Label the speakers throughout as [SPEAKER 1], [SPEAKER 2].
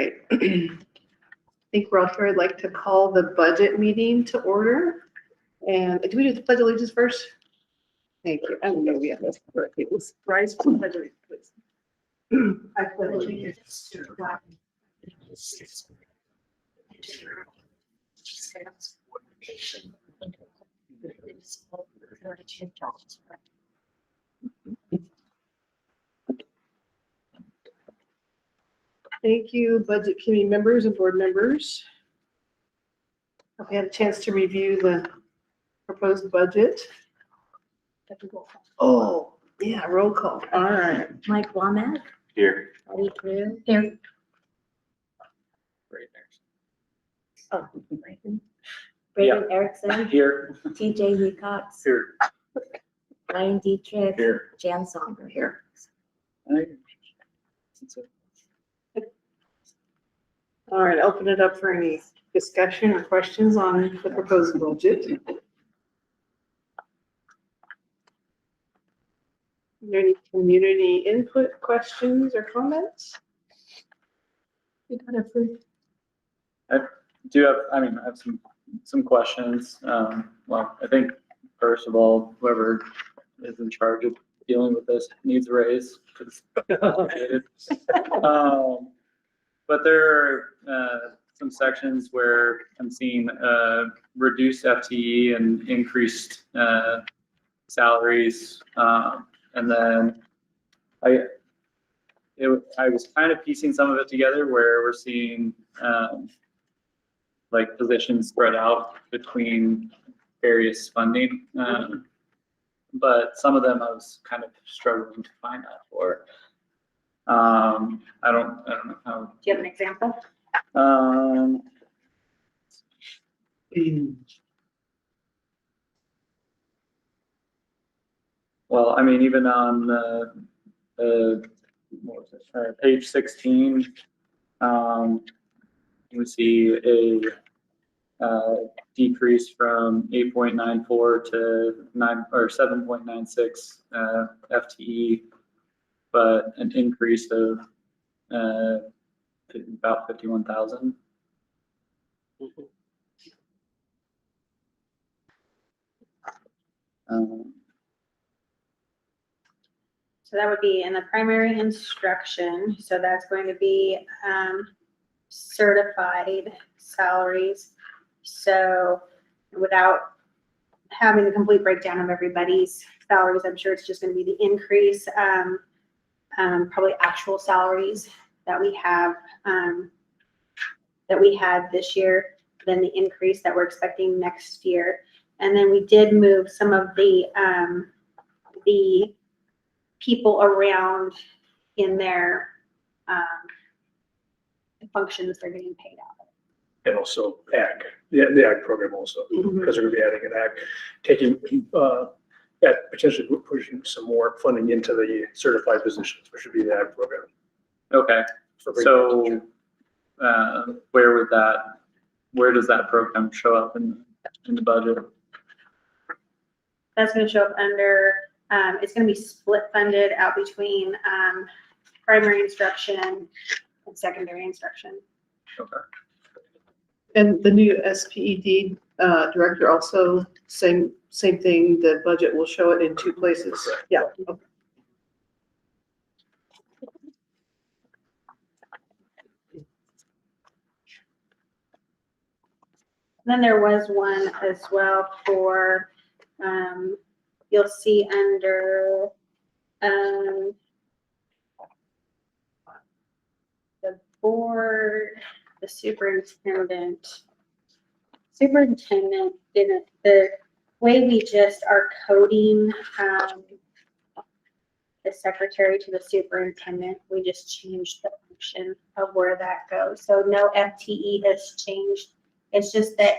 [SPEAKER 1] I think we're all here. I'd like to call the budget meeting to order. And do we do the pledge of allegiance first? Thank you. I don't know. We have this. It was rise for the pledge of allegiance, please. I pledge allegiance to the flag. Thank you, budget committee members and board members. Have we had a chance to review the proposed budget? Oh, yeah, roll call. All right.
[SPEAKER 2] Mike Womack,
[SPEAKER 3] Here.
[SPEAKER 2] Eddie Drew. Here.
[SPEAKER 3] Right there.
[SPEAKER 1] Oh,
[SPEAKER 2] Braden Erickson,
[SPEAKER 3] Here.
[SPEAKER 2] TJ Leacox,
[SPEAKER 3] Here.
[SPEAKER 2] Ryan Dietrich,
[SPEAKER 3] Here.
[SPEAKER 2] Jan Songer.
[SPEAKER 1] here. All right, open it up for any discussion or questions on the proposed budget. Are there any community input questions or comments?
[SPEAKER 3] Do have, I have some questions. Well, I think first of all, whoever is in charge of dealing with this needs a raise because it's complicated. But there are some sections where I'm seeing reduced FTE and increased salaries. And then I was kind of piecing some of it together where we're seeing like positions spread out between various funding. But some of them I was kind of struggling to find out for. I don't know how.
[SPEAKER 2] Do you have an example?
[SPEAKER 3] Well, even on what was it? Page 16, we see a decrease from 8.94 to 7.96 FTE, but an increase of about 51,000.
[SPEAKER 4] So that would be in the primary instruction. So that's going to be certified salaries. So without having the complete breakdown of everybody's salaries, I'm sure it's just going to be the increase, probably actual salaries that we have, that we had this year, then the increase that we're expecting next year. And then we did move some of the people around in their functions they're getting paid out of.
[SPEAKER 5] And also ag, the ag program also, because we're gonna be adding an ag, taking, potentially pushing some more funding into the certified positions, which would be the ag program.
[SPEAKER 3] Okay, so where does that program show up in the budget?
[SPEAKER 4] That's going to show up under, it's going to be split funded out between primary instruction and secondary instruction.
[SPEAKER 3] Okay.
[SPEAKER 1] And the new SPED director also, same thing, the budget will show it in two places. Yeah. Okay.
[SPEAKER 4] Then there was one as well for, you'll see under the board, the superintendent didn't, the way we just are coding the secretary to the superintendent, we just changed the function of where that goes. So no FTE has changed. It's just that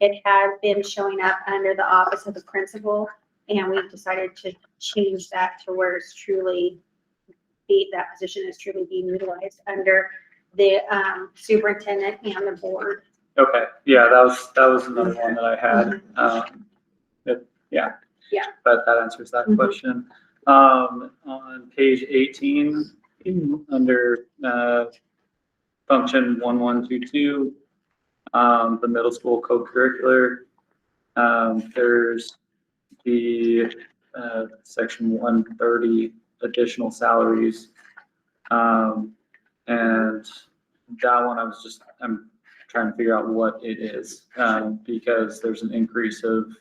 [SPEAKER 4] it had been showing up under the office of the principal, and we've decided to change that to where it's truly, that position is truly being utilized under the superintendent and the board.
[SPEAKER 3] Okay, yeah, that was another one that I had. Yeah. But that answers that question. On page 18, under function 1122, the middle school co-curricular. There's the section 130 additional salaries. And that one I'm trying to figure out what it is, because there's an increase of,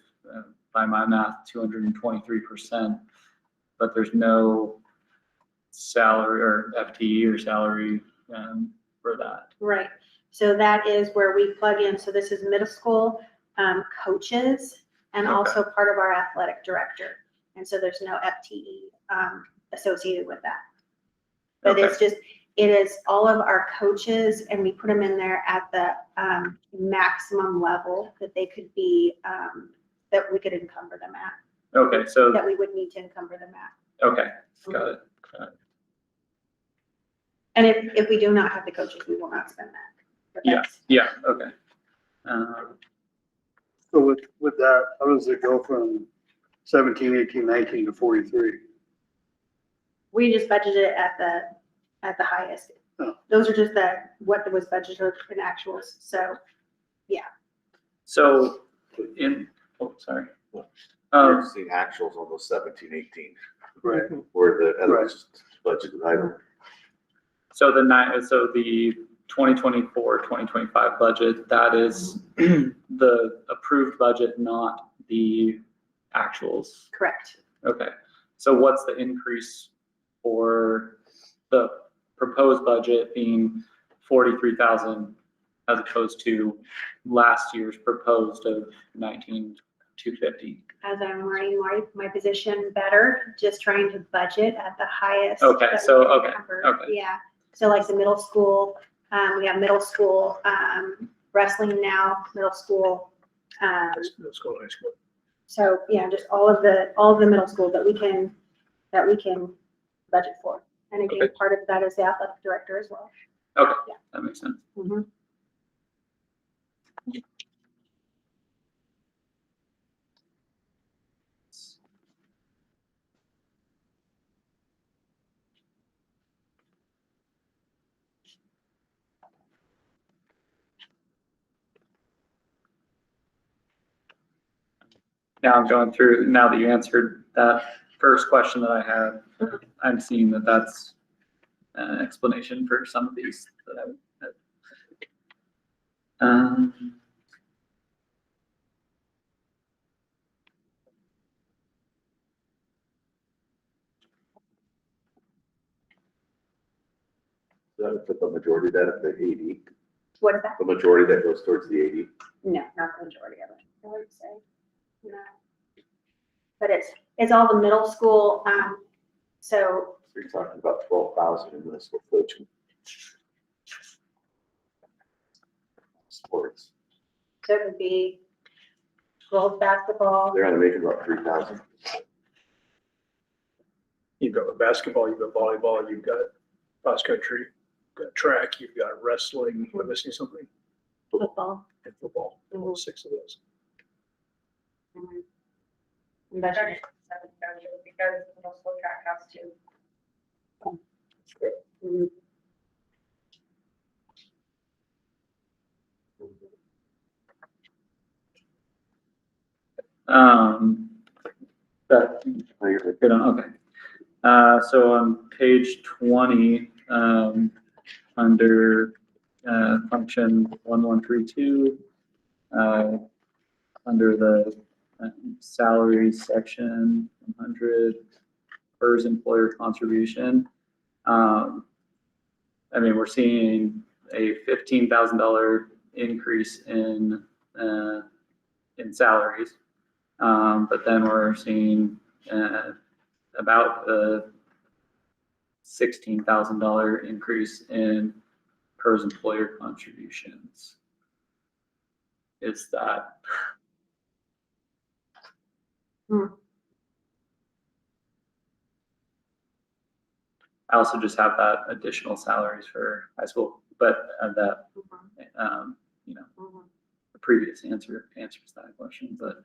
[SPEAKER 3] by my math, 223%, but there's no salary or FTE or salary for that.
[SPEAKER 4] Right. So that is where we plug in. So this is middle school coaches and
[SPEAKER 3] Okay.
[SPEAKER 4] also part of our athletic director. And so there's no FTE associated with that. But it's just, it is all of our coaches and we put them in there at the maximum level that they could be, that we could encumber them at,
[SPEAKER 3] Okay, so,
[SPEAKER 4] that we would need to encumber them at.
[SPEAKER 3] okay, got it.
[SPEAKER 4] And if we do not have the coaches, we will not spend that. But that's-
[SPEAKER 3] Yeah, okay.
[SPEAKER 6] So with that, how does it go from 17, 18, 19 to 43?
[SPEAKER 4] We just budgeted it at the highest.
[SPEAKER 6] Oh.
[SPEAKER 4] Those are just what was budgeted in actuals, so.
[SPEAKER 3] So sorry.
[SPEAKER 7] You're seeing actuals on those 17, 18,
[SPEAKER 6] Right.
[SPEAKER 7] where the
[SPEAKER 6] Right.
[SPEAKER 7] other budgeted item.
[SPEAKER 3] So the 2024, 2025 budget, that is the approved budget, not the actuals.
[SPEAKER 4] Correct.
[SPEAKER 3] Okay, so what's the increase for the proposed budget being 43,000 as opposed to last year's proposed of 19,250?
[SPEAKER 4] As I'm writing my position better, just trying to budget at the highest.
[SPEAKER 3] Okay,
[SPEAKER 4] that we
[SPEAKER 3] so,
[SPEAKER 4] can
[SPEAKER 3] okay,
[SPEAKER 4] cover.
[SPEAKER 3] okay.
[SPEAKER 4] Yeah, so like the middle school, we have middle school, wrestling now, middle school.
[SPEAKER 5] Let's go to high school.
[SPEAKER 4] So, yeah, just all of the middle school that we can budget for. And again,
[SPEAKER 3] Okay.
[SPEAKER 4] part of that is the athletic director as well.
[SPEAKER 3] That makes sense.
[SPEAKER 4] Mhm.
[SPEAKER 3] Now I'm going through, now that you answered that first question that I had, I'm seeing that that's an explanation for some of these that I would.
[SPEAKER 7] That would put the majority of that at the 80,
[SPEAKER 4] What is that?
[SPEAKER 7] the majority that goes towards the 80.
[SPEAKER 4] No, not the majority of it, I would say, no. But it's all the middle school, so,
[SPEAKER 7] So you're talking about 12,000 in this for coaching. Sports,
[SPEAKER 4] so it would be girls basketball,
[SPEAKER 7] they're only making about 3,000.
[SPEAKER 5] You've got basketball, you've got volleyball, you've got cross country, you've got track, you've got wrestling, am I missing something?
[SPEAKER 4] football.
[SPEAKER 5] And football, all 6 of those.
[SPEAKER 4] And budget.
[SPEAKER 8] Because middle school track has to.
[SPEAKER 4] Mhm.
[SPEAKER 3] That,
[SPEAKER 7] No, you're good.
[SPEAKER 3] good on, okay. So on page 20, under, function 1132, under the salaries section, 100, PERS employer contribution. I mean, we're seeing a $15,000 increase in salaries. But then we're seeing, about a $16,000 increase in PERS employer contributions. Is that? I also just have that additional salaries for high school, but that, you know, the previous answers that question, but.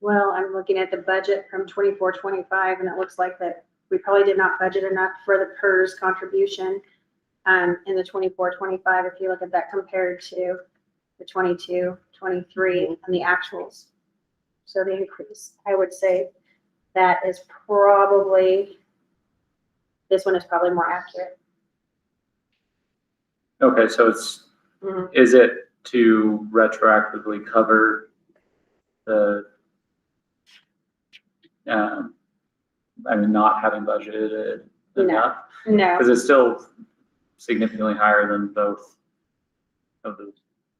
[SPEAKER 4] Well, I'm looking at the budget from 24-25, and it looks like that we probably did not budget enough for the PERS contribution in the 24-25. If you look at that compared to the 22-23 and the actuals. So the increase, I would say that is probably, this one is probably more accurate.
[SPEAKER 3] Okay, so it's,
[SPEAKER 4] Mhm.
[SPEAKER 3] is it to retroactively cover the, I mean, not having budgeted
[SPEAKER 4] No.
[SPEAKER 3] enough?
[SPEAKER 4] No,
[SPEAKER 3] Because it's still significantly higher than both of the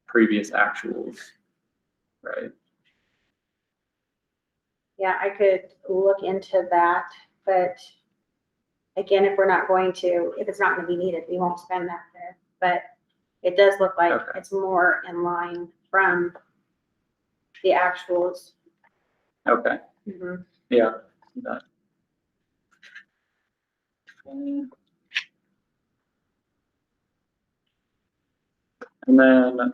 [SPEAKER 3] previous actuals, right?
[SPEAKER 4] yeah, I could look into that, but again, if we're not going to, if it's not gonna be needed, we won't spend that there. But it does look like
[SPEAKER 3] Okay.
[SPEAKER 4] it's more in line from the actuals.
[SPEAKER 3] Okay,
[SPEAKER 4] Mhm.
[SPEAKER 3] yeah. that- And then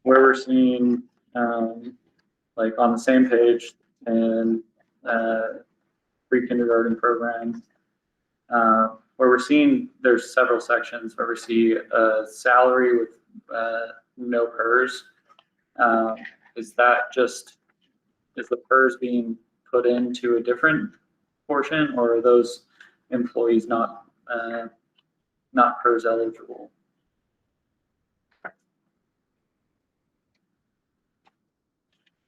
[SPEAKER 3] where we're seeing, like on the same page and, pre-kindergarten program, where we're seeing, there's several sections where we see a salary with, no PERS. Is that just, is the PERS being put into a different portion, or are those employees not PERS eligible?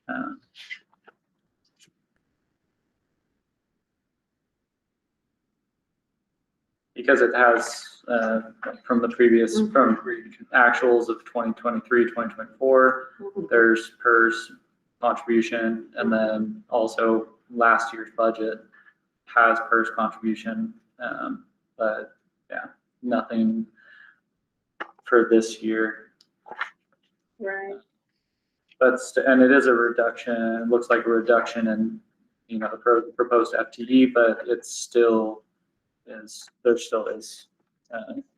[SPEAKER 3] Uh, Because it has, from the previous, from actuals of 2023, 2024, there's PERS contribution, and then also last year's budget has PERS contribution, but yeah, nothing for this year.
[SPEAKER 4] Right.
[SPEAKER 3] And it is a reduction, it looks like a reduction in, the proposed FTE, but it's still there still is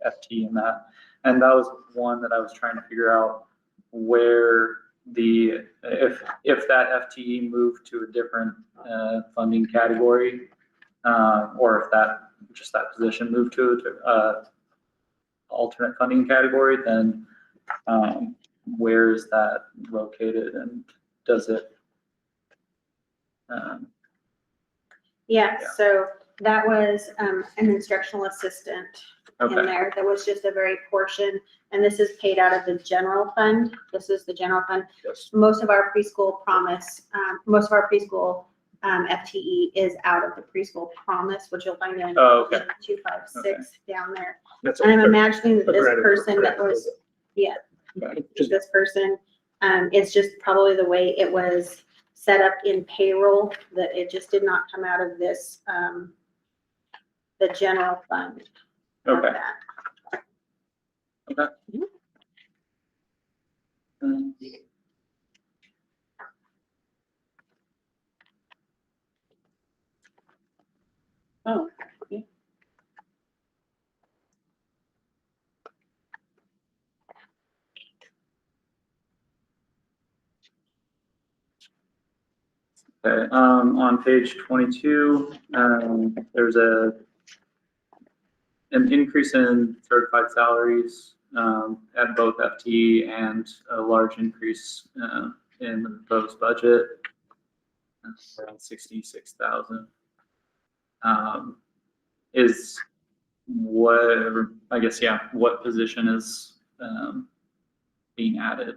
[SPEAKER 3] FTE in that. And that was one that I was trying to figure out where if that FTE moved to a different funding category, or if that position moved to alternate funding category, then where is that located, and does it?
[SPEAKER 4] Yeah,
[SPEAKER 3] Yeah.
[SPEAKER 4] so that was an instructional assistant in
[SPEAKER 3] Okay,
[SPEAKER 4] there. That was just a very portion, and this is paid out of the general fund. This is the general fund.
[SPEAKER 5] Yes.
[SPEAKER 4] Most of our preschool FTE is out of the preschool promise, which you'll find in
[SPEAKER 3] Oh, okay.
[SPEAKER 4] 256 down there.
[SPEAKER 5] That's
[SPEAKER 4] And I'm imagining that
[SPEAKER 5] a
[SPEAKER 4] this
[SPEAKER 5] granted-
[SPEAKER 4] person that
[SPEAKER 5] granted
[SPEAKER 4] was, yeah,
[SPEAKER 5] Just-
[SPEAKER 4] this person, it's just probably the way it was set up in payroll, that it just did not come out of this, the general fund. of
[SPEAKER 3] okay.
[SPEAKER 4] that.
[SPEAKER 1] Oh,
[SPEAKER 3] Okay, on page 22, there's an increase in certified salaries, at both FTE and a large increase, in the proposed budget. That's around 66,000. Is what, I guess, yeah, what position is, being added?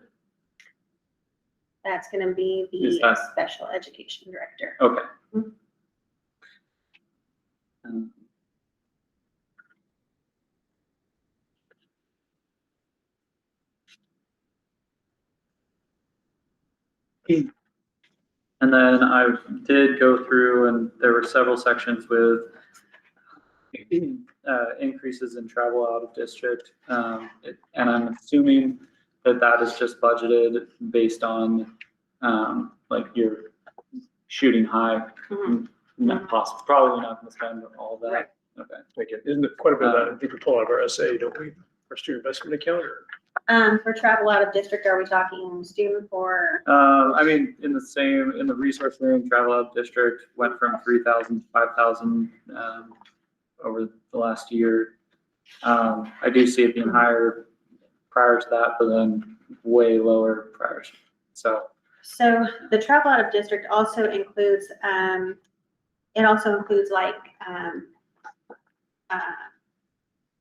[SPEAKER 4] That's gonna be
[SPEAKER 3] Is
[SPEAKER 4] the
[SPEAKER 3] that-
[SPEAKER 4] special education director.
[SPEAKER 3] Okay.
[SPEAKER 4] Mhm.
[SPEAKER 3] And then I did go through, and there were several sections with increases in travel out of district. And I'm assuming that is just budgeted based on, like you're shooting high,
[SPEAKER 4] Mhm.
[SPEAKER 3] not possible, probably not gonna spend all of
[SPEAKER 4] Right.
[SPEAKER 3] that. Okay.
[SPEAKER 5] Again, isn't it quite a bit of that, I think we pull out of our SA, don't we, our student investment account, or
[SPEAKER 4] For travel out of district, are we talking student or?
[SPEAKER 3] I mean, in the resource room, travel out district went from 3,000 to 5,000, over the last year. I do see it being higher prior to that, but then way lower prior. So,
[SPEAKER 4] So the travel out of district also includes, it also includes like,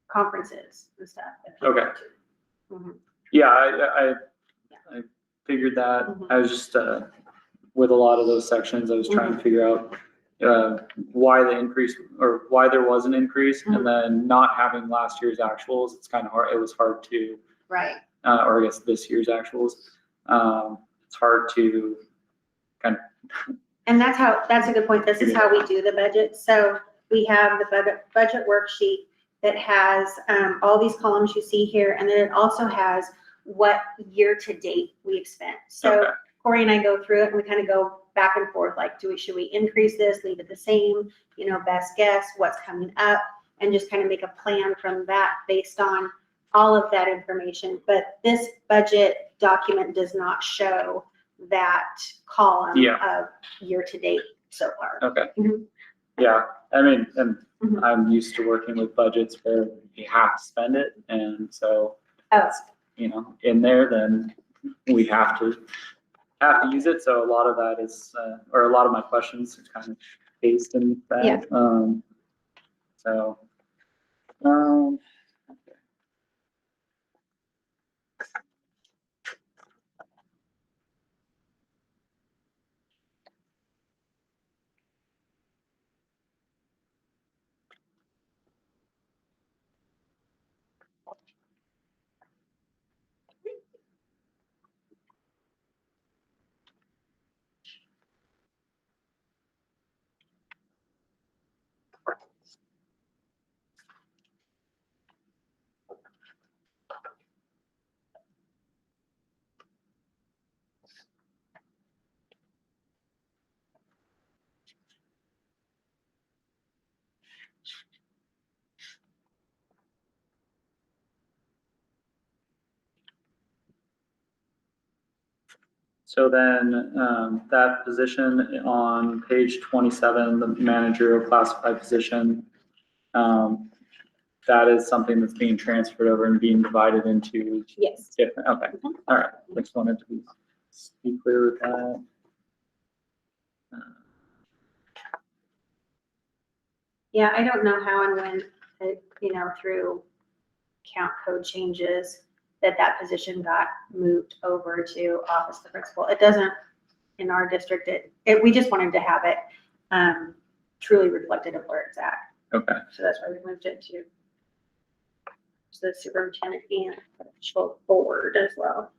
[SPEAKER 4] conferences and stuff. that people
[SPEAKER 3] Okay.
[SPEAKER 4] go to. Mhm.
[SPEAKER 3] yeah, I figured that.
[SPEAKER 4] Mhm.
[SPEAKER 3] I was just, with a lot of those sections, I was trying to figure out, why the increase or why there was an increase,
[SPEAKER 4] Mhm.
[SPEAKER 3] and then not having last year's actuals, it's kind of hard, it was hard to,
[SPEAKER 4] Right.
[SPEAKER 3] or I guess this year's actuals. It's hard to kind of,
[SPEAKER 4] And that's a good point. This is how we do the budget. So we have the budget worksheet that has, all these columns you see here, and then it also has what year-to-date we've spent. So
[SPEAKER 3] Okay.
[SPEAKER 4] Corey and I go through it and we kind of go back and forth, like, should we increase this, leave it the same, best guess, what's coming up, and just kind of make a plan from that based on all of that information. But this budget document does not show that column
[SPEAKER 3] Yeah.
[SPEAKER 4] of year-to-date so far.
[SPEAKER 3] okay.
[SPEAKER 4] Mhm.
[SPEAKER 3] Yeah, I mean, and
[SPEAKER 4] Mhm.
[SPEAKER 3] I'm used to working with budgets where you have to spend it, and so
[SPEAKER 4] Oh,
[SPEAKER 3] in there, then we have to use it. So a lot of that is, or a lot of my questions are kind of based in that.
[SPEAKER 4] Yeah.
[SPEAKER 3] So, so then, that position on page 27, the managerial classified position, that is something that's being transferred over and being divided into
[SPEAKER 4] yes.
[SPEAKER 3] different, okay, all right. Just wanted to be clear with that.
[SPEAKER 4] Yeah, I don't know how and when, through count code changes, that position got moved over to office of the principal. It doesn't, in our district, we just wanted to have it truly reflected of where it's at.
[SPEAKER 3] Okay,
[SPEAKER 4] So that's why we moved it to the superintendent and financial board as well.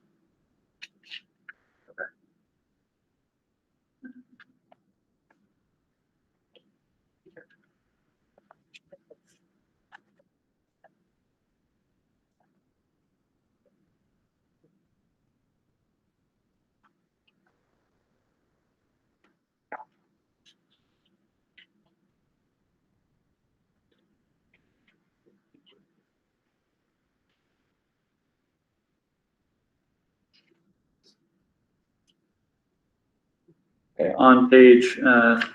[SPEAKER 3] on page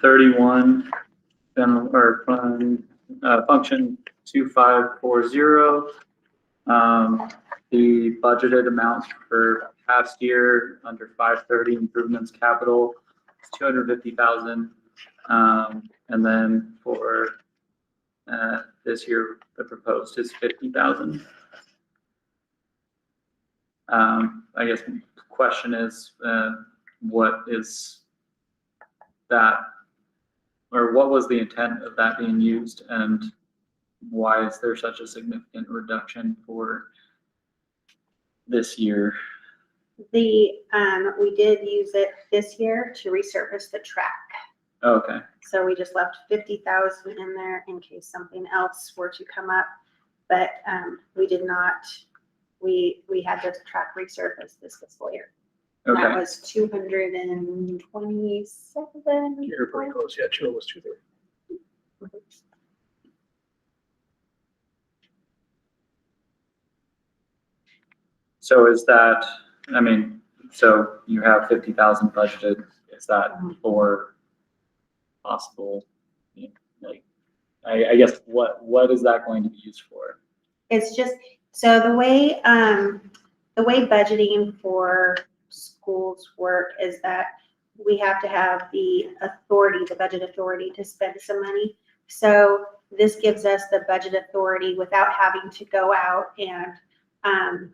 [SPEAKER 3] 31, general or fund, function 2540, the budgeted amounts for past year under 530 improvements capital is 250,000. And then for this year, the proposed is 50,000. I guess the question is, what is that, or what was the intent of that being used, and why is there such a significant reduction for this year?
[SPEAKER 4] We did use it this year to resurface the track.
[SPEAKER 3] Okay,
[SPEAKER 4] So we just left 50,000 in there in case something else were to come up. But we did not, we had the track resurfaced this fiscal year. That
[SPEAKER 3] okay,
[SPEAKER 4] was 227.
[SPEAKER 5] You're pretty close. Yeah, Chill was 230.
[SPEAKER 3] So is that, I mean, so you have 50,000 budgeted, is that for possible, like, I guess, what is that going to be used for?
[SPEAKER 4] It's just, so the way budgeting for schools work is that we have to have the authority, the budget authority to spend some money. So this gives us the budget authority without having to go out and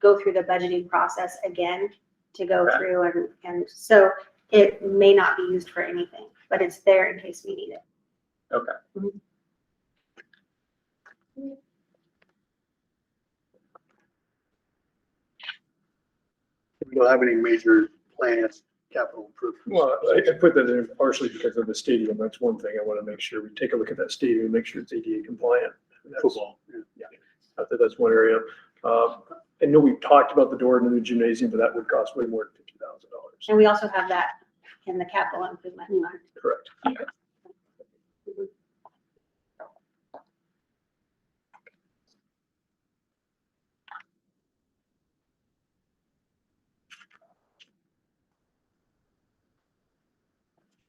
[SPEAKER 4] go through the budgeting process again to go
[SPEAKER 3] Okay.
[SPEAKER 4] through and so it may not be used for anything, but it's there in case we need it.
[SPEAKER 3] Okay.
[SPEAKER 6] We don't have any major plans, capital improvements.
[SPEAKER 5] Well, I put that in partially because of the stadium. That's one thing I want to make sure we take a look at that stadium and make sure it's ADA compliant. That's-
[SPEAKER 6] Football, yeah.
[SPEAKER 5] I think that's one area. I know we've talked about the door into the gymnasium, but that would cost way more than $50,000.
[SPEAKER 4] And we also have that in the capital improvement fund.
[SPEAKER 5] Correct.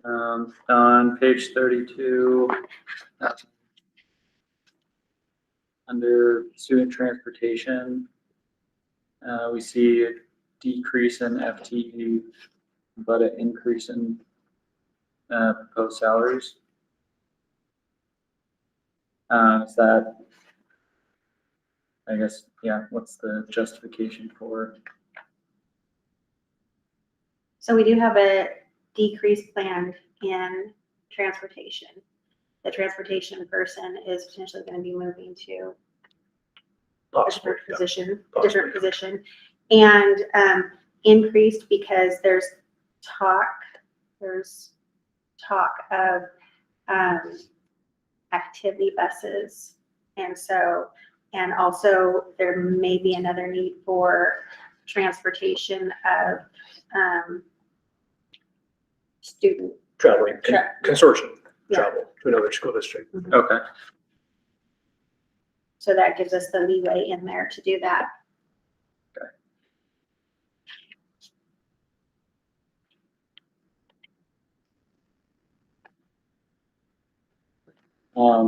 [SPEAKER 3] On page 32, under student transportation, we see a decrease in FTE, but an increase in proposed salaries. Is that, I guess, yeah, what's the justification for?
[SPEAKER 4] So we do have a decrease planned in transportation. The transportation person is potentially going to be moving to a
[SPEAKER 5] Possibly,
[SPEAKER 4] different
[SPEAKER 5] yeah.
[SPEAKER 4] position,
[SPEAKER 5] Possibly.
[SPEAKER 4] different position. And increased because there's talk of activity buses. And so, and also there may be another need for transportation of student.
[SPEAKER 5] Traveling, consortium
[SPEAKER 4] Yeah.
[SPEAKER 5] travel to another school district.
[SPEAKER 3] Okay.
[SPEAKER 4] So that gives us the leeway in there to do that.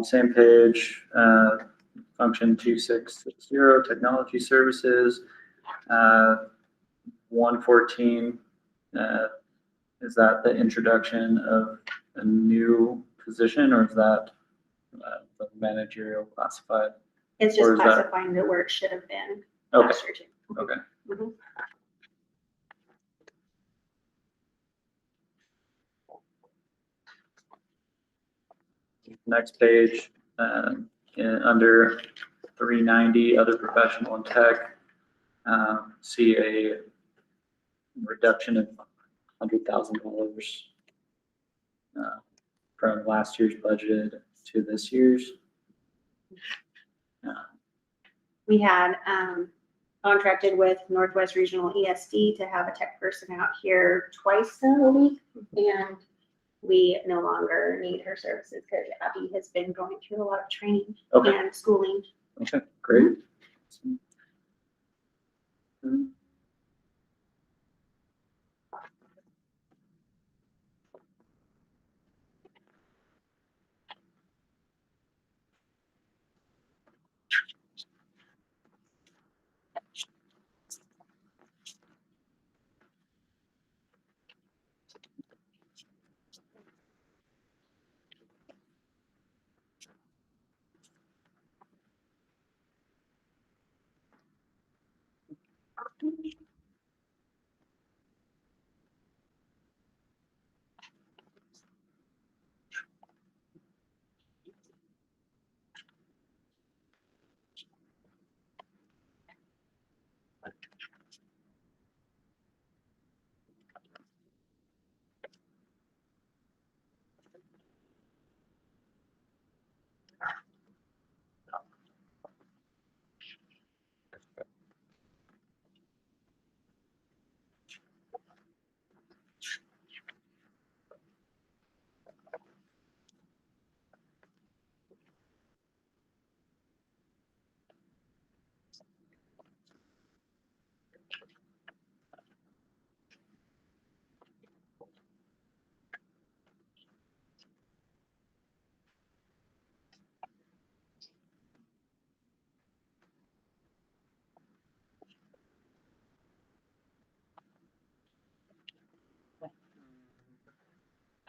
[SPEAKER 3] Same page, function 2660, technology services, 114, is that the introduction of a new position, or is that the managerial classified?
[SPEAKER 4] It's
[SPEAKER 3] Or
[SPEAKER 4] just
[SPEAKER 3] is that-
[SPEAKER 4] classifying it where it should have been
[SPEAKER 3] Okay,
[SPEAKER 4] last year too.
[SPEAKER 3] okay.
[SPEAKER 4] Mhm.
[SPEAKER 3] Next page, under 390, other professional and tech, see a reduction of $100,000 from last year's budget to this year's.
[SPEAKER 4] We had contracted with Northwest Regional ESD to have a tech person out here twice a week. And we no longer need her services because Abby has been going through a lot of training
[SPEAKER 3] Okay,
[SPEAKER 4] and schooling.
[SPEAKER 3] okay, great.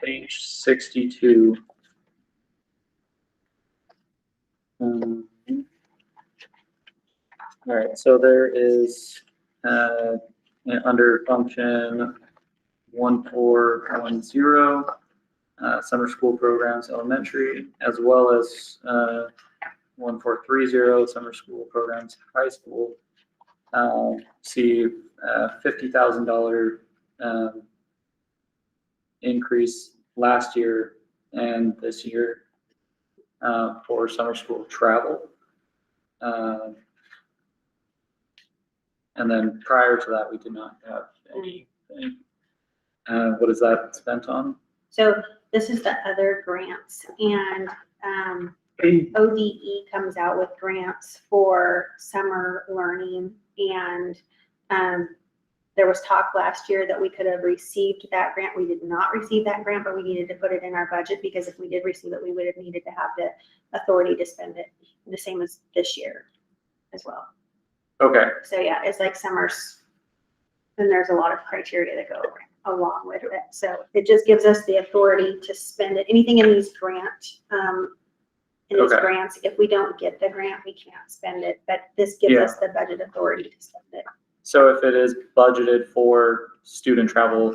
[SPEAKER 3] page 62. All right, so there is, under function 1410, summer school programs elementary, as well as 1430, summer school programs high school. See $50,000 increase last year and this year for summer school travel. And then prior to that, we did not have anything. What is that spent on?
[SPEAKER 4] So this is the other grants, and ODE comes out with grants for summer learning, and there was talk last year that we could have received that grant. We did not receive that grant, but we needed to put it in our budget, because if we did receive it, we would have needed to have the authority to spend it, the same as this year as well.
[SPEAKER 3] Okay,
[SPEAKER 4] So yeah, it's like summers, and there's a lot of criteria that go along with it. So it just gives us the authority to spend it. Anything in these grants,
[SPEAKER 3] Okay.
[SPEAKER 4] if we don't get the grant, we can't spend it. But this gives
[SPEAKER 3] Yeah.
[SPEAKER 4] us the budget authority to spend it.
[SPEAKER 3] so if it is budgeted for student travel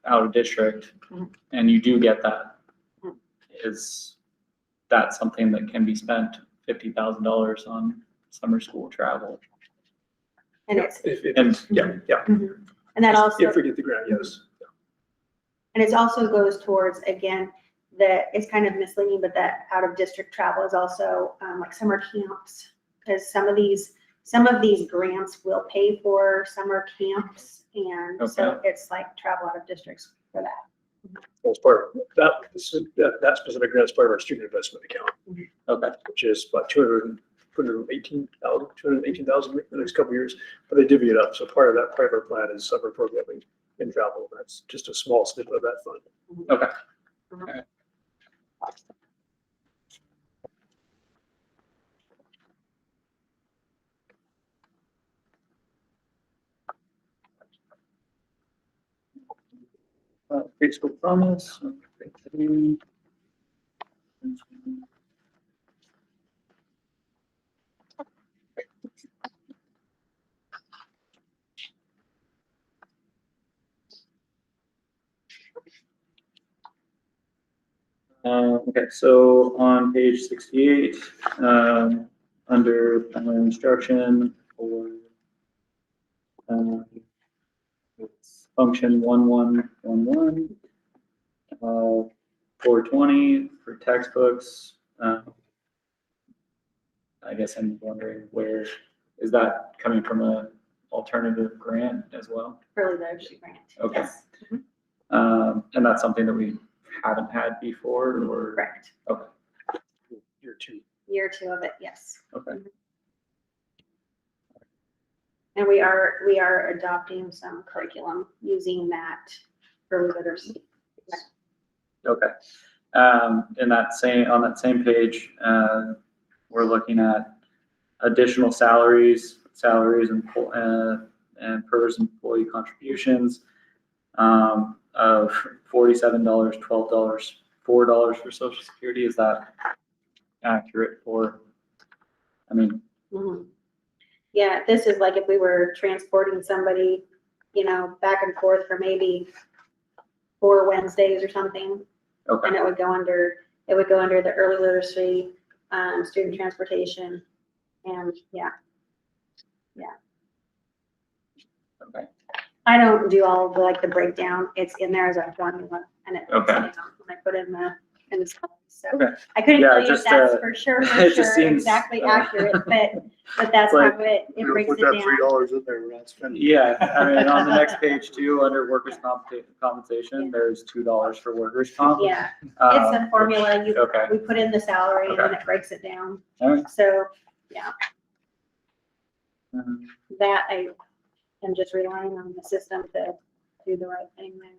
[SPEAKER 3] out of district
[SPEAKER 4] Mhm.
[SPEAKER 3] and you do get that,
[SPEAKER 4] Mhm.
[SPEAKER 3] is that something that can be spent $50,000 on summer school travel?
[SPEAKER 4] And it's,
[SPEAKER 3] And
[SPEAKER 5] Yeah, yeah.
[SPEAKER 4] and that also,
[SPEAKER 5] If we get the grant, yes.
[SPEAKER 4] and it also goes towards, again, it's kind of misleading, but that out of district travel is also like summer camps. Because some of these grants will pay for summer camps, and so it's like travel out of districts for that.
[SPEAKER 5] Well, it's part of, that specific grant is part of our student investment account,
[SPEAKER 3] Okay,
[SPEAKER 5] which is about 218,000 for the next couple of years, but they divvy it up. So part of our plan is summer programming and travel. That's just a small snippet of that fund.
[SPEAKER 3] okay. Preschool promise. Okay, so on page 68, under primary instruction for it's function 1111, 420 for textbooks. I guess I'm wondering, where is that coming from? A alternative grant as well?
[SPEAKER 4] Early literacy grant.
[SPEAKER 3] Okay.
[SPEAKER 4] Yes.
[SPEAKER 3] And that's something that we haven't had before, or?
[SPEAKER 4] Correct.
[SPEAKER 3] Okay,
[SPEAKER 5] Year two.
[SPEAKER 4] Year 2 of it, yes.
[SPEAKER 3] okay.
[SPEAKER 4] And we are adopting some curriculum using that early literacy.
[SPEAKER 3] Okay. On that same page, we're looking at additional salaries and PERS employee contributions of $47, $12, $4 for Social Security. Is that accurate for, I mean,
[SPEAKER 4] Mhm. Yeah, this is like if we were transporting somebody, back and forth for maybe 4 Wednesdays or something.
[SPEAKER 3] okay,
[SPEAKER 4] And it would go under the early literacy, student transportation, and
[SPEAKER 3] okay,
[SPEAKER 4] I don't do all of the breakdown. It's in there as a formula, and it breaks it
[SPEAKER 3] Okay.
[SPEAKER 4] down when I put in the stuff. So
[SPEAKER 3] okay.
[SPEAKER 4] I couldn't
[SPEAKER 3] Yeah,
[SPEAKER 4] tell you if
[SPEAKER 3] just,
[SPEAKER 4] that's for sure,
[SPEAKER 3] it just seems,
[SPEAKER 4] exactly accurate, but that's how
[SPEAKER 3] like,
[SPEAKER 4] it
[SPEAKER 6] We're gonna
[SPEAKER 4] breaks
[SPEAKER 6] put
[SPEAKER 4] it
[SPEAKER 6] that
[SPEAKER 4] down.
[SPEAKER 6] $3 in there, we're not spending.
[SPEAKER 3] Yeah, I mean, on the next page too, under workers' compensation, there's $2 for workers' comp.
[SPEAKER 4] Yeah, it's a formula.
[SPEAKER 3] Okay,
[SPEAKER 4] We put in the salary and then
[SPEAKER 3] Okay.
[SPEAKER 4] it breaks it down.
[SPEAKER 3] all right.
[SPEAKER 4] So, yeah,
[SPEAKER 3] Mhm.
[SPEAKER 4] that I am just relying on the system to do the right thing there.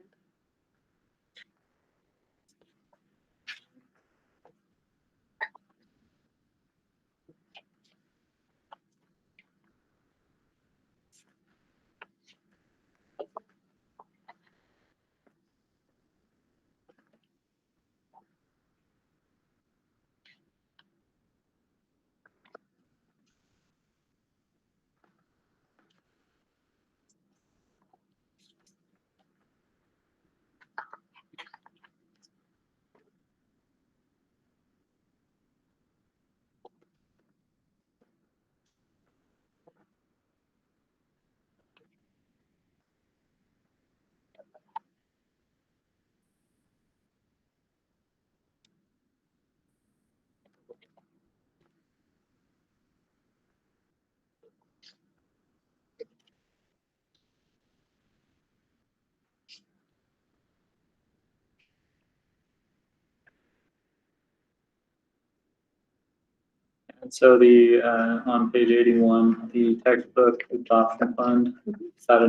[SPEAKER 3] And so the, on page 81, the textbook adoption fund, is that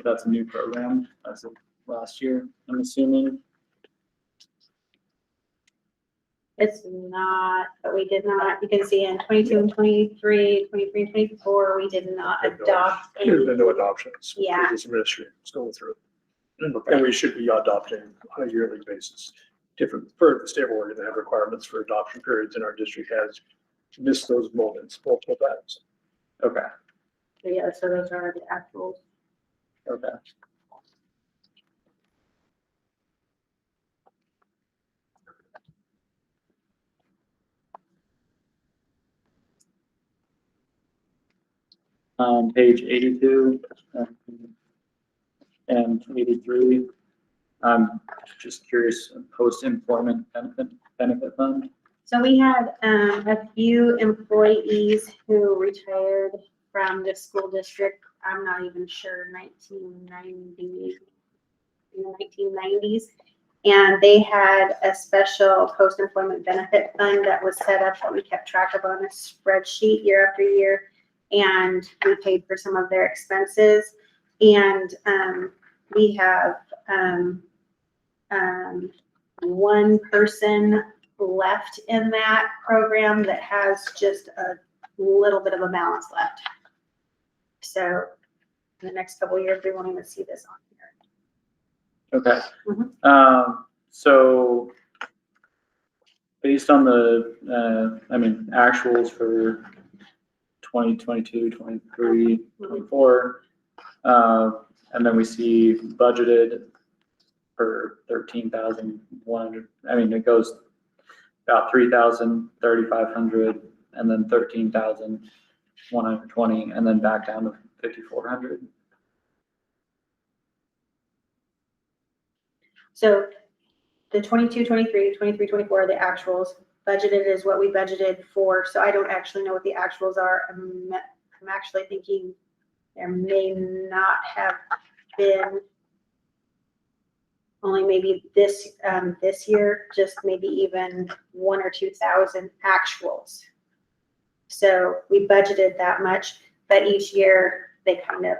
[SPEAKER 3] that's a new program as of last year, I'm assuming?
[SPEAKER 4] It's not, but we did not, you can see in 22 and 23, 23 and 24, we did not adopt
[SPEAKER 5] There's
[SPEAKER 4] any.
[SPEAKER 5] been no adoptions.
[SPEAKER 4] Yeah.
[SPEAKER 5] This administration is going through it. And we should be adopting on a yearly basis. Different, for the state of Oregon, they have requirements for adoption periods, and our district has missed those moments multiple times.
[SPEAKER 3] Okay,
[SPEAKER 4] So yeah, so those are the actuals.
[SPEAKER 3] okay. Page 82 and 83. I'm just curious, post-employment benefit fund.
[SPEAKER 4] So we had a few employees who retired from the school district, I'm not even sure, 1990, in the 1990s. And they had a special post-employment benefit fund that was set up that we kept track of on a spreadsheet year after year. And we paid for some of their expenses. And we have one person left in that program that has just a little bit of a balance left. So in the next couple of years, we won't even see this on here.
[SPEAKER 3] Okay.
[SPEAKER 4] Mhm.
[SPEAKER 3] So based on the, actuals for 2022, 23, 24, and then we see budgeted for 13,100. It goes about 3,000, 3,500, and then 13,120, and then back down to 5,400.
[SPEAKER 4] So the 22, 23, 23, 24 are the actuals. Budgeted is what we budgeted for. So I don't actually know what the actuals are. I'm actually thinking there may not have been only maybe this year, just maybe even 1,000 or 2,000 actuals. So we budgeted that much, but each year they kind of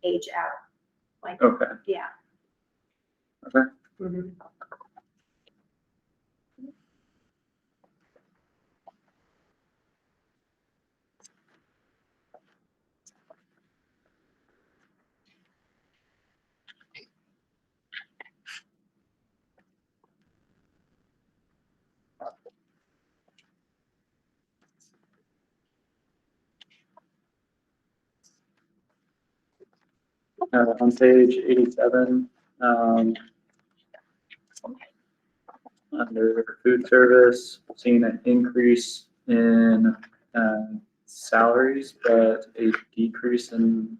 [SPEAKER 4] age out. Like,
[SPEAKER 3] Okay.
[SPEAKER 4] yeah.
[SPEAKER 3] Okay.
[SPEAKER 4] Mhm.
[SPEAKER 3] On page 87, under food service, seeing an increase in salaries, but a decrease in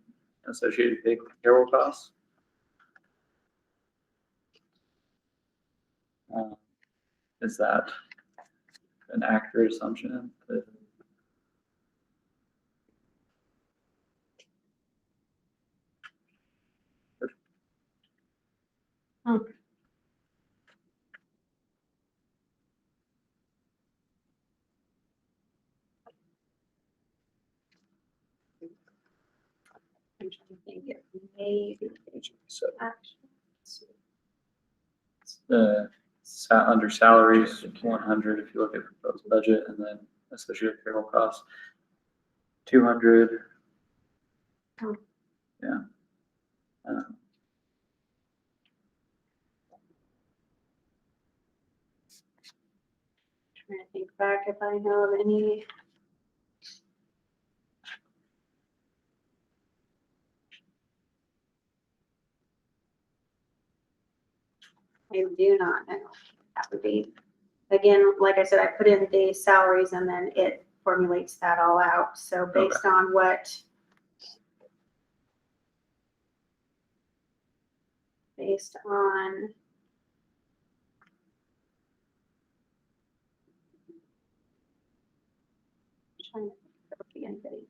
[SPEAKER 3] associated payroll costs. Is that an accurate assumption?
[SPEAKER 4] I'm trying to think it may be
[SPEAKER 3] So,
[SPEAKER 4] actually.
[SPEAKER 3] under salaries, 100 if you look at proposed budget, and then associated payroll costs, 200.
[SPEAKER 4] Oh.
[SPEAKER 3] Yeah.
[SPEAKER 4] Trying to think back if I know of any. I do not know. That would be, again, like I said, I put in the salaries and then it formulates that all out. So based on what, based on trying to think if there would be anybody.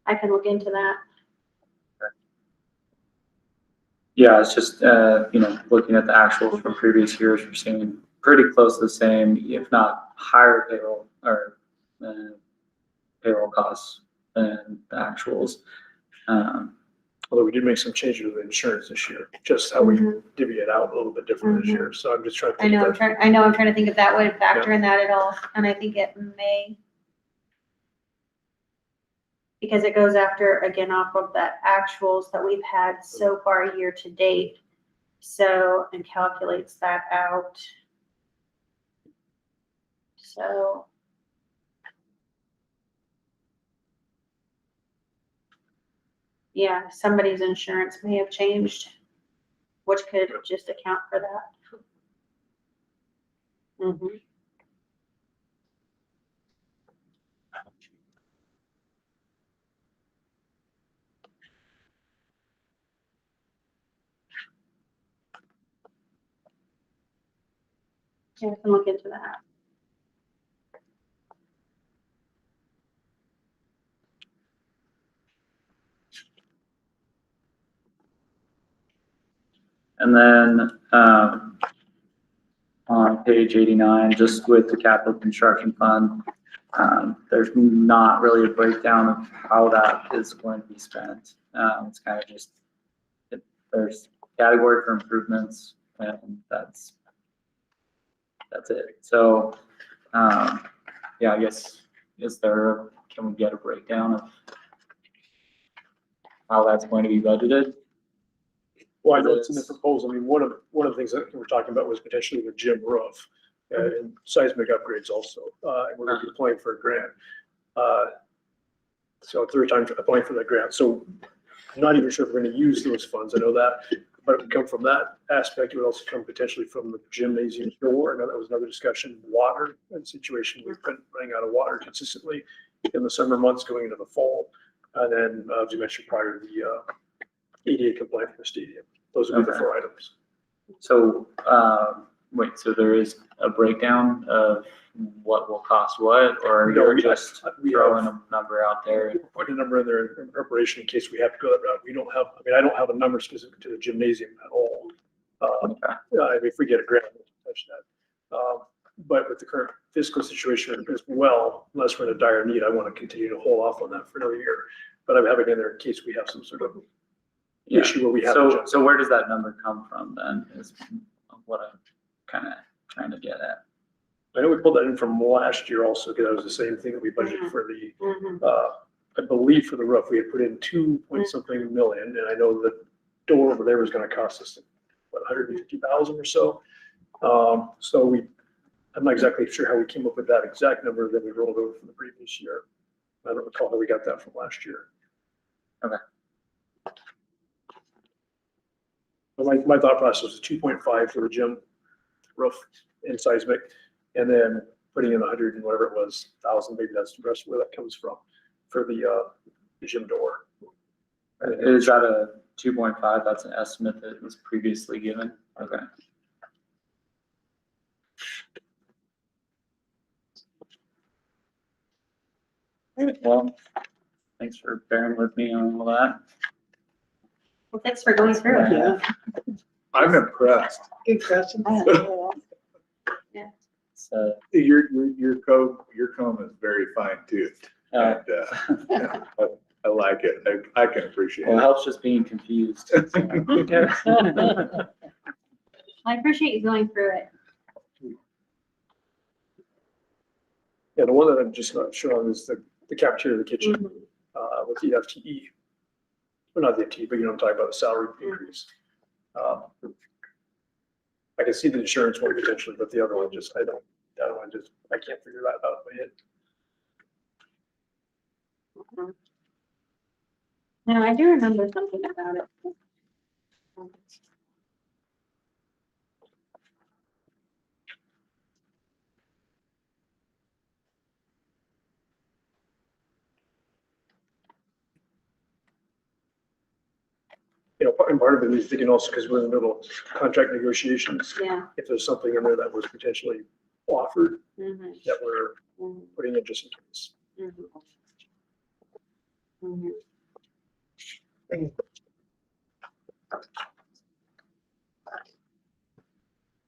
[SPEAKER 4] I can look into that.
[SPEAKER 3] Yeah, it's just, looking at the actuals from previous years, we're seeing pretty close to the same, if not higher payroll or payroll costs and the actuals.
[SPEAKER 5] Although we did make some changes to the insurance this year, just how we divvy it out a little bit different this year. So I'm just trying to.
[SPEAKER 4] I know,
[SPEAKER 5] think that-
[SPEAKER 4] I'm trying to think if that would factor in that at all, and I think it may. Because it goes after, again, off of the actuals that we've had so far year to date. So, and calculates that out. So. Yeah, somebody's insurance may have changed, which could just account for that. Mhm. Yeah, I can look into that.
[SPEAKER 3] And then, on page 89, just with the capital construction fund, there's not really a breakdown of how that is going to be spent. It's kind of just, there's category for improvements, and that's it. So, yeah, I guess, can we get a breakdown of how that's going to be budgeted?
[SPEAKER 5] Well, I know it's in the proposal. I mean, one of the things that we're talking about was potentially the gym roof and seismic upgrades also. And we're going to be applying for a grant. So third time applying for that grant. So I'm not even sure if we're going to use those funds. I know that, but it would come from that aspect. It would also come potentially from the gymnasium door. I know that was another discussion. Water and situation. We've been running out of water consistently in the summer months going into the fall. And then, as you mentioned prior, the ADA compliant for the stadium. Those would be the
[SPEAKER 3] Okay.
[SPEAKER 5] 4 items.
[SPEAKER 3] So, wait, so there is a breakdown of what will cost what, or
[SPEAKER 5] No,
[SPEAKER 3] you're
[SPEAKER 5] we
[SPEAKER 3] just
[SPEAKER 5] we
[SPEAKER 3] throwing
[SPEAKER 5] have,
[SPEAKER 3] a number out there?
[SPEAKER 5] we're putting a number in there in preparation in case we have to go that route. We don't have, I mean, I don't have a number specific to the gymnasium at all.
[SPEAKER 3] Okay.
[SPEAKER 5] If we get a grant, we'll touch that. But with the current fiscal situation as well, unless we're in a dire need, I want to continue to hold off on that for another year. But I'm having it in there in case we have some sort of
[SPEAKER 3] Yeah.
[SPEAKER 5] issue where we have to
[SPEAKER 3] So,
[SPEAKER 5] jump.
[SPEAKER 3] so where does that number come from then, is what I'm kind of trying to get at.
[SPEAKER 5] I know we pulled that in from last year also, because that was the same thing that we budgeted for the, I believe for the roof, we had put in 2 point something million, and I know the door over there was gonna cost us, what, 150,000 or so? So I'm not exactly sure how we came up with that exact number that we rolled over from the previous year. I don't recall how we got that from last year.
[SPEAKER 3] Okay.
[SPEAKER 5] But my thought process was 2.5 for the gym roof and seismic, and then putting in 100 and whatever it was, 1,000, maybe that's the rest where that comes from, for the gym door.
[SPEAKER 3] Is that a 2.5? That's an estimate that was previously given? Okay. Well, thanks for bearing with me on all that.
[SPEAKER 4] Well, thanks for going through it.
[SPEAKER 1] Yeah,
[SPEAKER 7] I'm impressed.
[SPEAKER 1] good question.
[SPEAKER 3] So,
[SPEAKER 7] Your comb is very fine toothed. And, I like it. I can appreciate
[SPEAKER 3] well, it
[SPEAKER 7] it.
[SPEAKER 3] helps just being confused.
[SPEAKER 4] I appreciate you going through it.
[SPEAKER 5] Yeah, the one that I'm just not sure on is the cafeteria, the kitchen, with the FTE. Well, not the FTE, but you know, I'm talking about the salary increase. I can see the insurance one potentially, but the other one just, I can't figure that out in my head.
[SPEAKER 4] No, I do remember something about it.
[SPEAKER 5] You know, and part of it is thinking also because we're in the middle of contract negotiations.
[SPEAKER 4] Yeah.
[SPEAKER 5] If there's something in there that was potentially offered
[SPEAKER 4] Mhm,
[SPEAKER 5] that we're
[SPEAKER 4] mhm,
[SPEAKER 5] putting in just in case.
[SPEAKER 4] mhm. Mhm.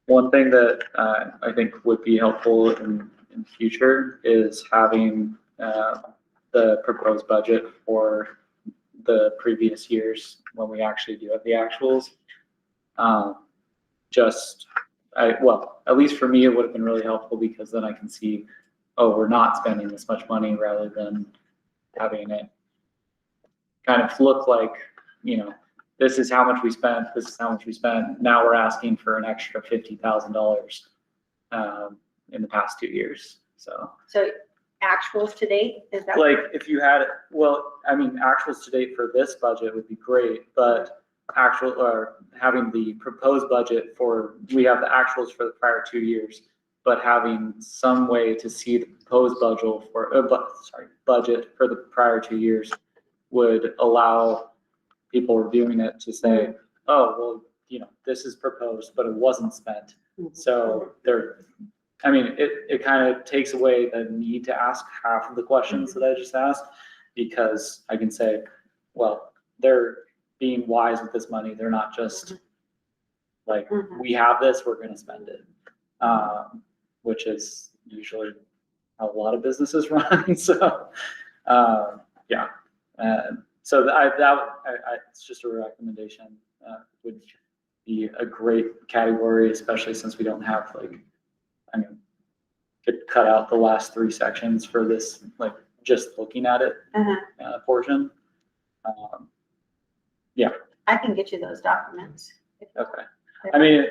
[SPEAKER 3] One thing that I think would be helpful in in the future is having, the proposed budget for the previous years when we actually do have the actuals. Well, at least for me, it would have been really helpful because then I can see, oh, we're not spending this much money rather than having it kind of look like, this is how much we spent, this is how much we spent. Now we're asking for an extra $50,000 in the past 2 years. So
[SPEAKER 4] Actuals to date, is that?
[SPEAKER 3] like if you had, well, I mean, actuals to date for this budget would be great, but having the proposed budget we have the actuals for the prior 2 years, but having some way to see the proposed budget for the prior 2 years would allow people reviewing it to say, oh, well, this is proposed, but it wasn't spent. So it kind of takes away the need to ask half of the questions that I just asked, because I can say, well, they're being wise with this money. They're not just like, we have this, we're going to spend it, which is usually how a lot of businesses run. So, yeah. So it's just a recommendation. Would be a great category, especially since we don't have could cut out the last 3 sections for this, just looking at it portion. Yeah.
[SPEAKER 4] I can get you those documents.
[SPEAKER 3] Okay. I mean,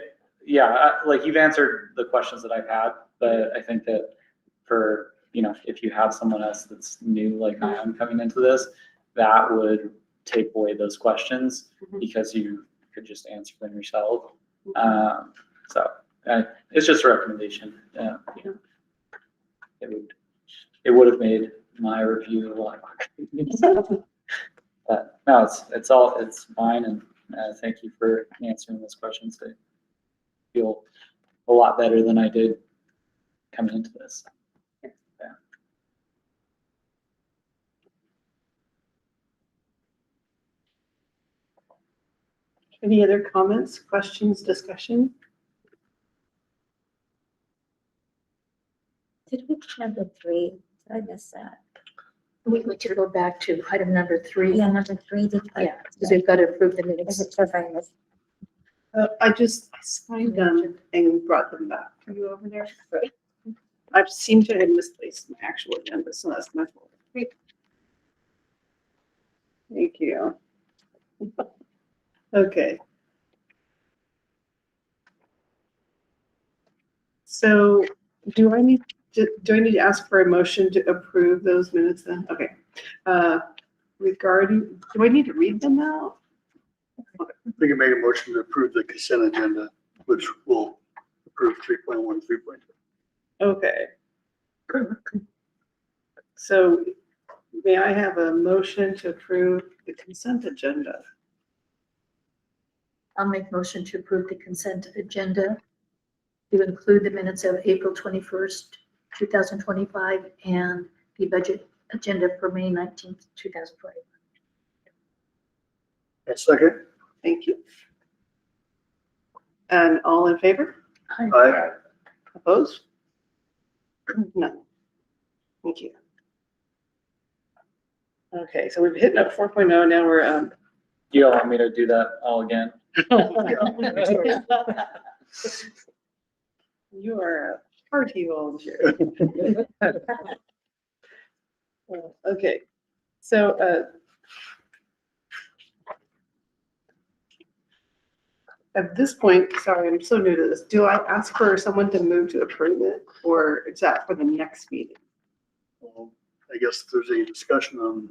[SPEAKER 3] yeah, you've answered the questions that I've had, but I think that for, if you have someone else that's new, like I am coming into this, that would take away those questions because you could just answer them yourself. It's just a recommendation. It would have made my review a lot quicker. But no, it's fine, and thank you for answering those questions. I feel a lot better than I did coming into this. Yeah.
[SPEAKER 1] Any other comments, questions, discussion?
[SPEAKER 2] Did we number 3? Did I miss that?
[SPEAKER 9] We need to go back to item number 3.
[SPEAKER 2] Yeah, number 3, did I?
[SPEAKER 9] Yeah, because we've got to approve the
[SPEAKER 2] Is
[SPEAKER 9] minutes.
[SPEAKER 2] it so famous?
[SPEAKER 1] I signed them and brought them back. Are you over there? I seem to have misplaced my actual agenda, so that's my fault. Thank you. Okay. So do I need to ask for a motion to approve those minutes then? Okay. Regarding, do I need to read them out?
[SPEAKER 6] We can make a motion to approve the consent agenda, which will approve 3.1, 3.2.
[SPEAKER 1] Okay. So may I have a motion to approve the consent agenda?
[SPEAKER 9] I'll make motion to approve the consent agenda to include the minutes of April 21st, 2025, and the budget agenda for May 19th, 2025.
[SPEAKER 6] A second?
[SPEAKER 1] Thank you. And all in favor?
[SPEAKER 6] Aye.
[SPEAKER 1] Opposed? No. Thank you. Okay, so we've hit up 4.0. Now we're,
[SPEAKER 3] You all want me to do that all again?
[SPEAKER 1] you are a party volunteer. Okay, so, at this point, sorry, I'm so new to this. Do I ask for someone to move to approve it, or is that for the next meeting?
[SPEAKER 6] Well, I guess if there's any discussion on,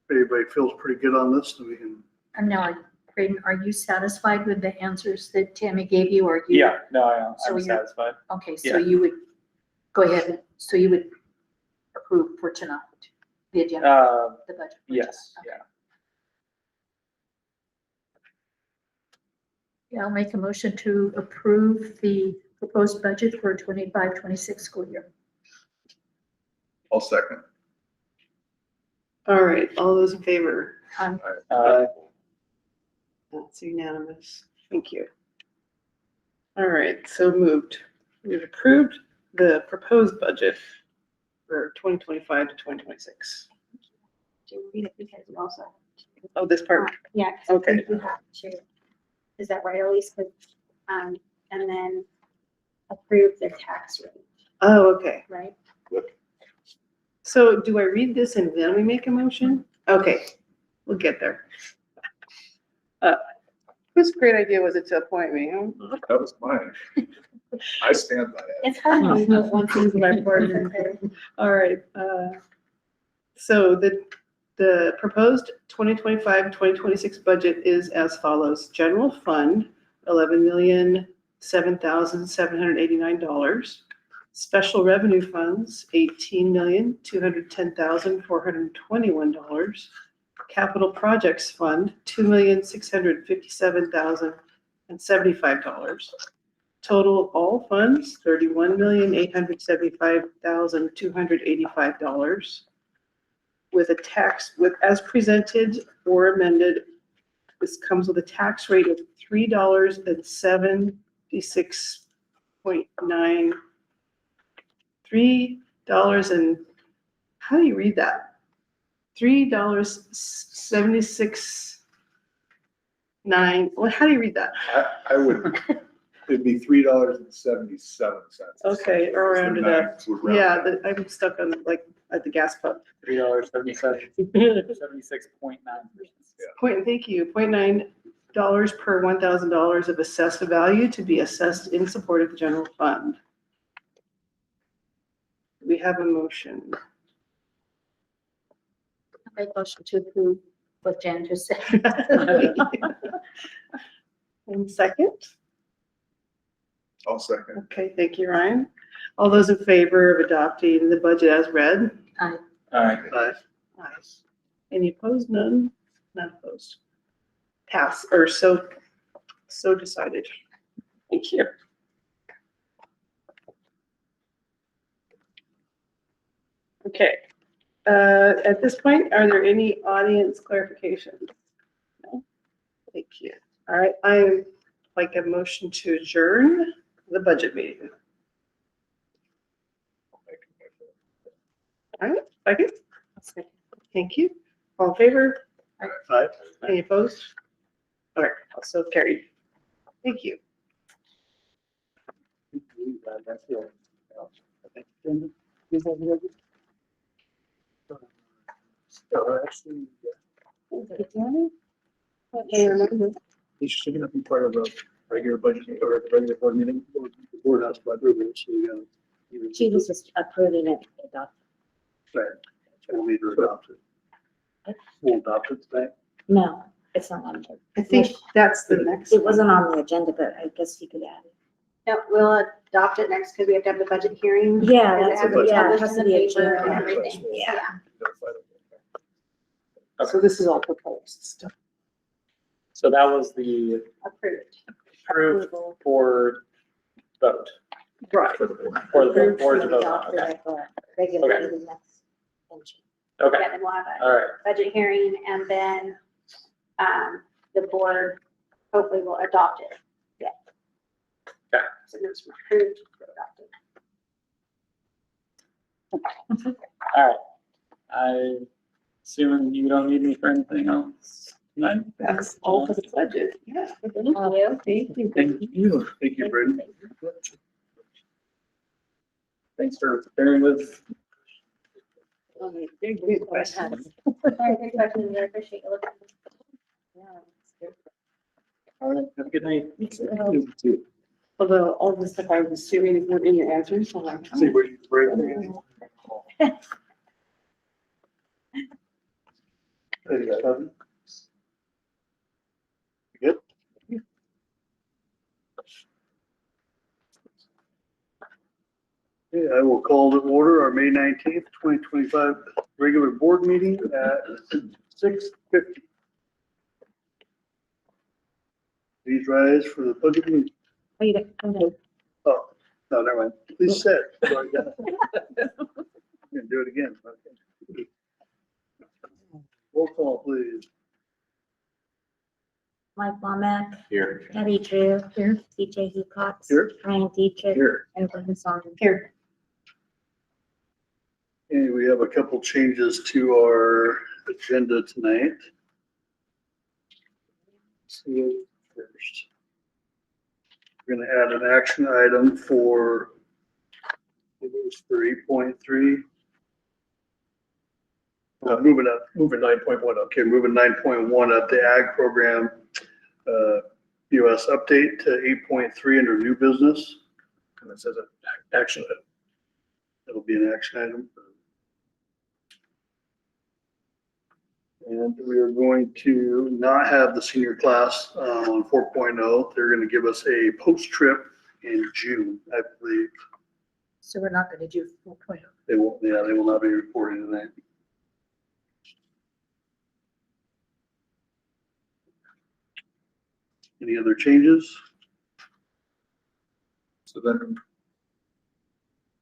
[SPEAKER 6] if anybody feels pretty good on this, then we can.
[SPEAKER 9] And now, Braden, are you satisfied with the answers that Tammy gave you, or you?
[SPEAKER 3] Yeah, no,
[SPEAKER 9] So
[SPEAKER 3] I'm
[SPEAKER 9] you're-
[SPEAKER 3] satisfied.
[SPEAKER 9] Okay, so you would, go ahead, so you would approve for tonight, the agenda, the budget? for
[SPEAKER 3] Yes,
[SPEAKER 9] tonight.
[SPEAKER 3] yeah.
[SPEAKER 9] Yeah, I'll make a motion to approve the proposed budget for 25-26 school year.
[SPEAKER 7] I'll second.
[SPEAKER 1] All right, all those in favor? That's unanimous. Thank you. All right, so moved. We've approved the proposed budget for 2025 to 2026.
[SPEAKER 4] Do you read it because you also?
[SPEAKER 1] Oh, this part,
[SPEAKER 4] Yeah. 'cause I
[SPEAKER 1] Okay.
[SPEAKER 4] think you have to- Is that right, Elise? 'Cause, and then approve the tax rate,
[SPEAKER 1] oh, okay.
[SPEAKER 4] right?
[SPEAKER 1] So do I read this and then we make a motion? Okay, we'll get there. Whose great idea was it to appoint me, huh?
[SPEAKER 7] That was mine. I stand by it.
[SPEAKER 4] It's hard to know once it's my partner.
[SPEAKER 1] All right, so the proposed 2025-2026 budget is as follows. General fund, $11,007,789. Special revenue funds, $18,210,421. Capital projects fund, $2,657,075. Total of all funds, $31,875,285. With a tax, as presented or amended, this comes with a tax rate of $3.76.9. $3 and, how do you read that? $3.76.9, well, how do you read that?
[SPEAKER 7] I would, it'd be $3.77.
[SPEAKER 1] Okay, or round it up. Yeah, I'm stuck on like at the gas pump.
[SPEAKER 3] $3.76.9.
[SPEAKER 1] Thank you, $0.9 per $1,000 of assessed value to be assessed in support of the general fund. We have a motion.
[SPEAKER 2] Make motion to approve what Jen just said.
[SPEAKER 1] And second?
[SPEAKER 7] I'll second.
[SPEAKER 1] Okay, thank you, Ryan. All those in favor of adopting the budget as read?
[SPEAKER 3] All right.
[SPEAKER 1] Aye. Any opposed? None? None opposed. Pass, or so decided. Thank you. Okay, at this point, are there any audience clarifications? No? Thank you. All right, I would like a motion to adjourn the budget meeting. All right, second? Thank you. All in favor?
[SPEAKER 6] Aye.
[SPEAKER 1] Any opposed? All right, also carried. Thank you.
[SPEAKER 5] He's still gonna be part of a regular budget or a regular board meeting.
[SPEAKER 6] The board has to approve it, so you gotta.
[SPEAKER 2] She was just approving it.
[SPEAKER 6] Right. We'll need to adopt it. We'll adopt it today.
[SPEAKER 2] No, it's not on there.
[SPEAKER 1] I think that's the next.
[SPEAKER 2] It wasn't on the agenda, but I guess you could add it.
[SPEAKER 4] No, we'll adopt it next because we have to have the budget hearing.
[SPEAKER 2] Yeah,
[SPEAKER 4] And
[SPEAKER 2] that's
[SPEAKER 4] have
[SPEAKER 2] what-
[SPEAKER 4] it
[SPEAKER 2] yeah, it
[SPEAKER 4] published
[SPEAKER 2] has
[SPEAKER 4] in
[SPEAKER 2] to
[SPEAKER 4] the
[SPEAKER 2] be a
[SPEAKER 4] paper and
[SPEAKER 2] change.
[SPEAKER 4] everything.
[SPEAKER 2] Yeah.
[SPEAKER 1] So this is all proposed stuff.
[SPEAKER 3] So that was the
[SPEAKER 4] Approved.
[SPEAKER 3] approved for vote,
[SPEAKER 1] Right.
[SPEAKER 3] for the board to vote on,
[SPEAKER 2] Adopted
[SPEAKER 3] okay.
[SPEAKER 2] at the regular
[SPEAKER 3] Okay.
[SPEAKER 2] meeting next. Wednesday.
[SPEAKER 3] Okay,
[SPEAKER 4] Yeah, then we'll have a
[SPEAKER 3] all right,
[SPEAKER 4] budget hearing and then, the board hopefully will adopt it. Yeah.
[SPEAKER 3] Okay.
[SPEAKER 4] So it's approved, adopted.
[SPEAKER 3] all right. I assuming you don't need me for anything else? Right?
[SPEAKER 1] That's all for the budget. Yeah.
[SPEAKER 4] Thank you.
[SPEAKER 1] Thank you.
[SPEAKER 3] Thank you.
[SPEAKER 6] Thank you, Brady.
[SPEAKER 3] Thanks for bearing with.
[SPEAKER 1] Good question.
[SPEAKER 4] Very good questions. I appreciate you looking.
[SPEAKER 3] All right, have a good night.
[SPEAKER 1] Although all this stuff I was assuming were in your answers, so I'm.
[SPEAKER 6] See where you break. Good? Okay, I will call to order our May 19th, 2025 regular board meeting at 6:50. Please rise for the pledge of allegiance.
[SPEAKER 2] Wait, okay.
[SPEAKER 6] Oh, no, never mind. Please sit. Sorry, guys. Gonna do it again. Okay. Roll call, please.
[SPEAKER 2] Mike Womack,
[SPEAKER 7] Here.
[SPEAKER 2] Patty Drew. Here. TJ Hickox.
[SPEAKER 6] Here.
[SPEAKER 2] Ryan Dietrich.
[SPEAKER 7] Here.
[SPEAKER 2] And Glenn Saunders.
[SPEAKER 1] Here.
[SPEAKER 6] Okay, we have a couple changes to our agenda tonight. See first. We're gonna add an action item for, it was for 8.3.
[SPEAKER 5] Moving 9.1 up.
[SPEAKER 6] Okay, moving 9.1 up, the ag program, US update to 8.3 under new business.
[SPEAKER 5] And it says action item.
[SPEAKER 6] It'll be an action item. And we are going to not have the senior class on 4.0. They're gonna give us a post trip in June, I believe.
[SPEAKER 9] So we're not gonna do 4.0.
[SPEAKER 6] They won't, yeah, they will not be reporting tonight. Any other changes?
[SPEAKER 7] So then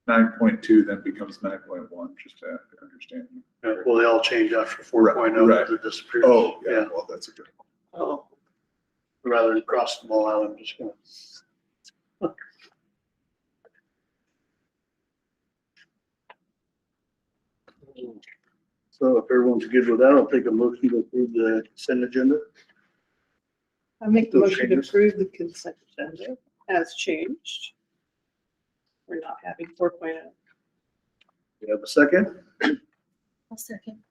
[SPEAKER 7] 9.2 then becomes 9.1, just to understand.
[SPEAKER 6] Well, they all change after 4.0,
[SPEAKER 7] Right.
[SPEAKER 6] it disappears.
[SPEAKER 7] Oh, yeah, well, that's a good one.
[SPEAKER 6] Oh. Rather than cross them all out, I'm just gonna. So if everyone's good with that, I'll take a motion to approve the consent agenda.
[SPEAKER 1] I make the
[SPEAKER 6] Those
[SPEAKER 1] motion to
[SPEAKER 6] changes.
[SPEAKER 1] approve the consent agenda as changed. We're not having 4.0.
[SPEAKER 6] We have a second,
[SPEAKER 9] I'll second.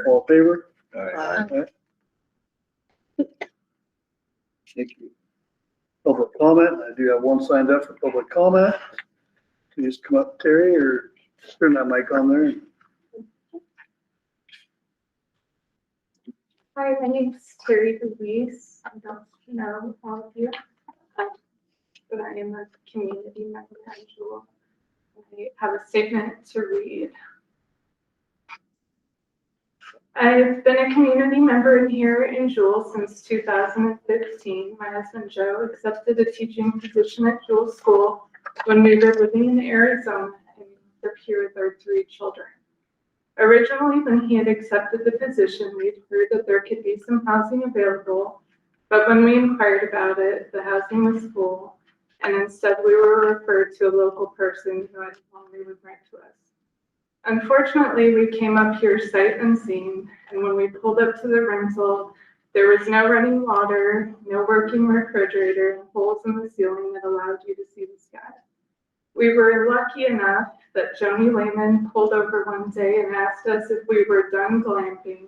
[SPEAKER 6] all in favor?
[SPEAKER 7] Aye.
[SPEAKER 6] Thank you. Public comment, I do have one signed up for public comment. Can you just come up, Terry, or turn that mic on there?
[SPEAKER 8] Hi, my name's Terry Ruiz. I don't know all of you. But I am a community member at Jewel. I have a statement to read. I've been a community member here in Jewel since 2015. My husband Joe accepted a teaching position at Jewel School when we were living in Arizona and lived here with our 3 children. Originally, when he had accepted the position, we'd heard that there could be some housing available, but when we inquired about it, the housing was full, and instead we were referred to a local person who had told me would rent to us. Unfortunately, we came up here sight unseen, and when we pulled up to the rental, there was no running water, no working refrigerator, and holes in the ceiling that allowed you to see the sky. We were lucky enough that Joni Lehman pulled over one day and asked us if we were done glamping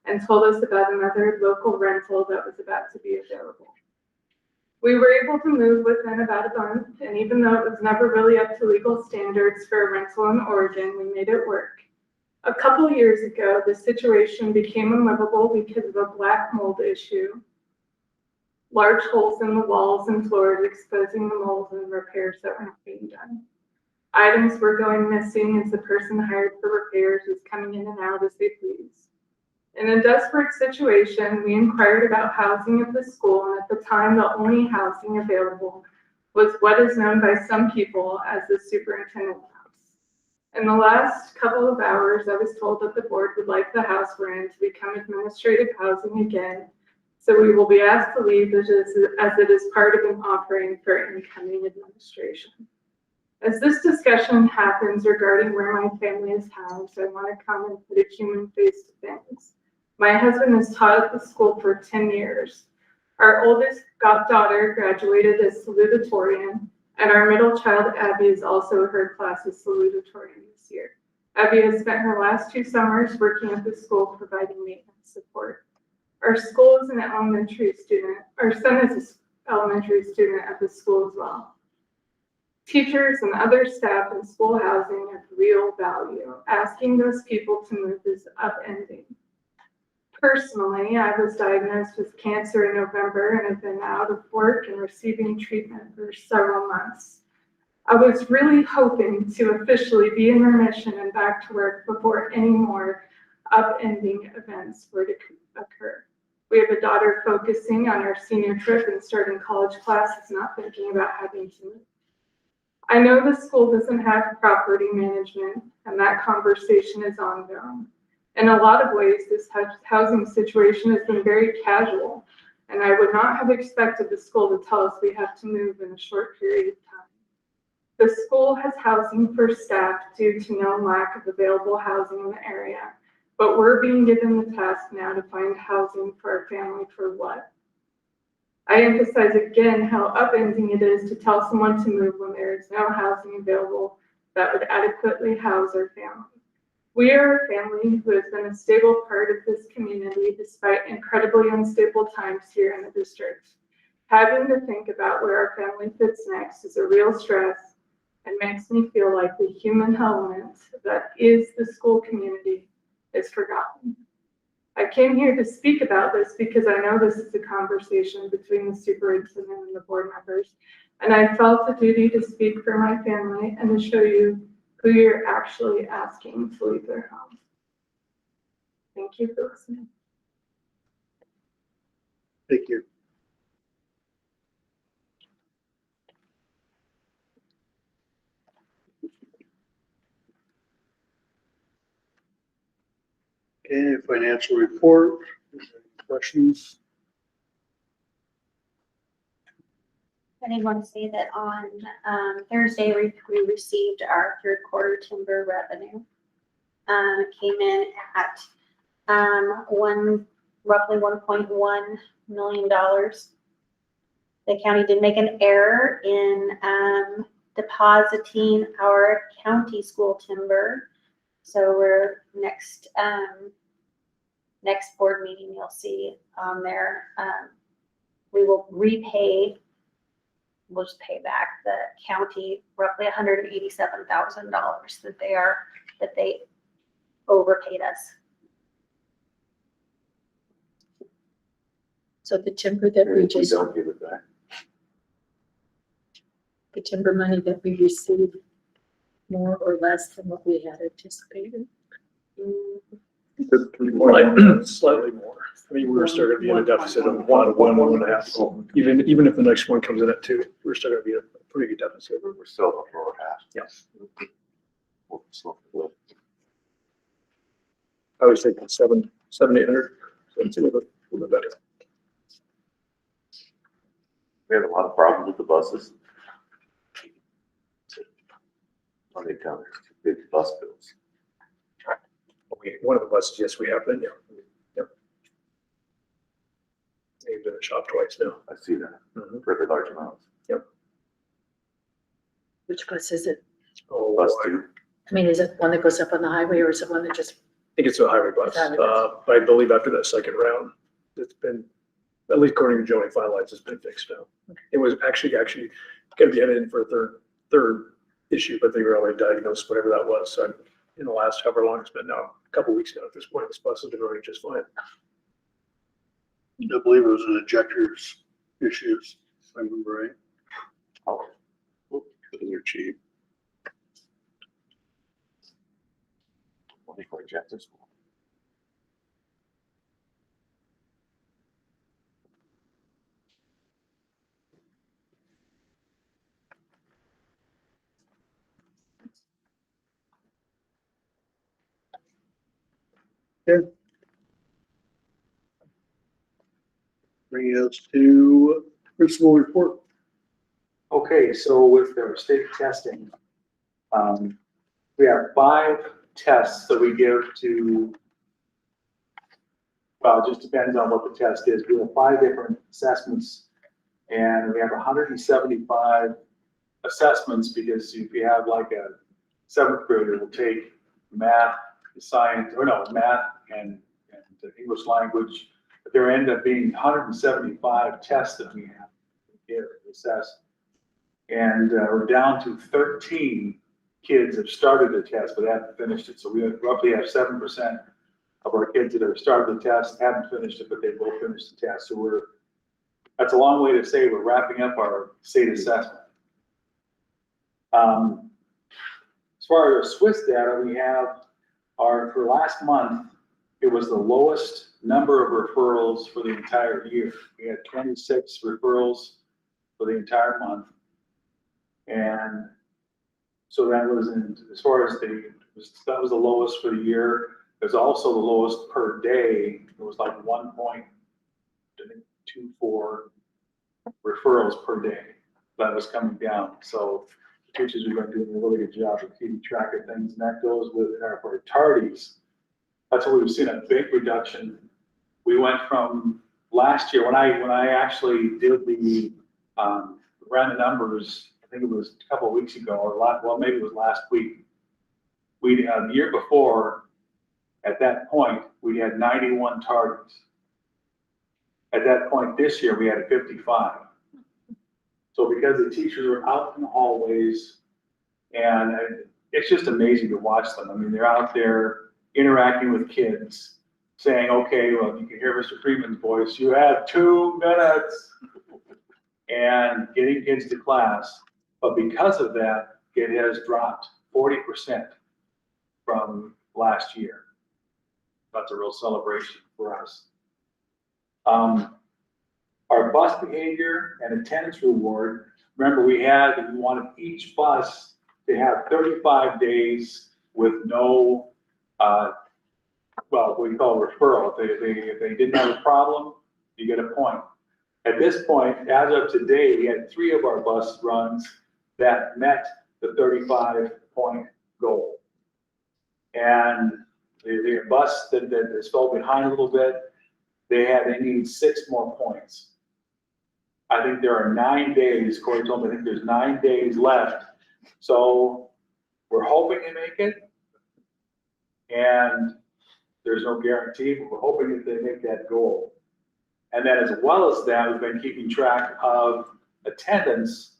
[SPEAKER 8] and told us about another local rental that was about to be available. We were able to move within about a month, and even though it was never really up to legal standards for a rental in Oregon, we made it work. A couple years ago, the situation became unlivable because of a black mold issue. Large holes in the walls and floors exposing the mold and repairs that were not being done. Items were going missing as the person hired for repairs was coming in and out as they pleased. In a desperate situation, we inquired about housing at the school, and at the time, the only housing available was what is known by some people as the superintendent's house. In the last couple of hours, I was told that the board would like the house we're in to become administrative housing again, so we will be asked to leave as it is part of an offering for incoming administration. As this discussion happens regarding where my family is housed, I want to come and put a human face to things. My husband has taught at the school for 10 years. Our oldest goddaughter graduated as salutatorian, and our middle child, Abby, is also her class's salutatorian this year. Abby has spent her last 2 summers working at the school providing maintenance support. Our school is an elementary student. Our son is an elementary student at the school as well. Teachers and other staff in school housing have real value. Asking those people to move is upending. Personally, I was diagnosed with cancer in November and have been out of work and receiving treatment for several months. I was really hoping to officially be in remission and back to work before any more upending events were to occur. We have a daughter focusing on our senior trip and starting college classes, not thinking about having to move. I know the school doesn't have property management, and that conversation is ongoing. In a lot of ways, this housing situation has been very casual, and I would not have expected the school to tell us we have to move in a short period of time. The school has housing for staff due to no lack of available housing in the area, but we're being given the task now to find housing for our family for what? I emphasize again how upending it is to tell someone to move when there is no housing available that would adequately house our family. We are a family who has been a stable part of this community despite incredibly unstable times here in the district. Having to think about where our family fits next is a real stress and makes me feel like the human element that is the school community is forgotten. I came here to speak about this because I know this is a conversation between the superintendent and the board members, and I felt a duty to speak for my family and to show you who you're actually asking to leave their home. Thank you for listening.
[SPEAKER 6] Thank you. Okay, financial report, questions?
[SPEAKER 4] I did want to say that on Thursday, we received our third quarter timber revenue. It came in at roughly $1.1 million. The county did make an error in depositing our county school timber. So we're next board meeting, you'll see on there, we will repay. We'll just pay back the county roughly $187,000 that they overpaid us.
[SPEAKER 9] So the timber that we
[SPEAKER 7] We
[SPEAKER 9] just,
[SPEAKER 7] don't give it back.
[SPEAKER 9] the timber money that we received more or less than what we had anticipated.
[SPEAKER 5] Slightly more. I mean, we're still gonna be in a deficit of one and a half. Even if the next one comes in at 2, we're still gonna be a pretty good deficit.
[SPEAKER 7] We're still up lower half.
[SPEAKER 5] Yes.
[SPEAKER 7] So,
[SPEAKER 5] I was thinking 800. So it's a little bit better.
[SPEAKER 7] we have a lot of problems with the buses. When they come, there's 2 big bus bills.
[SPEAKER 5] One of the buses, yes, we have been, yeah. Yep. They've been in the shop twice now.
[SPEAKER 7] I see that, very large amounts.
[SPEAKER 9] Which bus is it?
[SPEAKER 5] Oh,
[SPEAKER 7] Bus
[SPEAKER 5] I
[SPEAKER 7] 2,
[SPEAKER 9] I mean, is it one that goes up on the highway or is it one that just,
[SPEAKER 5] think it's a highway bus.
[SPEAKER 9] Highway bus.
[SPEAKER 5] I believe after that second round, it's been, at least according to Joey finalized, it's been fixed now. It was actually gonna be headed in for a third issue, but they were already diagnosed, whatever that was. So in the last however long it's been now, a couple weeks now at this point, this bus has been running just fine.
[SPEAKER 6] I believe it was an ejectors issues, if I remember right.
[SPEAKER 7] oh, those are cheap. Only for ejectors.
[SPEAKER 6] Bringing us to principal report.
[SPEAKER 10] Okay, so with our state testing, we have 5 tests that we give to, well, it just depends on what the test is. We have 5 different assessments, and we have 175 assessments because if you have like a 7th grader will take math, science, or no, math and English language, but there end up being 175 tests that we have to assess. And we're down to 13 kids have started the test, but haven't finished it. So we roughly have 7% of our kids that have started the test, haven't finished it, but they will finish the test. So that's a long way to say we're wrapping up our state assessment. As far as our Swiss data, we have for last month, it was the lowest number of referrals for the entire year. We had 26 referrals for the entire month. And so that was as far as that was the lowest for the year. It was also the lowest per day. It was like 1.24 referrals per day. That was coming down. So teachers have been doing a really good job of keeping track of things, and that goes with our tardies. That's what we've seen a big reduction. We went from last year, when I actually did the, ran the numbers, I think it was a couple of weeks ago, well, maybe it was last week. The year before, at that point, we had 91 tardies. At that point this year, we had 55. So because the teachers are out in the hallways, and it's just amazing to watch them. I mean, they're out there interacting with kids, saying, okay, well, you can hear Mr. Freeman's voice, you have 2 minutes, and getting kids to class. But because of that, it has dropped 40% from last year. That's a real celebration for us. Our bus behavior and attendance reward, remember we wanted each bus to have 35 days with no, what we call referral. If they didn't have a problem, you get a point. At this point, as of today, we had 3 of our bus runs that met the 35-point goal. And the bus that is fell behind a little bit, they need 6 more points. I think there are 9 days, Corey told me, I think there's 9 days left. So we're hoping they make it. And there's no guarantee, but we're hoping that they make that goal. And then as well as that, we've been keeping track of attendance,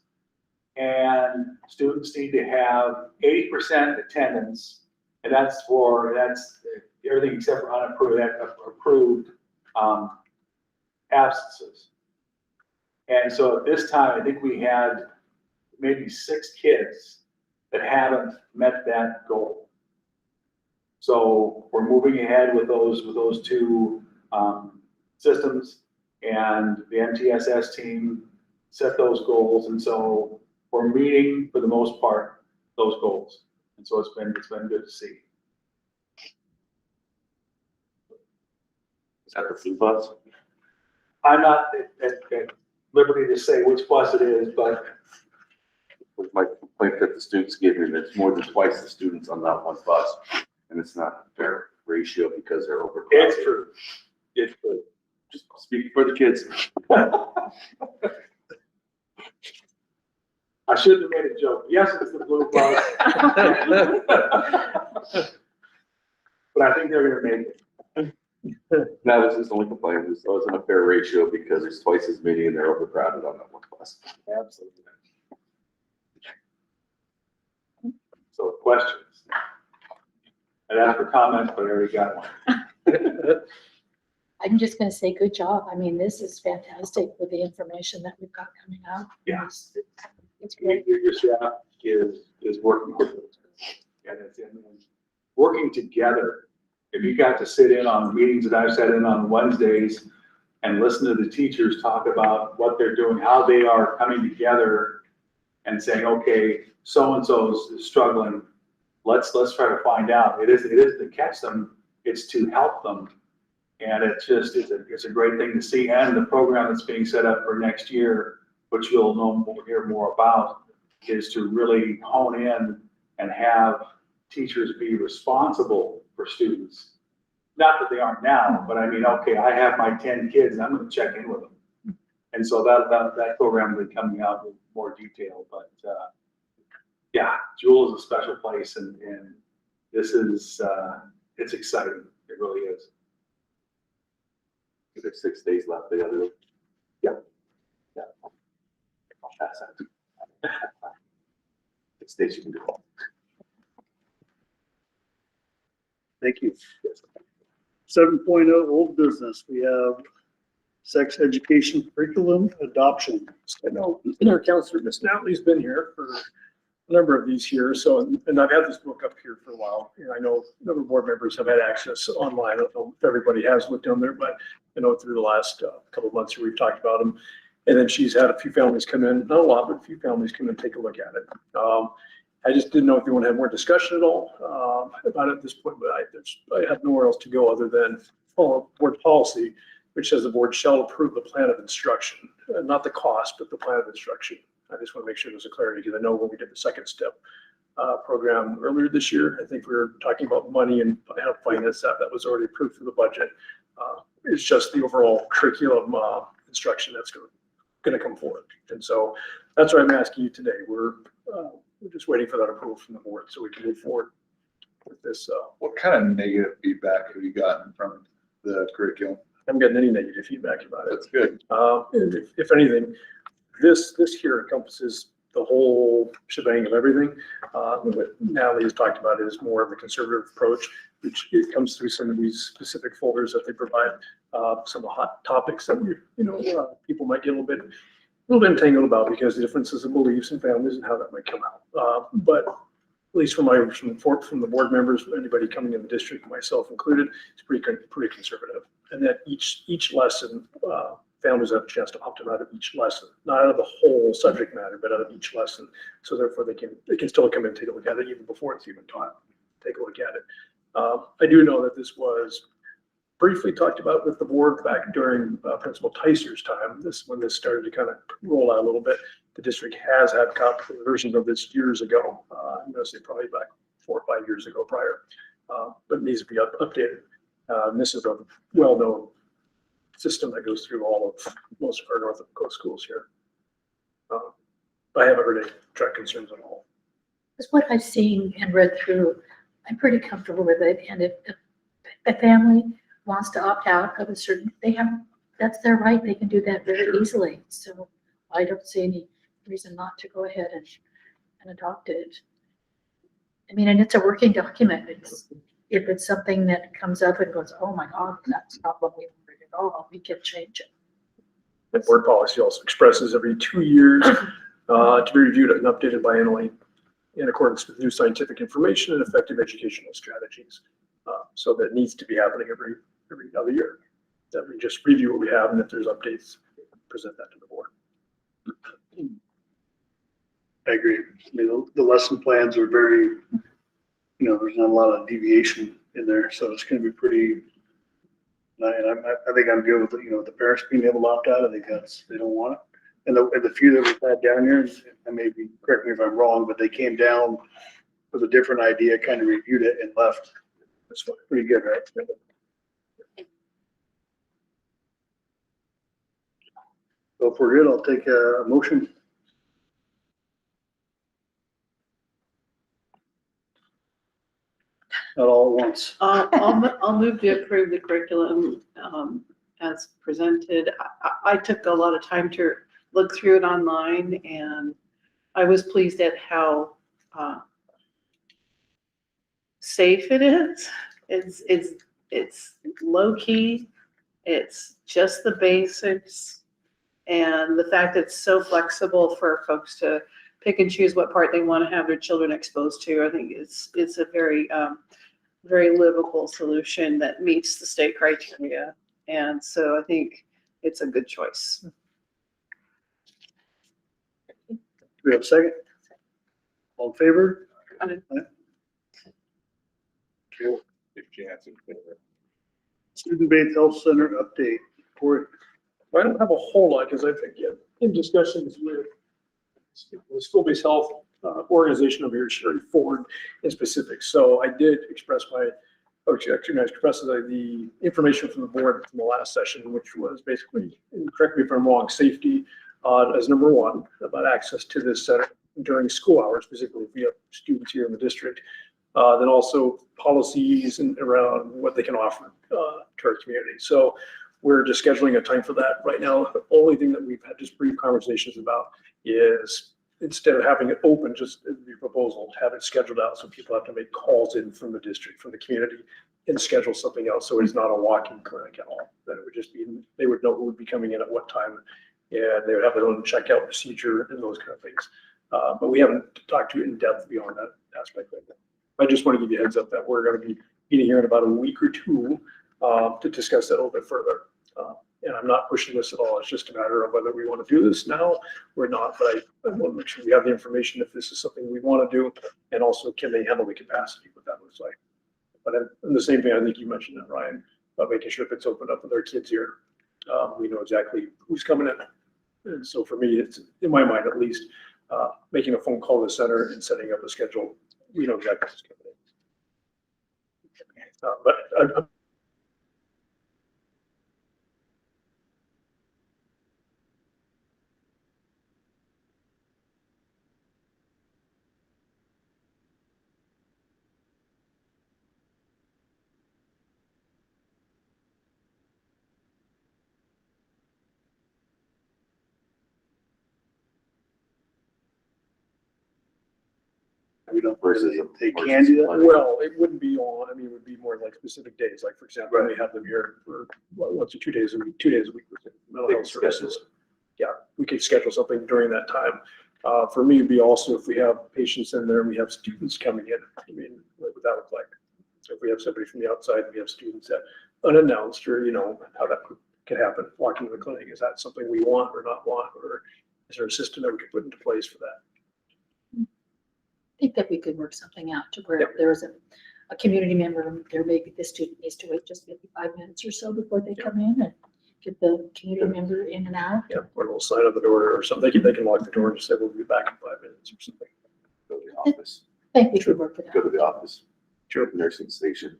[SPEAKER 10] and students need to have 80% attendance, and that's everything except for approved absences. And so at this time, I think we had maybe 6 kids that haven't met that goal. So we're moving ahead with those 2 systems, and the MTSS team set those goals, and so we're meeting for the most part those goals, and so it's been good to see.
[SPEAKER 11] Is that the flu bus?
[SPEAKER 10] I'm not at liberty to say which bus it is, but
[SPEAKER 11] With my complaint that the students give me, that's more than twice the students on that one bus, and it's not a fair ratio because they're overcrowded.
[SPEAKER 10] it's true. It's true.
[SPEAKER 11] Just speak for the kids.
[SPEAKER 10] I shouldn't have made a joke. Yes, it's the blue bus. But I think they're gonna make it.
[SPEAKER 11] That was his only complaint, it wasn't a fair ratio because there's twice as many and they're overcrowded on that one bus.
[SPEAKER 10] Absolutely. So questions? I'd ask for comments, but I already got one.
[SPEAKER 9] I'm just gonna say, good job. I mean, this is fantastic with the information that we've got coming out.
[SPEAKER 10] Yeah.
[SPEAKER 9] It's great.
[SPEAKER 10] Your staff is working with it. And it's working together. If you got to sit in on meetings that I've sat in on Wednesdays and listen to the teachers talk about what they're doing, how they are coming together and saying, okay, so-and-so is struggling. Let's try to find out. It isn't to catch them, it's to help them. And it's a great thing to see. And the program that's being set up for next year, which you'll hear more about, is to really hone in and have teachers be responsible for students. Not that they aren't now, but I mean, okay, I have my 10 kids and I'm going to check in with them. And so that program will be coming out with more detail. But yeah, Jewel is a special place, and this is it's exciting. It really is.
[SPEAKER 11] There's 6 days left, the other.
[SPEAKER 10] Yeah.
[SPEAKER 11] I'll pass that. 6 days you can do.
[SPEAKER 6] Thank you. 7.0 old business, we have sex education curriculum adoption.
[SPEAKER 5] I know our counselor, Ms. Natalie's been here for a number of these years, so, and I've had this book up here for a while. And I know a number of board members have had access online. I don't know if everybody has looked down there, but I know through the last couple of months here, we've talked about them. And then she's had a few families come in, not a lot, but a few families come in and take a look at it. I just didn't know if you want to have more discussion at all about it at this point, but I have nowhere else to go other than follow board policy, which says the board shall approve the plan of instruction, not the cost, but the plan of instruction. I just want to make sure there's a clarity, because I know when we did the second step program earlier this year, I think we were talking about money and how to finance that. That was already approved for the budget. It's just the overall curriculum instruction that's going to come forward. And so that's why I'm asking you today. We're just waiting for that approval from the board so we can move forward with this.
[SPEAKER 7] What kind of negative feedback have you gotten from the curriculum?
[SPEAKER 5] I haven't gotten any negative feedback about it.
[SPEAKER 7] That's good.
[SPEAKER 5] And if anything, this here encompasses the whole shebang of everything. What Natalie has talked about is more of a conservative approach, which it comes through some of these specific folders that they provide, some of the hot topics that people might get a little bit entangled about because the differences of beliefs and families and how that might come out. But at least from the board members, anybody coming in the district, myself included, it's pretty conservative. And that each lesson, families have a chance to opt out of each lesson, not out of the whole subject matter, but out of each lesson. So therefore they can still come in and take a look at it even before it's even taught. Take a look at it. I do know that this was briefly talked about with the board back during Principal Tyser's time. When this started to kind of roll out a little bit. The district has had versions of this years ago. I'm going to say probably back 4 or 5 years ago prior, but it needs to be updated. And this is a well-known system that goes through most of our North Coast schools here. I haven't heard any direct concerns at all.
[SPEAKER 9] Because what I've seen and read through, I'm pretty comfortable with it. And if a family wants to opt out of a certain, that's their right. They can do that very easily. So I don't see any reason not to go ahead and adopt it. I mean, and it's a working document. If it's something that comes up and goes, oh my God, that's not what we wanted at all, we can change it.
[SPEAKER 5] The board policy also expresses every 2 years to be reviewed and updated by NLA in accordance with new scientific information and effective educational strategies. So that needs to be happening every other year. That we just review what we have, and if there's updates, present that to the board.
[SPEAKER 6] I agree. I mean, the lesson plans are very, there's not a lot of deviation in there, so it's going to be pretty. And I think I'm good with the parents being able to opt out. I think they don't want it. And the few that we've had down here, and maybe correct me if I'm wrong, but they came down with a different idea, kind of reviewed it and left. That's pretty good, right? So if we're good, I'll take a motion. Not all at once.
[SPEAKER 1] I'll move to approve the curriculum as presented. I took a lot of time to look through it online, and I was pleased at how safe it is. It's low key. It's just the basics, and the fact that it's so flexible for folks to pick and choose what part they want to have their children exposed to. I think it's a very very livable solution that meets the state criteria, and so I think it's a good choice.
[SPEAKER 6] Do we have a second? All in favor?
[SPEAKER 1] Aye.
[SPEAKER 6] Okay.
[SPEAKER 7] If Jansen.
[SPEAKER 6] Student-based health center update. Corey.
[SPEAKER 5] I don't have a whole lot because I think in discussions with the school-based health organization over here, Sherry Ford in specific. So I did express the information from the board from the last session, which was basically, and correct me if I'm wrong, safety as number one, about access to this center during school hours, specifically if we have students here in the district. Then also policies and around what they can offer to our community. So we're just scheduling a time for that right now. The only thing that we've had just brief conversations about is instead of having it open, just the proposal to have it scheduled out so people have to make calls in from the district, from the community, and schedule something else. So it's not a walk-in clinic at all. That it would just be, they would know who would be coming in at what time, and they would have their own checkout procedure and those kind of things. But we haven't talked to it in depth beyond that aspect right now. I just want to give you a heads up that we're going to be meeting here in about a week or two to discuss that a little bit further. And I'm not pushing this at all. It's just a matter of whether we want to do this now or not. But I want to make sure we have the information if this is something we want to do, and also can they handle the capacity, what that looks like. But in the same thing, I think you mentioned that, Ryan, about making sure if it's opened up with our kids here, we know exactly who's coming in. And so for me, it's, in my mind at least, making a phone call to the center and setting up a schedule. We know exactly what's coming in. But
[SPEAKER 6] We don't,
[SPEAKER 11] Versus
[SPEAKER 6] they can do that.
[SPEAKER 5] well, it wouldn't be all, I mean, it would be more like specific days, like for example, we have them here for once or 2 days a week, 2 days a week with mental health services. Yeah, we could schedule something during that time. For me, it'd be also if we have patients in there and we have students coming in, I mean, what would that look like? So if we have somebody from the outside, we have students that unannounced, or, you know, how that could happen, walking to the clinic, is that something we want or not want? Or is there a system that we could put into place for that?
[SPEAKER 9] I think that we could work something out to where
[SPEAKER 5] Yep.
[SPEAKER 9] if there is a community member, there maybe the student needs to wait just maybe 5 minutes or so before they come in and get the community member in and out.
[SPEAKER 5] Yeah, or we'll sign on the door or something. They can lock the door and just say, we'll be back in 5 minutes or something.
[SPEAKER 11] Go to the office,
[SPEAKER 9] I think we could work it
[SPEAKER 11] go
[SPEAKER 9] out.
[SPEAKER 11] to the office,
[SPEAKER 5] Sure.
[SPEAKER 11] nursing station.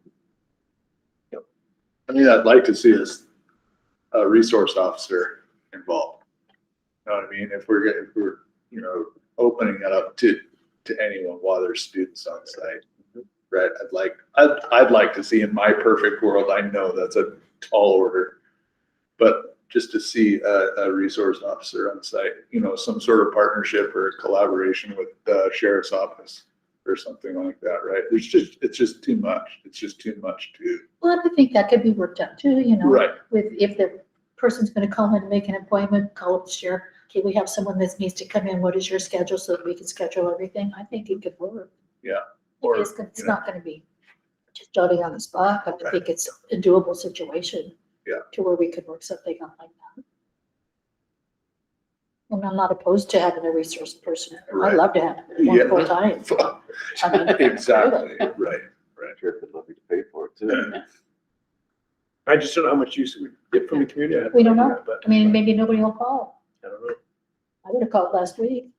[SPEAKER 7] I mean, I'd like to see us, a resource officer involved. You know what I mean? If we're, you know, opening it up to anyone while there's students on site, right? I'd like to see, in my perfect world, I know that's a tall order, but just to see a resource officer on site, you know, some sort of partnership or collaboration with the sheriff's office or something like that, right? It's just too much. It's just too much to,
[SPEAKER 9] Well, I think that could be worked out too, you know.
[SPEAKER 7] right?
[SPEAKER 9] With, if the person's gonna call in and make an appointment, call up the sheriff. Okay, we have someone that needs to come in. What is your schedule so that we can schedule everything? I think it could work.
[SPEAKER 7] Yeah. Or,
[SPEAKER 9] It's
[SPEAKER 7] you know,
[SPEAKER 9] not gonna be just jotting on the spot, but I
[SPEAKER 7] Right.
[SPEAKER 9] think it's a doable situation.
[SPEAKER 7] Yeah.
[SPEAKER 9] To where we could work something out like that. And I'm not opposed to having a resource person.
[SPEAKER 7] Right.
[SPEAKER 9] I'd love to have one
[SPEAKER 7] Yeah.
[SPEAKER 9] full time. I mean,
[SPEAKER 7] exactly, right.
[SPEAKER 11] Sure, could love you to pay for it too.
[SPEAKER 5] I just don't know how much use we get from the community. I have
[SPEAKER 9] We
[SPEAKER 5] no
[SPEAKER 9] don't know.
[SPEAKER 5] idea, But
[SPEAKER 9] I mean, maybe nobody will call.
[SPEAKER 5] I don't know.
[SPEAKER 9] I would have called last week.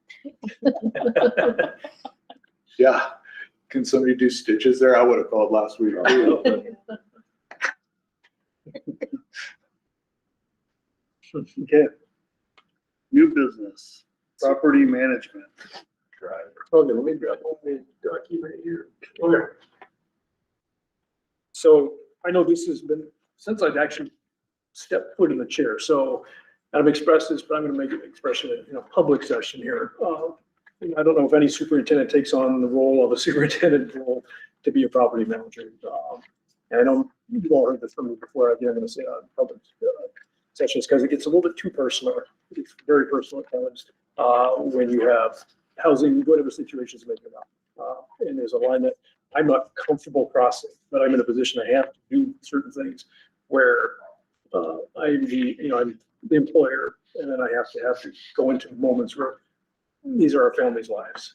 [SPEAKER 7] Yeah. Can somebody do stitches there? I would have called last week.
[SPEAKER 6] Okay. New business, property management.
[SPEAKER 5] Okay, let me grab my document here. Okay. So I know this has been, since I've actually stepped foot in the chair, so I've expressed this, but I'm gonna make an expression in a public session here. I don't know if any superintendent takes on the role of a superintendent role to be a property manager. And I know you've all heard this from me before, again, I'm gonna say on public sessions, because it gets a little bit too personal. It gets very personal at times, when you have housing, whatever situations may come up. And there's a line that I'm not comfortable crossing, but I'm in a position I have to do certain things where I'm the employer, and then I have to go into moments where these are our families' lives.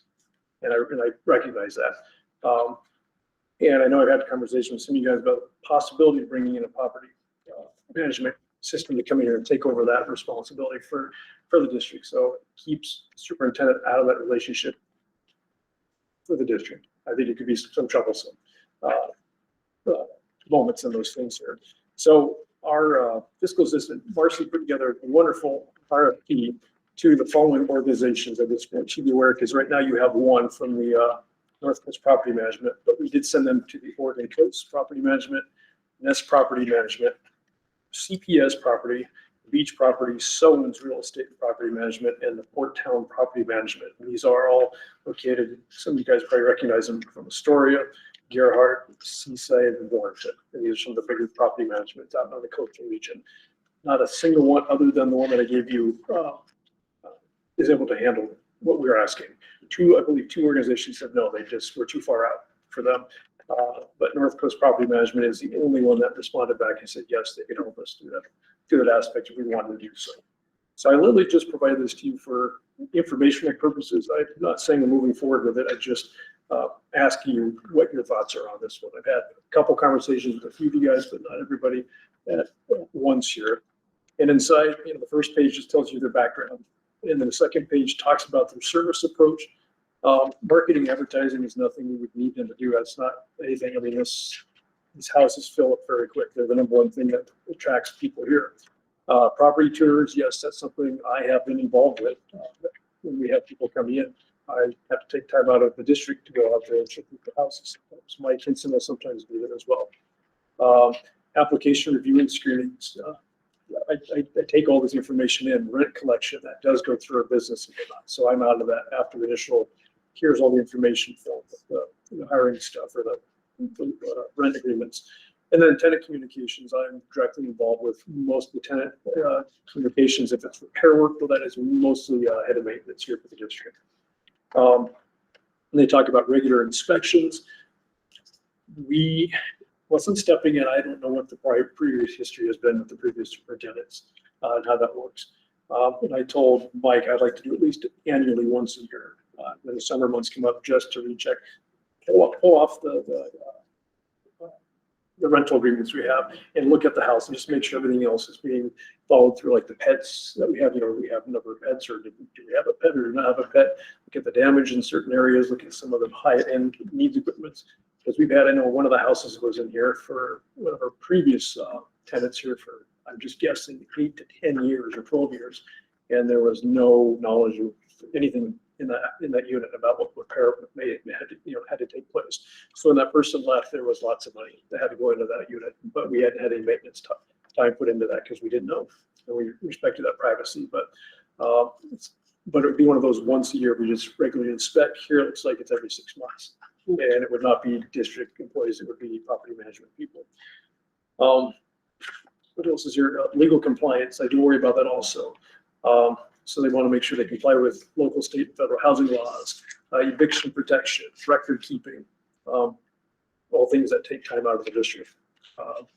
[SPEAKER 5] And I recognize that. And I know I've had a conversation with some of you guys about the possibility of bringing in a property management system to come in here and take over that responsibility for the district. So it keeps superintendent out of that relationship for the district. I think it could be some troublesome moments in those things here. So our fiscal assistant, Marcy, put together a wonderful RFP to the following organizations. I just want you to be aware, because right now you have one from the North Coast Property Management, but we did send them to the Oregon Coast Property Management, Nest Property Management, CPS Property, Beach Property, Sones Real Estate and Property Management, and the Port Town Property Management. And these are all located, some of you guys probably recognize them from Astoria, Gerhardt, Seaside, and Warrenton. And these are some of the bigger property managements out in the coastal region. Not a single one, other than the one that I gave you, is able to handle what we're asking. I believe two organizations said no, they just were too far out for them. But North Coast Property Management is the only one that responded back and said, yes, they can help us do that aspect if we wanted to do so. So I literally just provided this to you for informational purposes. I'm not saying we're moving forward with it. I just ask you what your thoughts are on this one. I've had a couple conversations with a few of you guys, but not everybody at once here. And inside, the first page just tells you their background. And then the second page talks about their service approach. Marketing, advertising is nothing we would need them to do. That's not anything. I mean, these houses fill up very quick. They're the number one thing that attracts people here. Property tours, yes, that's something I have been involved with. When we have people coming in, I have to take time out of the district to go out there and check the houses. So Mike Hinson will sometimes do that as well. Application review and screenings. I take all this information in, rent collection, that does go through our business. And whatnot. So I'm out of that after the initial, here's all the information for the hiring stuff or the rent agreements. And then tenant communications, I'm directly involved with most of the tenant communications. If it's repair work, well, that is mostly head of maintenance here for the district. And they talk about regular inspections. We wasn't stepping in. I don't know what the previous history has been with the previous superintendents and how that works. And I told Mike I'd like to do at least annually once a year. When the summer months come up, just to recheck, pull off the rental agreements we have and look at the house and just make sure everything else is being followed through, like the pets that we have. We have a number of pets, or do we have a pet or do not have a pet? Look at the damage in certain areas. Look at some of the high-end needs equipment. Because we've had, I know one of the houses was in here for one of our previous tenants here for, I'm just guessing, 8 to 10 years or 12 years. And there was no knowledge of anything in that unit about what repair had to take place. So when that person left, there was lots of money that had to go into that unit, but we hadn't had any maintenance time put into that because we didn't know. And we respected that privacy, but it would be one of those once a year, we just regularly inspect. Here it looks like it's every 6 months. And it would not be district employees, it would be property management people. What else is here? Legal compliance, I do worry about that also. So they want to make sure they comply with local, state, and federal housing laws, eviction protection, record keeping, all things that take time out of the district.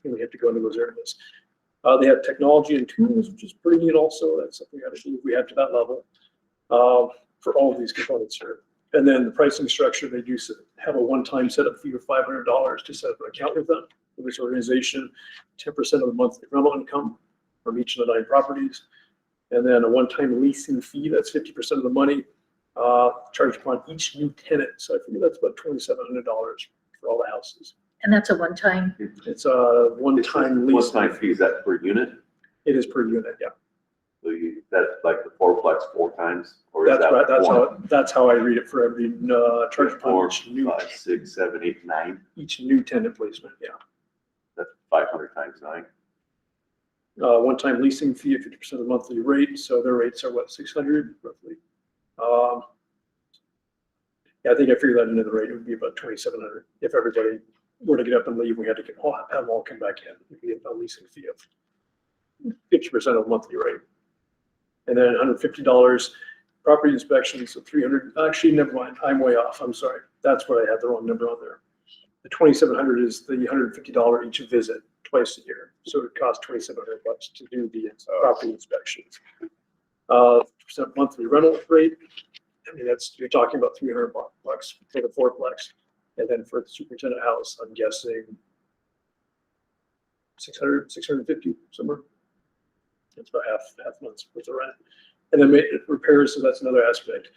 [SPEAKER 5] And we have to go into those areas. They have technology and tools, which is pretty neat also. That's something I think we have to that level for all of these components here. And then the pricing structure, they do have a one-time setup fee of $500 to set up an account with them, with this organization, 10% of the monthly rental income from each of the 9 properties. And then a one-time leasing fee, that's 50% of the money charged upon each new tenant. So I think that's about $2,700 for all the houses.
[SPEAKER 9] And that's a one-time,
[SPEAKER 5] It's a one-time lease.
[SPEAKER 11] One-time fee, is that per unit?
[SPEAKER 5] It is per unit, yeah.
[SPEAKER 11] So that's like the fourplex 4 times? Or is
[SPEAKER 5] That's
[SPEAKER 11] that
[SPEAKER 5] right.
[SPEAKER 11] one?
[SPEAKER 5] That's how I read it for every charge upon
[SPEAKER 11] 4,
[SPEAKER 5] each new
[SPEAKER 11] 5, 6, 7, 8, 9.
[SPEAKER 5] each new tenant placement. Yeah.
[SPEAKER 11] That's 500 times 9.
[SPEAKER 5] One-time leasing fee of 50% of the monthly rate. So their rates are what, 600 roughly? Yeah, I think I figured that into the rate. It would be about 2,700 if everybody were to get up and leave. We had to have them all come back in. It'd be a leasing fee of 50% of monthly rate. And then $150 property inspection. So 300. Actually, never mind. I'm way off. I'm sorry. That's what I had the wrong number on there. The 2,700 is the $150 each visit twice a year. So it costs $2,700 to do the property inspections. Percent monthly rental rate. I mean, you're talking about $300 for the fourplex. And then for the superintendent house, I'm guessing 600, 650 somewhere. It's about half months worth of rent. And then repairs, so that's another aspect.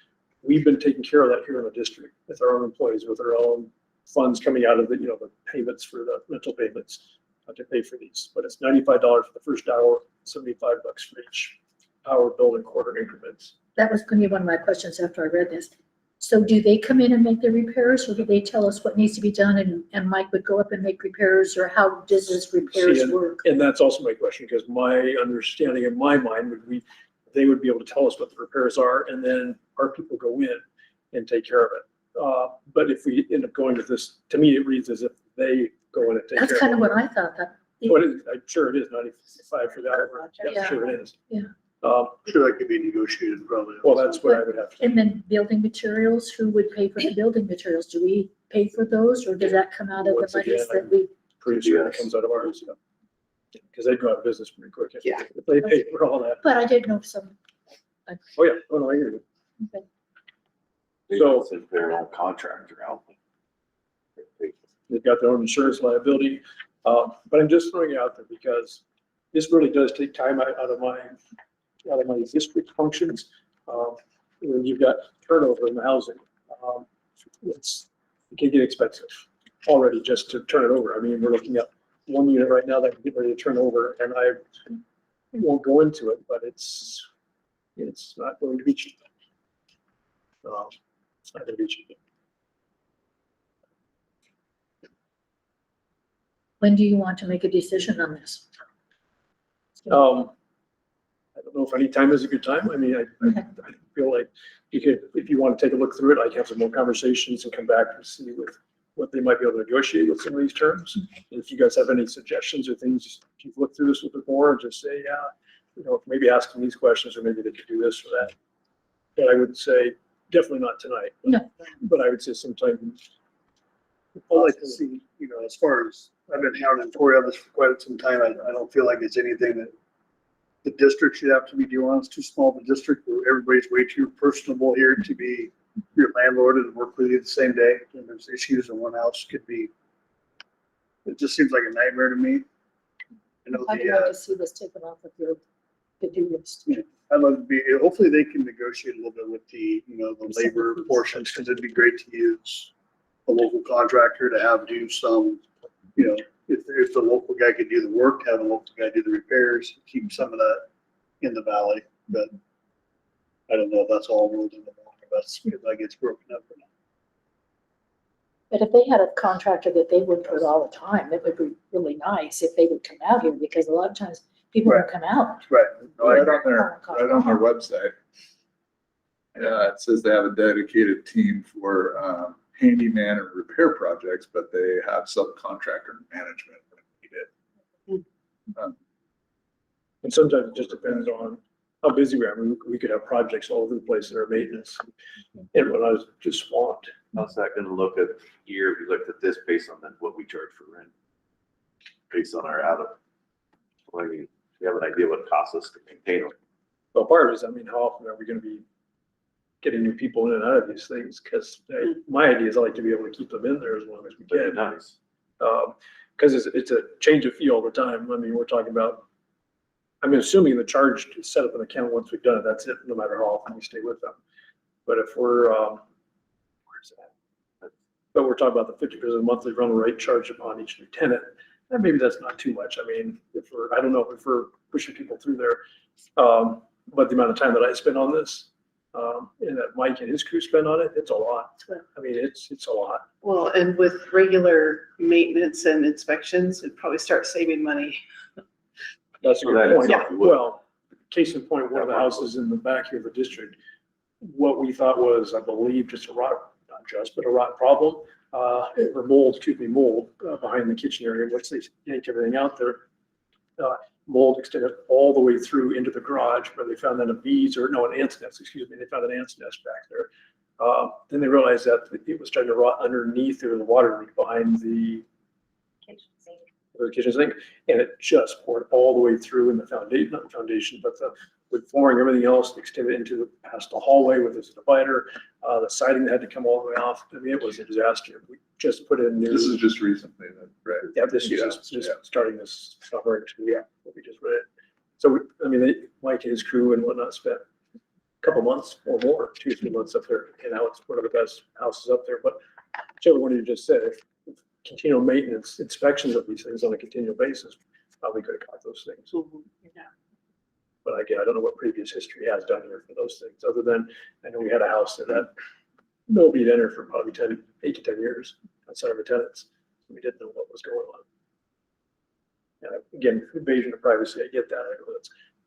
[SPEAKER 5] We've been taking care of that here in the district with our own employees, with our own funds coming out of the, the payments for the rental payments to pay for these. But it's $95 for the first hour, $75 for each hour billed in quarter increments.
[SPEAKER 9] that was going to be one of my questions after I read this. So do they come in and make the repairs, or do they tell us what needs to be done and Mike would go up and make repairs, or how does this repairs work?
[SPEAKER 5] And that's also my question, because my understanding in my mind would be, they would be able to tell us what the repairs are, and then our people go in and take care of it. But if we end up going with this, to me, it reads as if they go in and take care of it.
[SPEAKER 9] That's kind of what I thought, that.
[SPEAKER 5] Well, I'm sure it is 95 for that. Yeah,
[SPEAKER 9] Yeah.
[SPEAKER 5] sure it is.
[SPEAKER 9] Yeah.
[SPEAKER 6] Sure, that could be negotiated probably.
[SPEAKER 5] Well, that's what I would have to.
[SPEAKER 9] And then building materials, who would pay for the building materials? Do we pay for those, or does that come out of the
[SPEAKER 5] Once
[SPEAKER 9] monies
[SPEAKER 5] again,
[SPEAKER 9] that we?
[SPEAKER 5] Pretty sure it comes out of ours, because they go out of business pretty quick.
[SPEAKER 1] Yeah.
[SPEAKER 5] If they pay for all that.
[SPEAKER 9] But I didn't know if some,
[SPEAKER 5] Oh, yeah. Oh, no, I hear you.
[SPEAKER 11] They
[SPEAKER 5] So-
[SPEAKER 11] don't send their own contractor out.
[SPEAKER 5] They've got their own insurance liability. But I'm just throwing it out there because this really does take time out of my district functions. When you've got turnover in the housing, it can get expensive already just to turn it over. I mean, we're looking at one unit right now that can get ready to turn over, and I won't go into it, but it's not going to be cheap. It's not going to be cheap.
[SPEAKER 9] When do you want to make a decision on this?
[SPEAKER 5] I don't know if any time is a good time. I mean, I feel like you could, if you want to take a look through it, I can have some more conversations and come back and see what they might be able to negotiate with some of these terms. And if you guys have any suggestions or things, if you've looked through this with the board, just say, yeah, you know, maybe ask them these questions, or maybe they could do this or that. But I would say definitely not tonight.
[SPEAKER 9] No.
[SPEAKER 5] But I would say sometime.
[SPEAKER 6] I'd like to see, you know, as far as, I've been hounding Tori on this for quite some time. I don't feel like it's anything that the district should have to be doing. It's too small of a district where everybody's way too personable here to be your landlord and work with you the same day. And there's issues in one house could be, it just seems like a nightmare to me. I know
[SPEAKER 9] I'd like to see this taken off of your to-do list.
[SPEAKER 6] I'd love to be, hopefully they can negotiate a little bit with the, you know, the labor portions, because it'd be great to use a local contractor to have do some, you know, if the local guy could do the work, have a local guy do the repairs, keep some of that in the valley. But I don't know if that's all rolled in the morning, that's because that gets broken up.
[SPEAKER 9] But if they had a contractor that they worked with all the time, it would be really nice if they would come out here, because a lot of times people don't come out.
[SPEAKER 6] Right.
[SPEAKER 7] Right on their website. Yeah, it says they have a dedicated team for handyman and repair projects, but they have subcontractor management when needed.
[SPEAKER 5] And sometimes it just depends on how busy we are. I mean, we could have projects all over the place that are maintenance. And when I was just swamped.
[SPEAKER 11] How's that gonna look at here, if you looked at this based on what we charge for rent? Based on our I mean, you have an idea what it costs us to maintain them.
[SPEAKER 5] Well, part of it is, I mean, how often are we gonna be getting new people in and out of these things? Because my idea is I like to be able to keep them in there as long as we
[SPEAKER 11] Very
[SPEAKER 5] can.
[SPEAKER 11] nice.
[SPEAKER 5] Because it's a change of fee all the time. I mean, we're talking about, I'm assuming the charge to set up an account, once we've done it, that's it, no matter how often we stay with them. But if we're, where's that? But we're talking about the 50% monthly rental rate charged upon each new tenant, and maybe that's not too much. I mean, I don't know if we're pushing people through there. But the amount of time that I spend on this, and that Mike and his crew spend on it, it's a lot. I mean, it's a lot.
[SPEAKER 1] Well, and with regular maintenance and inspections, it'd probably start saving money.
[SPEAKER 5] That's a
[SPEAKER 11] Well, that
[SPEAKER 5] good point.
[SPEAKER 11] itself would.
[SPEAKER 5] Well, case in point, one of the houses in the back here of the district, what we thought was, I believe, just a rot, not just, but a rot problem, or mold behind the kitchen area. Once they yanked everything out there, mold extended all the way through into the garage, where they found an ant's nest, they found an ant's nest back there. Then they realized that it was starting to rot underneath, there was a water leak behind the kitchen sink, and it just poured all the way through in the foundation, not the foundation, but the wood flooring, everything else extended past the hallway with this divider. The siding had to come all the way off. I mean, it was a disaster. We just put in new.
[SPEAKER 7] This is just recently, right?
[SPEAKER 5] Yeah, this is just starting this summer too, what we just read. So, Mike and his crew and whatnot spent a couple months or more, 2-3 months up there, and now it's one of the best houses up there. But whichever one you just said, if continual maintenance, inspections of these things on a continual basis, probably could have caught those things. But again, I don't know what previous history has done here for those things, other than I know we had a house that nobody had entered for probably 8 to 10 years outside of the tenants. We didn't know what was going on. And again, invasion of privacy, I get that. I know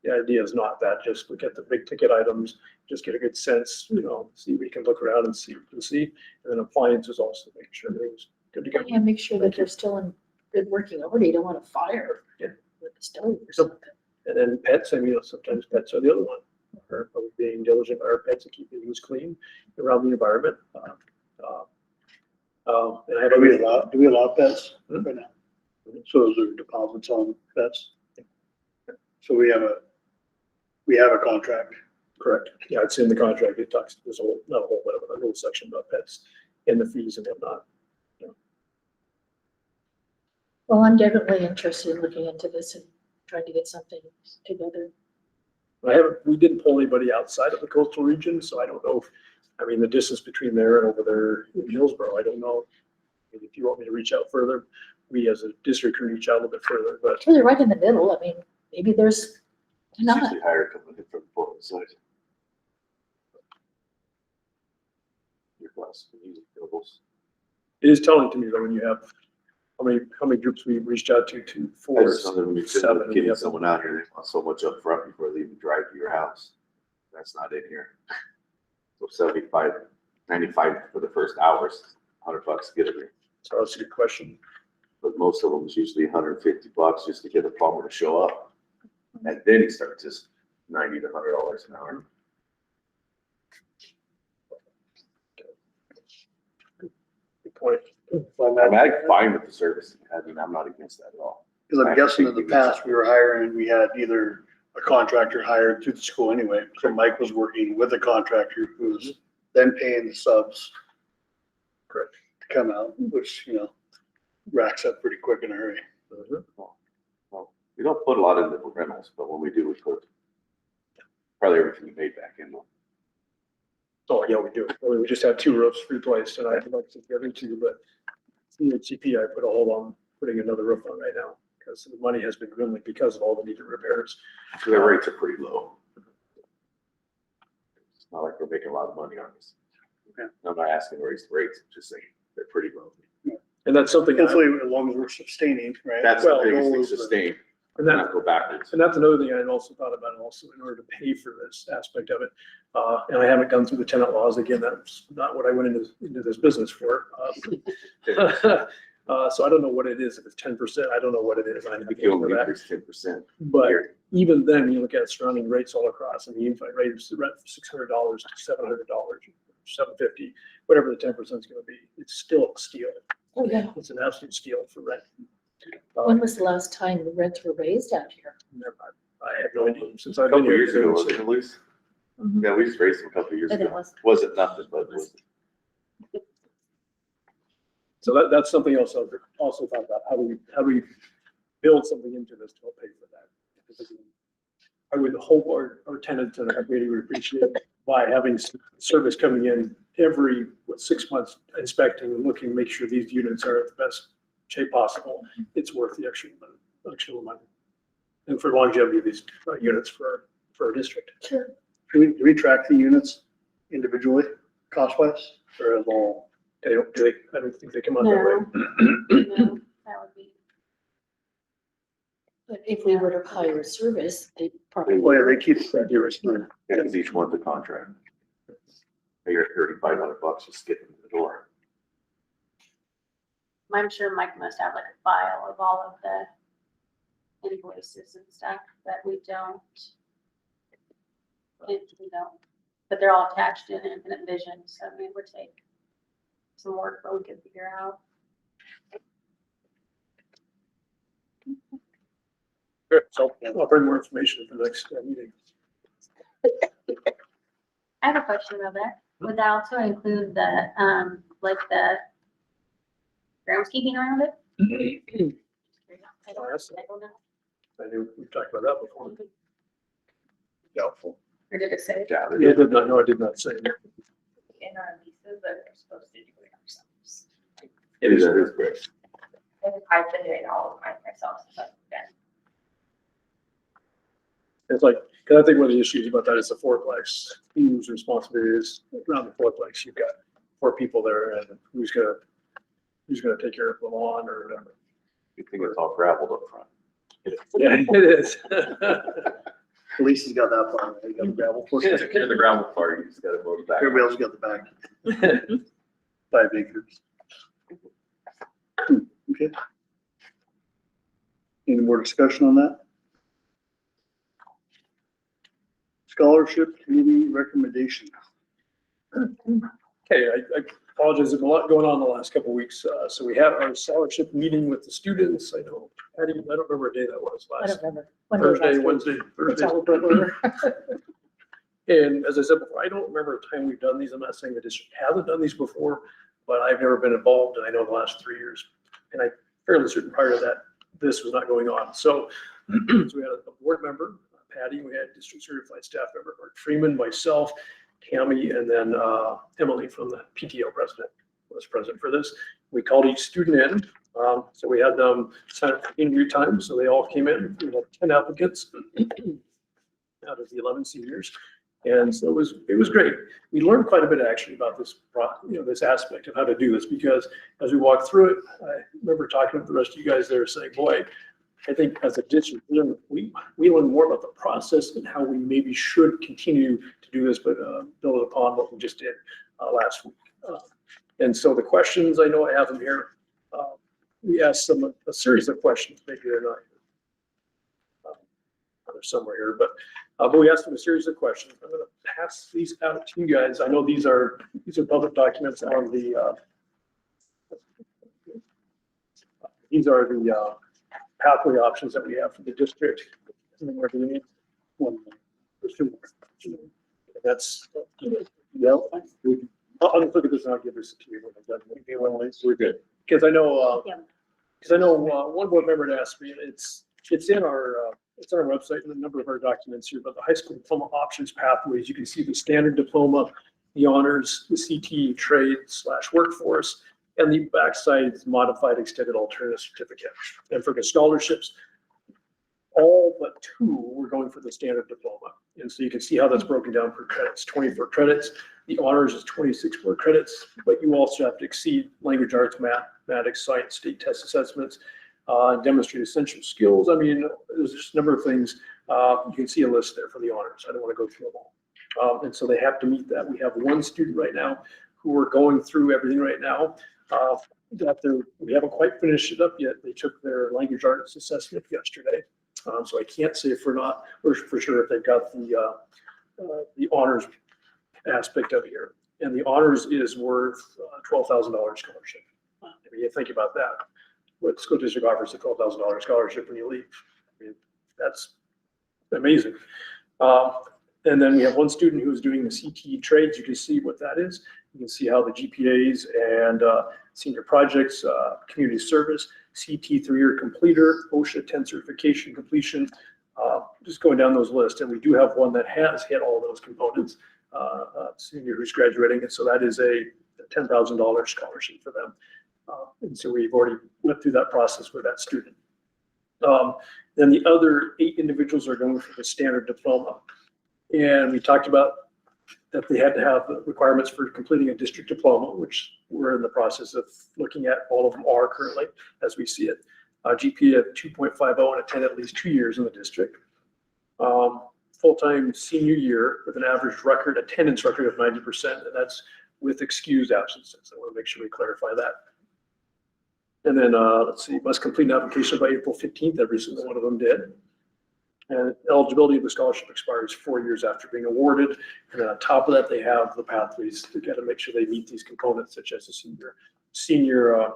[SPEAKER 5] the idea is not that, just look at the big ticket items, just get a good sense, see we can look around and see what we can see. And then appliances also, make sure everything's good to go.
[SPEAKER 9] Yeah, make sure that they're still in good working order. You don't want to fire with the stove or something.
[SPEAKER 5] And then pets, sometimes pets are the other one. We're probably being diligent by our pets and keeping things clean around the environment. And I have
[SPEAKER 6] Do we allow pets right now? So is there deposits on pets? So we have a contract.
[SPEAKER 5] correct. Yeah, it's in the contract. It talks, there's not a whole, but a little section about pets and the fees and whatnot.
[SPEAKER 9] Well, I'm definitely interested in looking into this and tried to get something together.
[SPEAKER 5] We didn't pull anybody outside of the coastal region, so I don't know if, I mean, the distance between there and over there in Hillsborough, I don't know. If you want me to reach out further, we as a district can reach out a little bit further, but
[SPEAKER 9] Well, they're right in the middle. I mean, maybe there's
[SPEAKER 11] It's
[SPEAKER 9] not.
[SPEAKER 11] usually higher coming in from the Portland side. Your class, music levels.
[SPEAKER 5] it is telling to me that when you have, how many groups we reached out to
[SPEAKER 11] I
[SPEAKER 5] four,
[SPEAKER 11] just know that when you're
[SPEAKER 5] seven. and
[SPEAKER 11] getting
[SPEAKER 5] you have-
[SPEAKER 11] someone out here, they want so much up front before they even drive to your house. That's not in here. So 75, 95 for the first hours, $100 to get it here.
[SPEAKER 5] So that's a good question.
[SPEAKER 11] But most of them is usually $150 just to get a plumber to show up. And then he starts his $90 to $100 an hour.
[SPEAKER 5] Good point.
[SPEAKER 11] I'm fine with the service. I mean, I'm not against that at all.
[SPEAKER 6] Because I'm guessing in the past, we were hiring, we had either a contractor hired through the school anyway. So Mike was working with a contractor who was then paying the subs.
[SPEAKER 5] Correct.
[SPEAKER 6] To come out, which, you know, racks up pretty quick in a hurry.
[SPEAKER 11] Well, we don't put a lot into the rentals, but when we do, we put probably everything we made back in.
[SPEAKER 5] Oh, yeah, we do. We just have 2 roofs replaced and I'd like to get into, but CHCP, I put a hold on putting another roof on right now because the money has been dwindling because of all the needed repairs.
[SPEAKER 11] So their rates are pretty low. It's not like we're making a lot of money on this.
[SPEAKER 6] Okay.
[SPEAKER 11] I'm not asking to raise the rates, I'm just saying they're pretty low.
[SPEAKER 5] And that's something,
[SPEAKER 6] Hopefully, as long as we're sustaining, right?
[SPEAKER 11] That's the
[SPEAKER 5] Well,
[SPEAKER 11] biggest
[SPEAKER 6] goal
[SPEAKER 11] thing,
[SPEAKER 6] is to-
[SPEAKER 11] sustain,
[SPEAKER 5] and that,
[SPEAKER 11] not go backwards.
[SPEAKER 5] and that's another thing I also thought about also in order to pay for this aspect of it. And I haven't gone through the tenant laws. Again, that's not what I went into this business for. So I don't know what it is. If it's 10%, I don't know what it is. I have to
[SPEAKER 11] If you
[SPEAKER 5] go
[SPEAKER 11] only
[SPEAKER 5] for that.
[SPEAKER 11] increase 10%.
[SPEAKER 5] But even then, you look at surrounding rates all across, and the unified rate is rent from $600 to $700, $750, whatever the 10% is going to be. It's still a steal.
[SPEAKER 9] Oh, yeah.
[SPEAKER 5] It's an absolute steal for rent.
[SPEAKER 9] When was the last time the rents were raised out here?
[SPEAKER 5] I have no idea since
[SPEAKER 11] A
[SPEAKER 5] I've been
[SPEAKER 11] couple
[SPEAKER 5] here.
[SPEAKER 11] years ago, wasn't it, Luis?
[SPEAKER 9] Mhm.
[SPEAKER 11] Yeah, we just raised them a couple years
[SPEAKER 9] But it
[SPEAKER 11] ago.
[SPEAKER 9] was.
[SPEAKER 11] Wasn't nothing, but it was.
[SPEAKER 5] So that's something else I've also thought about. How do we build something into this to help pay for that? I would hope our tenants and our community would appreciate by having service coming in every 6 months, inspecting and looking, make sure these units are at the best shape possible. It's worth the extra money. And for longevity of these units for our district.
[SPEAKER 9] Sure.
[SPEAKER 6] Do we track the units individually, cost wise, or as all?
[SPEAKER 5] I don't think they come out that way.
[SPEAKER 4] No, that would be.
[SPEAKER 9] But if we were to hire a service, they probably.
[SPEAKER 6] Well, yeah, they keep track.
[SPEAKER 11] Because each one's a contract. You're $3,500 just getting in the door.
[SPEAKER 4] I'm sure Mike must have like a file of all of the invoices and stuff that we don't. But they're all attached in Infinite Vision, so it would take some work, but we could figure out.
[SPEAKER 5] Good. So I'll bring more information for the next meeting.
[SPEAKER 4] I have a question about that. Would that also include the, like the groundskeeping around it? I don't know.
[SPEAKER 5] I knew we've talked about that before.
[SPEAKER 7] Doubtful.
[SPEAKER 4] Or did it say?
[SPEAKER 11] Yeah,
[SPEAKER 5] I did not, no, I did not say.
[SPEAKER 2] In our leases that we're supposed to do it ourselves.
[SPEAKER 11] it is great.
[SPEAKER 2] And I've been doing all of mine myself since I've been.
[SPEAKER 5] It's like, because I think one of the issues about that is the fourplex, whose responsibility is around the fourplex. You've got 4 people there and who's gonna take care of the lawn or whatever.
[SPEAKER 11] Good thing it's all gravelled up front.
[SPEAKER 5] Yeah, it is.
[SPEAKER 6] Police has got that part, they got the gravel portion.
[SPEAKER 11] Take care of the gravel part, you just gotta mow the back.
[SPEAKER 6] Everybody else got the back. 5 acres. Okay. Any more discussion on that? Scholarship committee recommendation.
[SPEAKER 5] Okay, I apologize, there's a lot going on the last couple of weeks. So we had our scholarship meeting with the students. I know, Patty, I don't remember what day that was
[SPEAKER 9] I
[SPEAKER 5] last.
[SPEAKER 9] don't remember. When was
[SPEAKER 5] Thursday,
[SPEAKER 9] last week?
[SPEAKER 5] Wednesday,
[SPEAKER 9] That's
[SPEAKER 5] Thursday.
[SPEAKER 9] all we were.
[SPEAKER 5] And as I said before, I don't remember a time we've done these. I'm not saying the district hasn't done these before, but I've never been involved and I know the last 3 years. And I'm fairly certain prior to that, this was not going on. So So we had a board member, Patty, we had district certified staff member, Mark Freeman, myself, Tammy, and then Emily from the PTO president was present for this. We called each student in. So we had them sign up for interview time. So they all came in. We had 10 applicants out of the 11 seniors. And so it was great. We learned quite a bit actually about this, this aspect of how to do this, because as we walked through it, I remember talking with the rest of you guys there saying, boy, I think as a district, we learn more about the process and how we maybe should continue to do this, but build upon what we just did last week. And so the questions, I know I have them here. We asked a series of questions, maybe they're not they're somewhere here, but we asked them a series of questions. I'm going to pass these out to you guys. I know these are public documents on the these are the pathway options that we have for the district. And then where do we need one more? There's two more. That's yeah. I'll just look at this and I'll give this to you when I'm done. We're good. Because I know one board member had asked me, it's in our website and a number of our documents here, but the high school diploma options pathways, you can see the standard diploma, the honors, the CT trade / workforce, and the backside is modified extended alternative certificate. And for the scholarships, all but 2 were going for the standard diploma. And so you can see how that's broken down per credits, 24 credits. The honors is 26 more credits, but you also have to exceed language arts, mathematics, science, state test assessments, demonstrate essential skills. I mean, there's just a number of things. You can see a list there for the honors. I don't want to go through them all. And so they have to meet that. We have one student right now who are going through everything right now. We haven't quite finished it up yet. They took their language arts assessment yesterday. So I can't say for sure if they've got the honors aspect of it here. And the honors is worth $12,000 scholarship. I mean, you think about that. What school district offers a $12,000 scholarship when you leave? I mean, that's amazing. And then we have one student who's doing the CTE trades. You can see what that is. You can see how the GPAs and senior projects, community service, CT 3-year completer, OSHA 10 certification completion, just going down those lists. And we do have one that has hit all those components, senior who's graduating. And so that is a $10,000 scholarship for them. And so we've already went through that process with that student. Then the other 8 individuals are going for the standard diploma. And we talked about that they had to have requirements for completing a district diploma, which we're in the process of looking at. All of them are currently, as we see it. GPA of 2.50 and attend at least 2 years in the district. Full-time senior year with an average attendance record of 90%, and that's with excused absences. I want to make sure we clarify that. And then, let's see, must complete an application by April 15th. Every single one of them did. And eligibility of the scholarship expires 4 years after being awarded. And then on top of that, they have the pathways to get to make sure they meet these components, such as the senior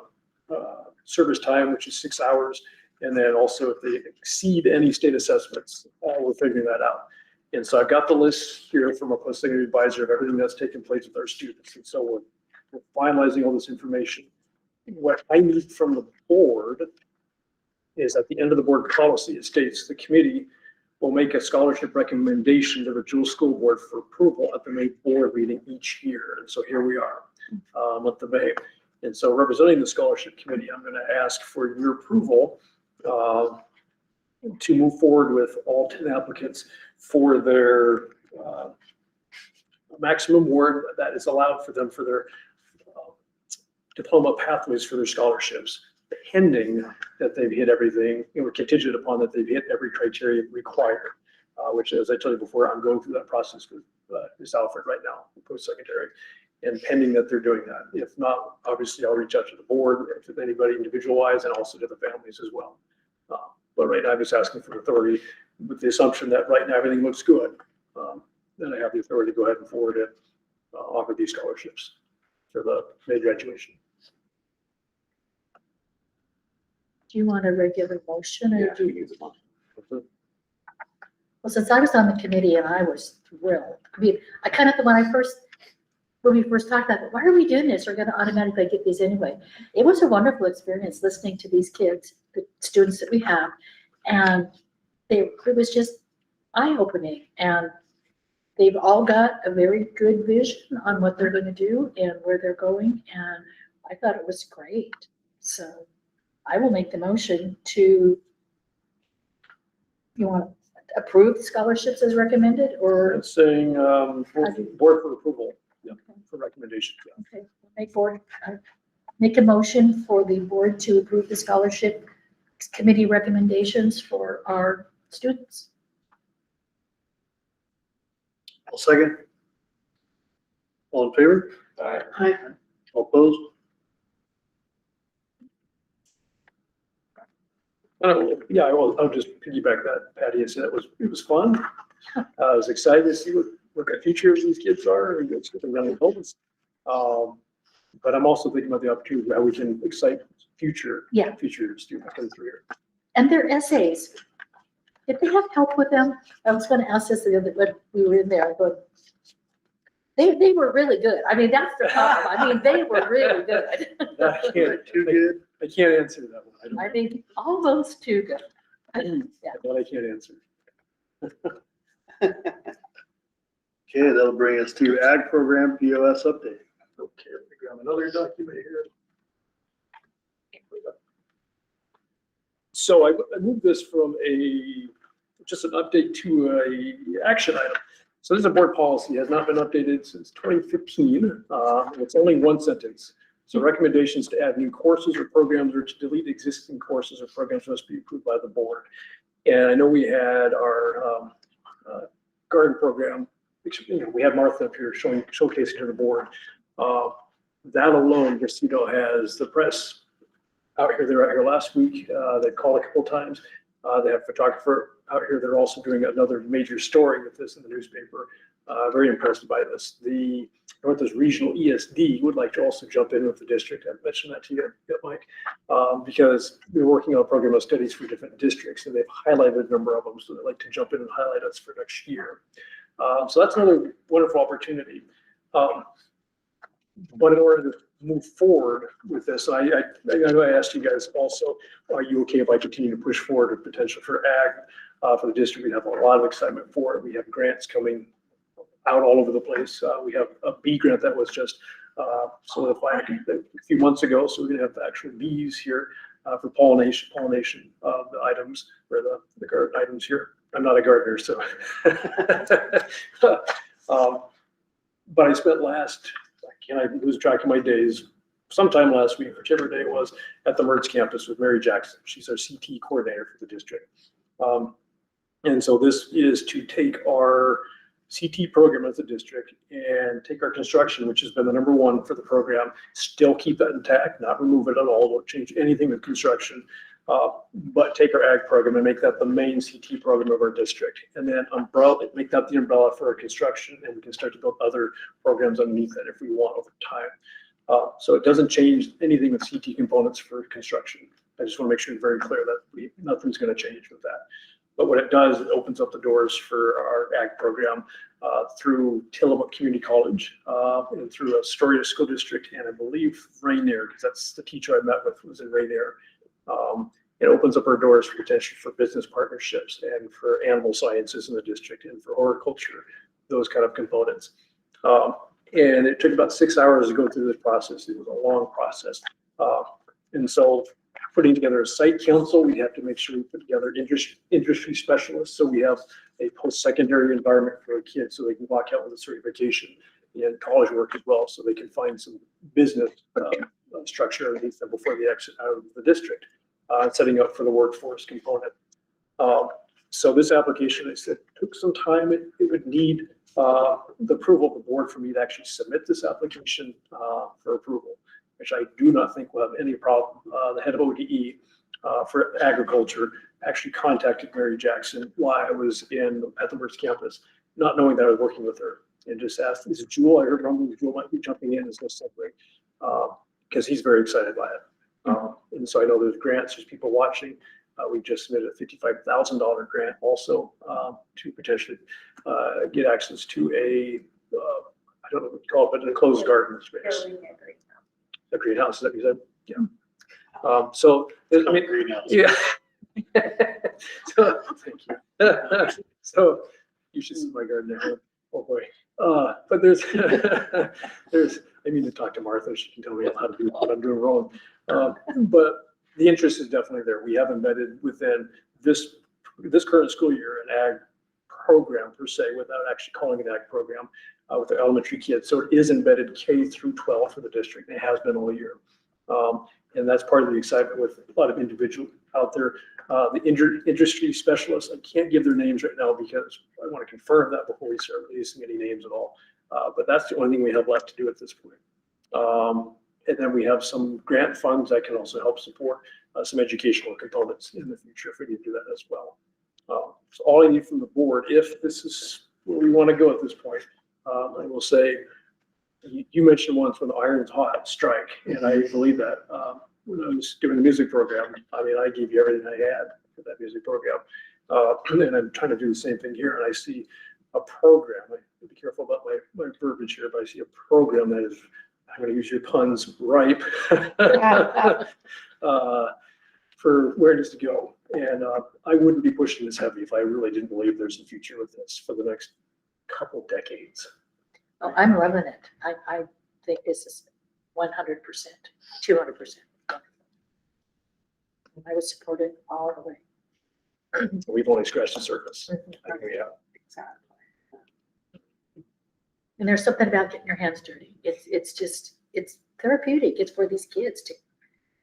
[SPEAKER 5] service time, which is 6 hours. And then also if they exceed any state assessments, we're figuring that out. And so I've got the list here from a post-secondary advisor of everything that's taken place with our students. And so we're finalizing all this information. What I need from the board is at the end of the board policy, it states the committee will make a scholarship recommendation to the Jewel School Board for approval at the May board meeting each year. And so here we are, month of May. And so representing the scholarship committee, I'm going to ask for your approval to move forward with all 10 applicants for their maximum award that is allowed for them for their diploma pathways for their scholarships, pending that they've hit everything, and we're contingent upon that they've hit every criteria required, which, as I told you before, I'm going through that process with Ms. Alfred right now, post-secondary, and pending that they're doing that. If not, obviously I'll reach out to the board, to anybody individual-wise, and also to the families as well. But right now I'm just asking for authority with the assumption that right now everything looks good. Then I have the authority to go ahead and forward it, offer these scholarships for the May graduation.
[SPEAKER 9] Do you want a regular motion or
[SPEAKER 11] Yeah,
[SPEAKER 9] do
[SPEAKER 11] we
[SPEAKER 9] you?
[SPEAKER 11] use them.
[SPEAKER 9] Well, since I was on the committee and I was thrilled. I mean, I kind of, when we first talked about it, why are we doing this? We're going to automatically get these anyway. It was a wonderful experience listening to these kids, the students that we have. And it was just eye-opening, and they've all got a very good vision on what they're gonna do and where they're going, and I thought it was great. So I will make the motion to, you want to approve the scholarships as recommended, or,
[SPEAKER 5] It's saying, board for approval, yeah, for recommendation. Yeah.
[SPEAKER 9] okay, make a motion for the board to approve the scholarship committee recommendations for our students.
[SPEAKER 6] I'll second. All in favor?
[SPEAKER 1] Hi.
[SPEAKER 6] All opposed?
[SPEAKER 5] Yeah, I'll just piggyback that, Patty, and say it was fun. I was excited to see what the future of these kids are, and it's getting around the homes. But I'm also thinking about the opportunity, how we can excite future students coming through here.
[SPEAKER 9] And their essays, did they have help with them? I was gonna ask this the other, when we were in there, but they were really good. I mean, that's the problem. I mean, they were really good.
[SPEAKER 6] Too good?
[SPEAKER 5] I can't answer that one.
[SPEAKER 9] I think almost too good. Yeah.
[SPEAKER 5] But I can't answer.
[SPEAKER 6] Okay, that'll bring us to ag program POS update.
[SPEAKER 5] Okay, let me grab another document here. So I moved this from just an update to a action item. So this is a board policy, has not been updated since 2015. It's only one sentence. So recommendations to add new courses or programs or to delete existing courses or programs must be approved by the board. And I know we had our garden program, we had Martha up here showcasing to the board. That alone, just, has the press out here. They were out here last week. They called a couple times. They have a photographer out here. They're also doing another major story with this in the newspaper. Very impressed by this. The Northwest Regional ESD would like to also jump in with the district. I mentioned that to you, Mike, because we're working on a program of studies for different districts, and they've highlighted a number of them, so they'd like to jump in and highlight us for next year. So that's another wonderful opportunity. But in order to move forward with this, I know I asked you guys also, are you okay if I continue to push forward the potential for ag for the district? We have a lot of excitement for it. We have grants coming out all over the place. We have a bee grant that was just solidified a few months ago, so we're gonna have the actual bees here for pollination of the items, or the garden items here. I'm not a gardener, so. But I spent I lose track of my days, sometime last week, whichever day it was, at the Mertz campus with Mary Jackson. She's our CT coordinator for the district. And so this is to take our CT program as a district and take our construction, which has been the #1 for the program, still keep that intact, not remove it at all, don't change anything with construction, but take our ag program and make that the main CT program of our district. And then make that the umbrella for our construction, and we can start to build other programs underneath that if we want over time. So it doesn't change anything with CT components for construction. I just want to make sure it's very clear that nothing's going to change with that. But what it does, it opens up the doors for our ag program through Tillamook Community College and through Astoria School District, and I believe Rainier, because that's the teacher I met with was in Rainier. It opens up our doors for potential for business partnerships and for animal sciences in the district and for horticulture, those kind of components. And it took about 6 hours to go through this process. It was a long process. And so putting together a site council, we have to make sure we put together industry specialists. So we have a post-secondary environment for a kid so they can walk out with a certification and college work as well, so they can find some business structure underneath them before they exit out of the district, setting up for the workforce component. So this application, I said, took some time. It would need the approval of the board for me to actually submit this application for approval, which I do not think will have any problem. The head of ODE for agriculture actually contacted Mary Jackson while I was at the Mertz campus, not knowing that I was working with her, and just asked, is it Jewel? I heard rumblings Jewel might be jumping in as no separate, because he's very excited by it. And so I know there's grants, there's people watching. We just submitted a $55,000 grant also to potentially get access to I don't know what you call it, but an enclosed garden space. A greenhouse, is that what you said? Yeah. So, I mean,
[SPEAKER 6] Greenhouse.
[SPEAKER 5] yeah. So, thank you. So you should see my garden there. Oh, boy. But there's, I need to talk to Martha. She can tell me how to do what I'm doing wrong. But the interest is definitely there. We have embedded within this current school year an ag program per se, without actually calling it ag program, with the elementary kids. So it is embedded K through 12 for the district. It has been all year. And that's part of the excitement with a lot of individuals out there. The industry specialists, I can't give their names right now because I want to confirm that before we start releasing any names at all. But that's the only thing we have left to do at this point. And then we have some grant funds that can also help support some educational components in the future if we need to do that as well. So all I need from the board, if this is where we want to go at this point, I will say, you mentioned once when the iron's hot, strike, and I believe that. When I was doing the music program, I mean, I gave you everything I had for that music program. And I'm trying to do the same thing here, and I see a program, I have to be careful about my verbiage here, but I see a program that is, I'm gonna use your puns, ripe for where it is to go. And I wouldn't be pushing this heavy if I really didn't believe there's a future with this for the next couple decades.
[SPEAKER 9] Oh, I'm loving it. I think this is 100%, 200%. I would support it all the way.
[SPEAKER 5] We've only scratched the surface. I think we have.
[SPEAKER 9] And there's something about getting your hands dirty. It's just, it's therapeutic. It's for these kids to,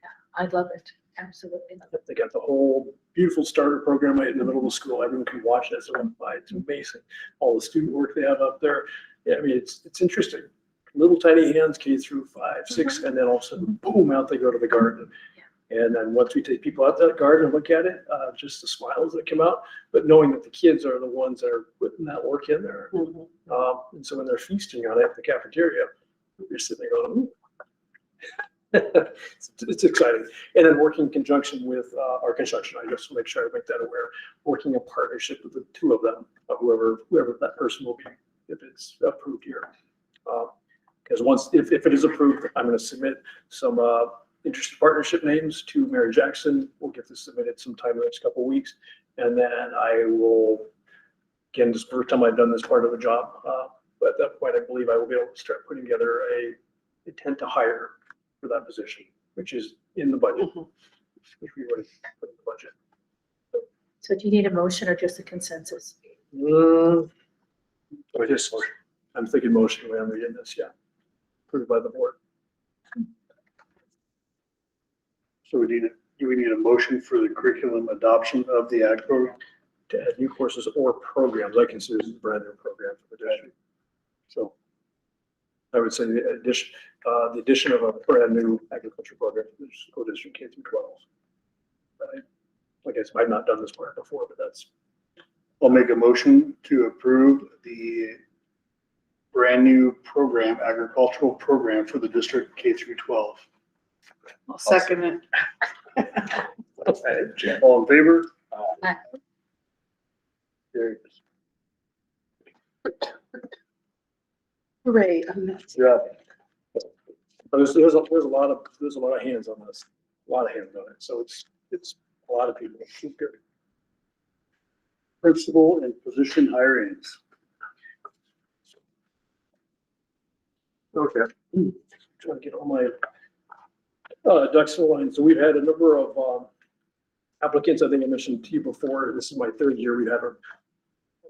[SPEAKER 9] yeah, I love it. Absolutely love it.
[SPEAKER 5] They got the whole beautiful starter program right in the middle of the school. Everyone can watch that. So it's amazing. All the student work they have up there. Yeah, I mean, it's interesting. Little tiny hands, K through 5, 6, and then all of a sudden, boom, out they go to the garden. And then once we take people out that garden and look at it, just the smiles that come out, but knowing that the kids are the ones that are putting that work in there. And so when they're feasting on it at the cafeteria, you're sitting there going, it's exciting. And then working in conjunction with our construction, I just make sure I make that aware, working in partnership with the two of them, whoever that person will be, if it's approved here. Because if it is approved, I'm going to submit some interested partnership names to Mary Jackson. We'll get this submitted sometime in the next couple of weeks. And then I will, again, this is the first time I've done this part of the job. But at that point, I believe I will be able to start putting together a intent to hire for that position, which is in the budget, which we already put in the budget.
[SPEAKER 9] So do you need a motion or just a consensus?
[SPEAKER 5] Or just, I'm thinking motion when I'm reading this, yeah. Approved by the board.
[SPEAKER 6] So do we need a motion for the curriculum adoption of the ag program?
[SPEAKER 5] To add new courses or programs, I consider this a brand new program for the district. So I would say the addition of a brand new agriculture program for the school district K through 12. Like I said, I've not done this part before, but that's.
[SPEAKER 6] I'll make a motion to approve the brand new program, agricultural program for the district K through 12.
[SPEAKER 1] I'll second it.
[SPEAKER 6] All in favor?
[SPEAKER 9] Aye.
[SPEAKER 6] Carried.
[SPEAKER 1] Hooray, I'm not.
[SPEAKER 6] Yeah.
[SPEAKER 5] There's a lot of hands on this, a lot of hands on it. So it's a lot of people. Good.
[SPEAKER 6] Principal and position hirings.
[SPEAKER 5] Okay. Trying to get all my ducks in a line. So we've had a number of applicants. I think I mentioned to you before. This is my third year. We've had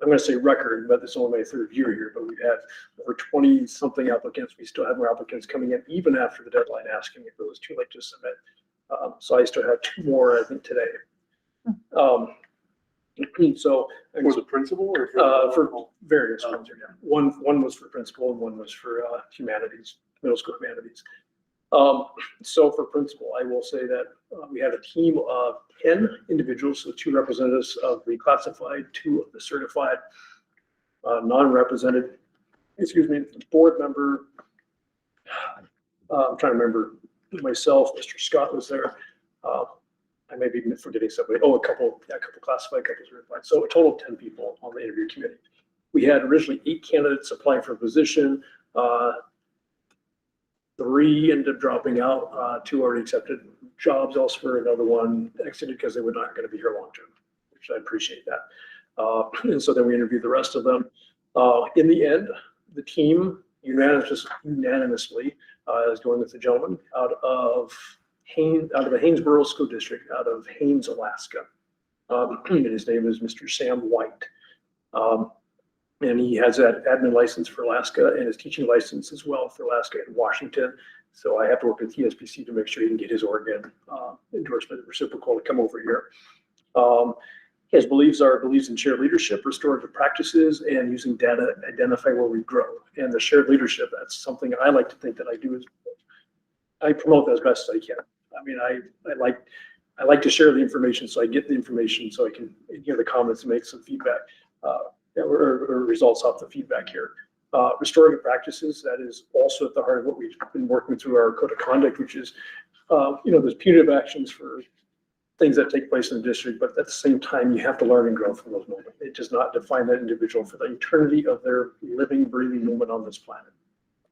[SPEAKER 5] I'm going to say record, but this is only my third year here. But we've had over 20 something applicants. We still have more applicants coming in even after the deadline, asking if it was too late to submit. So I still have 2 more, I think, today. So
[SPEAKER 6] For the principal or?
[SPEAKER 5] for various ones, yeah. One was for principal and one was for humanities, middle school humanities. So for principal, I will say that we had a team of 10 individuals, so 2 representatives of the classified, 2 of the certified, non-represented, board member. I'm trying to remember myself, Mr. Scott was there. I may be forgetting somebody. Oh, a couple classified, a couple certified. So a total of 10 people on the interview committee. We had originally 8 candidates applying for a position. The 3 ended up dropping out, 2 already accepted jobs elsewhere, another one exited because they were not going to be here long term, which I appreciate that. And so then we interviewed the rest of them. In the end, the team unanimously is going with the gentleman out of the Haynesboro School District, out of Haines, Alaska. And his name is Mr. Sam White. And he has that admin license for Alaska and his teaching license as well for Alaska and Washington. So I have to work with TSBC to make sure he can get his Oregon endorsement reciprocal to come over here. His beliefs in shared leadership, restorative practices, and using data to identify where we grow. And the shared leadership, that's something I like to think that I do is I promote that as best as I can. I mean, I like to share the information, so I get the information so I can hear the comments and make some feedback or results off the feedback here. Restorative practices, that is also at the heart of what we've been working through our code of conduct, which is, there's punitive actions for things that take place in the district, but at the same time, you have to learn and grow from those moments. It does not define that individual for the eternity of their living, breathing moment on this planet.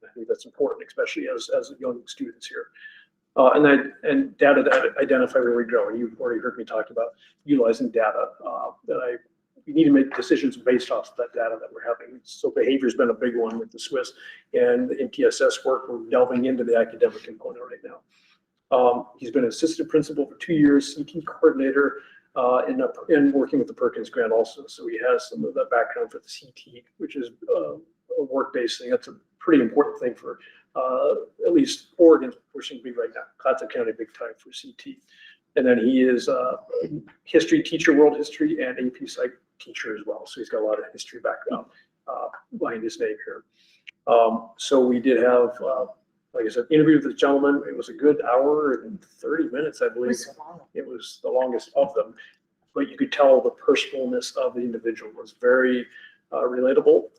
[SPEAKER 5] I think that's important, especially as young students here. And data to identify where we grow. And you've already heard me talk about utilizing data we need to make decisions based off of that data that we're having. So behavior's been a big one with the Swiss and the MTSS work. We're delving into the academic component right now. He's been an assistant principal for 2 years, CT coordinator, and working with the Perkins grant also. So he has some of that background for the CT, which is a work-based thing. That's a pretty important thing for at least Oregon's pushing to be right now. Clatsop County, big time for CT. And then he is a history teacher, world history, and AP Psych teacher as well. So he's got a lot of history background behind his name here. So we did have, like I said, interview with the gentleman. It was a good hour and 30 minutes, I believe. It was the longest of them, but you could tell the personalness of the individual was very relatable.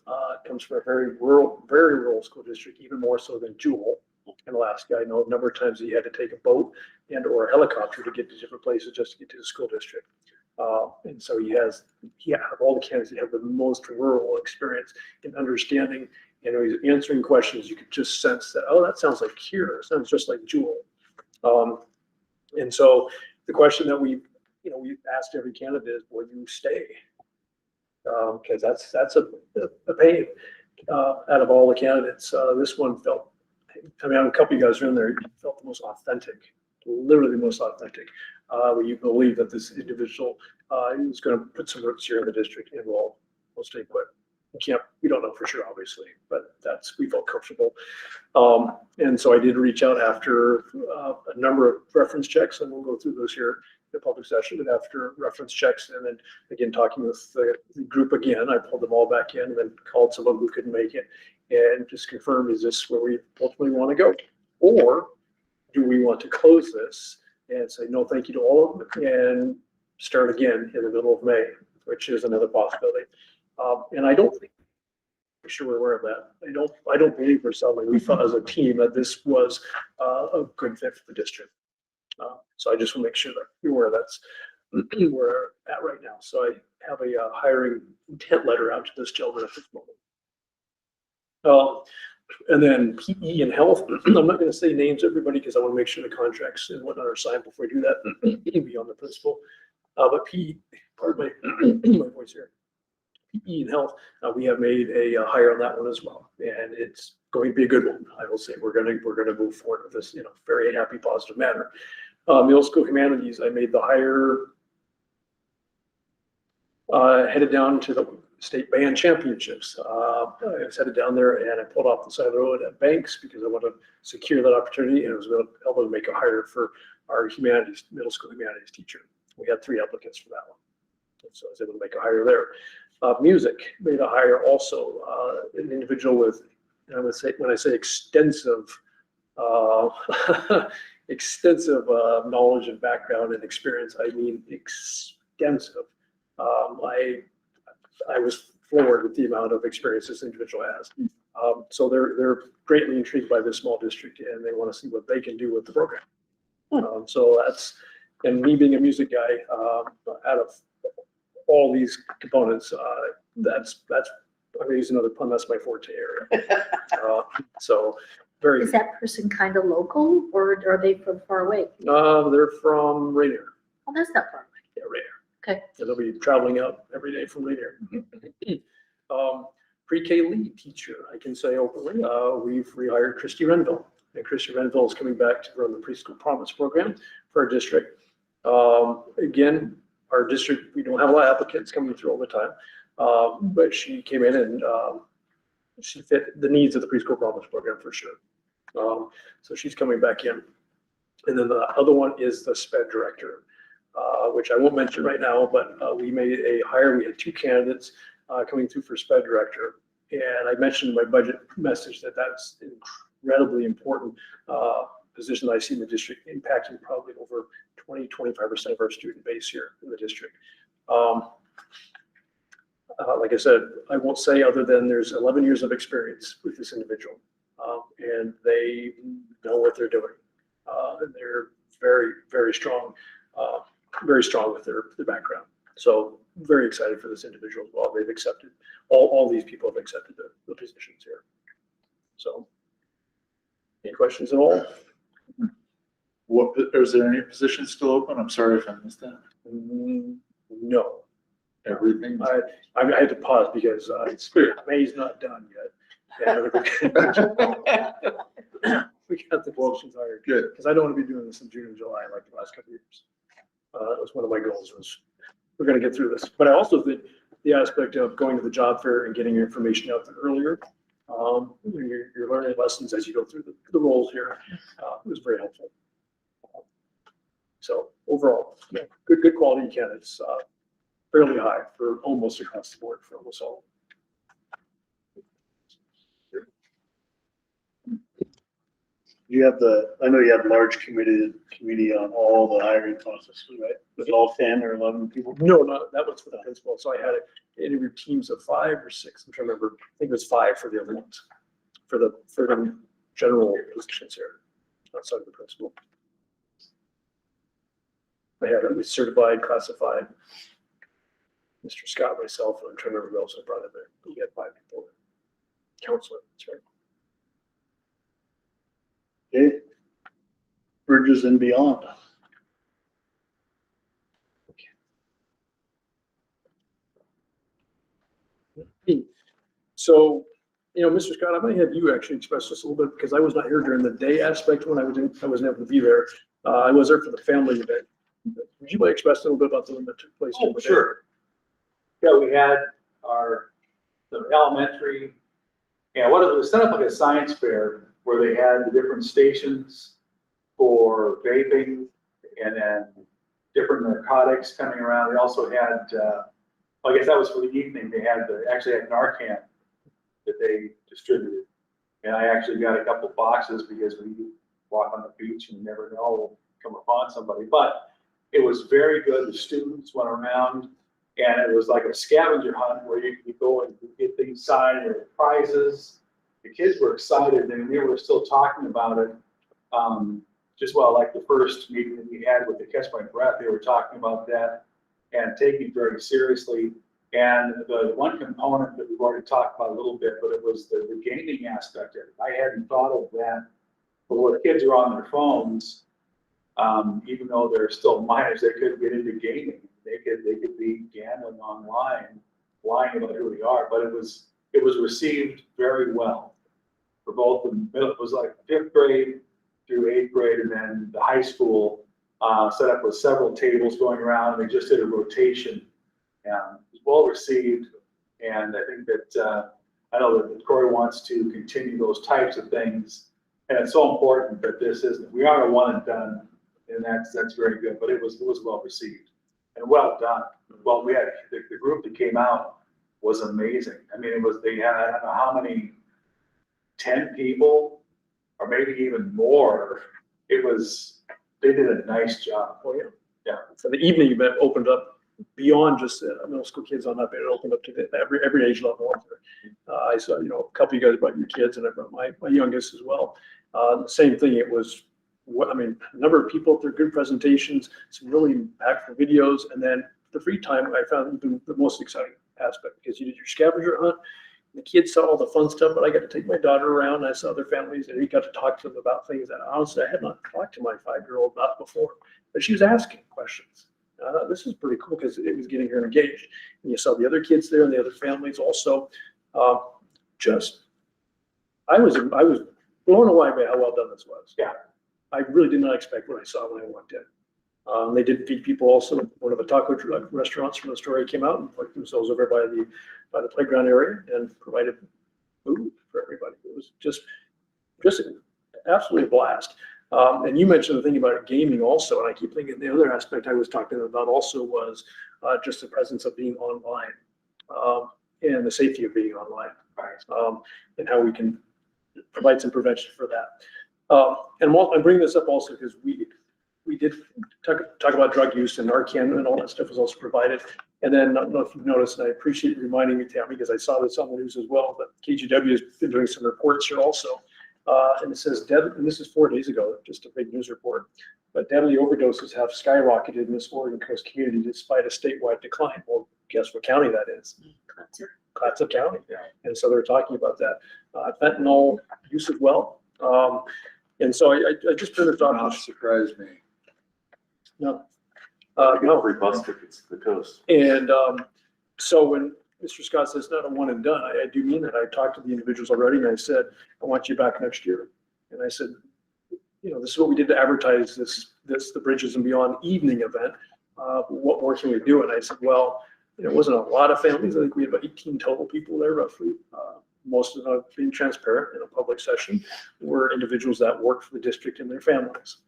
[SPEAKER 5] Comes from a very rural school district, even more so than Jewel in Alaska. I know a number of times he had to take a boat and or a helicopter to get to different places just to get to the school district. And so of all the candidates, he had the most rural experience in understanding, and he's answering questions. You could just sense that, oh, that sounds like here. It sounds just like Jewel. And so the question that we asked every candidate is, will you stay? Because that's a pain out of all the candidates. This one felt, I mean, a couple of you guys are in there, felt the most authentic, literally the most authentic. Where you believe that this individual is going to put some roots here in the district and will stay put. We don't know for sure, obviously, but we felt comfortable. And so I did reach out after a number of reference checks, and we'll go through those here in the public session. But after reference checks, and then again talking with the group again, I pulled them all back in, and then called someone who couldn't make it, and just confirmed, is this where we ultimately want to go, or do we want to close this and say no thank you to all of them and start again in the middle of May, which is another possibility. And I don't think, I'm sure we're aware of that. I don't believe for some, we thought as a team that this was a good fit for the district. So I just want to make sure that you're aware that's where we're at right now. So I have a hiring intent letter out to this gentleman at this moment. And then PE and health, I'm not going to say names, everybody, because I want to make sure the contracts and whatnot are signed before I do that, beyond the principal. But PE, pardon my voice here. PE and health, we have made a hire on that one as well, and it's going to be a good one. I will say we're going to move forward with this, very happy, positive manner. Middle school humanities, I made the hire. Headed down to the state band championships. I was headed down there and I pulled off the side of the road at Banks because I wanted to secure that opportunity, and I was able to make a hire for our humanities, middle school humanities teacher. We had 3 applicants for that one. So I was able to make a hire there. Music made a hire also, an individual with, and I would say, when I say extensive, extensive knowledge and background and experience, I mean extensive. I was floored with the amount of experience this individual has. So they're greatly intrigued by this small district, and they want to see what they can do with the program. So that's, and me being a music guy, out of all these components, I'm gonna use another pun, that's my forte area. So very,
[SPEAKER 9] Is that person kind of local or are they from far away?
[SPEAKER 5] they're from Rainier.
[SPEAKER 9] Oh, that's not far away.
[SPEAKER 5] Yeah, Rainier.
[SPEAKER 9] Okay.
[SPEAKER 5] So they'll be traveling up every day from Rainier. Pre-K lead teacher, I can say openly, we've rehired Christy Renville. And Christy Renville is coming back to run the preschool promise program for our district. Again, our district, we don't have a lot of applicants coming through all the time. But she came in and she fit the needs of the preschool promise program for sure. So she's coming back in. And then the other one is the SPED director, which I won't mention right now, but we made a hire. We had 2 candidates coming through for SPED director. And I mentioned in my budget message that that's incredibly important position that I see in the district, impacting probably over 20–25% of our student base here in the district. Like I said, I won't say other than there's 11 years of experience with this individual, and they know what they're doing. And they're very, very strong with their background. So very excited for this individual as well. They've accepted, all these people have accepted the positions here. So any questions at all?
[SPEAKER 7] What, is there any positions still open? I'm sorry if I missed that.
[SPEAKER 5] No.
[SPEAKER 7] Everything?
[SPEAKER 5] I had to pause because May's not done yet. We got the positions hired.
[SPEAKER 7] Good.
[SPEAKER 5] Because I don't want to be doing this in June and July like the last couple of years. That was one of my goals was we're going to get through this. But I also think the aspect of going to the job fair and getting your information out there earlier. You're learning lessons as you go through the roles here. It was very helpful. So overall, yeah, good quality candidates, fairly high for almost across the board for almost all.
[SPEAKER 6] You have I know you have large committee on all the hiring processes, right? Was it all 10 or 11 people?
[SPEAKER 5] No, that was for the principal. So I had interviewed teams of 5 or 6. I'm trying to remember. I think it was 5 for the other ones, for the general positions here outside of the principal. I had at least certified, classified. Mr. Scott, myself, and I'm trying to remember who else I brought in there. We had 5 people. Counselor, that's right.
[SPEAKER 6] Okay. Bridges and beyond.
[SPEAKER 5] So, Mr. Scott, I might have you actually express this a little bit because I was not here during the day aspect when I wasn't able to be there. I was there for the family event. Would you like to express a little bit about the one that took place?
[SPEAKER 10] Oh, sure. Yeah, we had the elementary, it was set up like a science fair where they had the different stations for vaping and then different narcotics coming around. They also had, I guess that was for the evening. They actually had Narcan that they distributed. And I actually got a couple boxes because we walk on the beach and you never know, we'll come upon somebody. But it was very good. The students went around and it was like a scavenger hunt where you go and get things signed or prizes. The kids were excited and we were still talking about it. Like the first meeting that we had with the Catch My Breath, they were talking about that and taking it very seriously. And the one component that we've already talked about a little bit, but it was the gaming aspect of it. I hadn't thought of that, but where kids are on their phones, even though they're still minors, they could get into gaming. They could be gambling online, lying about who they are. But it was received very well for both the middle. It was like 5th grade through 8th grade, and then the high school set up with several tables going around. And they just did a rotation, and it was well received. And I think that I know that Corey wants to continue those types of things, and it's so important that this isn't. We are a one and done, and that's very good. But it was well received and well done. Well, we had the group that came out was amazing. I mean, they had, I don't know how many, 10 people or maybe even more. They did a nice job.
[SPEAKER 5] Oh, yeah.
[SPEAKER 10] Yeah.
[SPEAKER 5] So the evening event opened up beyond just middle school kids on that, but it opened up to every age level. I saw, a couple of you guys brought your kids and I brought my youngest as well. The same thing. It was, a number of people up there, good presentations, some really impactful videos. And then the free time I found the most exciting aspect because you did your scavenger hunt. The kids saw all the fun stuff, but I got to take my daughter around. I saw their families and we got to talk to them about things that honestly I had not talked to my 5-year-old about before. But she was asking questions. I thought this is pretty cool because it was getting her engaged. And you saw the other kids there and the other families also. I was blown away by how well done this was.
[SPEAKER 10] Yeah.
[SPEAKER 5] I really did not expect what I saw when I walked in. They did feed people also. One of the taco restaurants from the story came out and put themselves over by the playground area and provided food for everybody. It was just absolutely a blast. And you mentioned the thing about gaming also, and I keep thinking the other aspect I was talking about also was just the presence of being online and the safety of being online, and how we can provide some prevention for that. And I'm bringing this up also because we did talk about drug use, and Narcan and all that stuff was also provided. And then, I don't know if you've noticed, and I appreciate you reminding me, Tammy, because I saw this on the news as well, but KGW has been doing some reports here also. And it says, and this is 4 days ago, just a big news report, but deadly overdoses have skyrocketed in this Oregon Coast community despite a statewide decline. Well, guess what county that is? Clatsop County. And so they're talking about that. Fentanyl use as well. And so I just turned it
[SPEAKER 7] Not
[SPEAKER 5] off.
[SPEAKER 7] surprised me.
[SPEAKER 5] No.
[SPEAKER 11] No, free bus tickets to the coast.
[SPEAKER 5] And so when Mr. Scott says not a one and done, I do mean that. I talked to the individuals already and I said, I want you back next year. And I said, this is what we did to advertise the Bridges and Beyond evening event. What more can we do? And I said, well, it wasn't a lot of families. I think we had about 18 total people there roughly. Most of them, being transparent in a public session, were individuals that worked for the district and their families.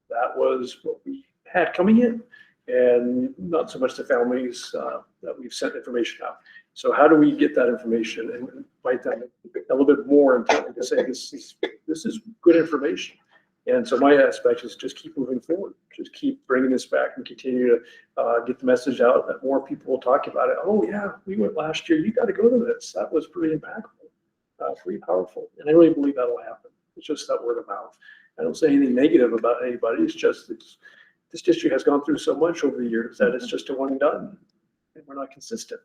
[SPEAKER 5] That was what we had coming in, and not so much the families that we've sent information out. So how do we get that information and invite them a little bit more intently to say this is good information? And so my aspect is just keep moving forward, just keep bringing this back and continue to get the message out that more people will talk about it. Oh yeah, we went last year. You got to go to this. That was pretty impactful, pretty powerful. And I really believe that'll happen. It's just that word of mouth. I don't say anything negative about anybody. It's just this district has gone through so much over the years that it's just a one and done, and we're not consistent.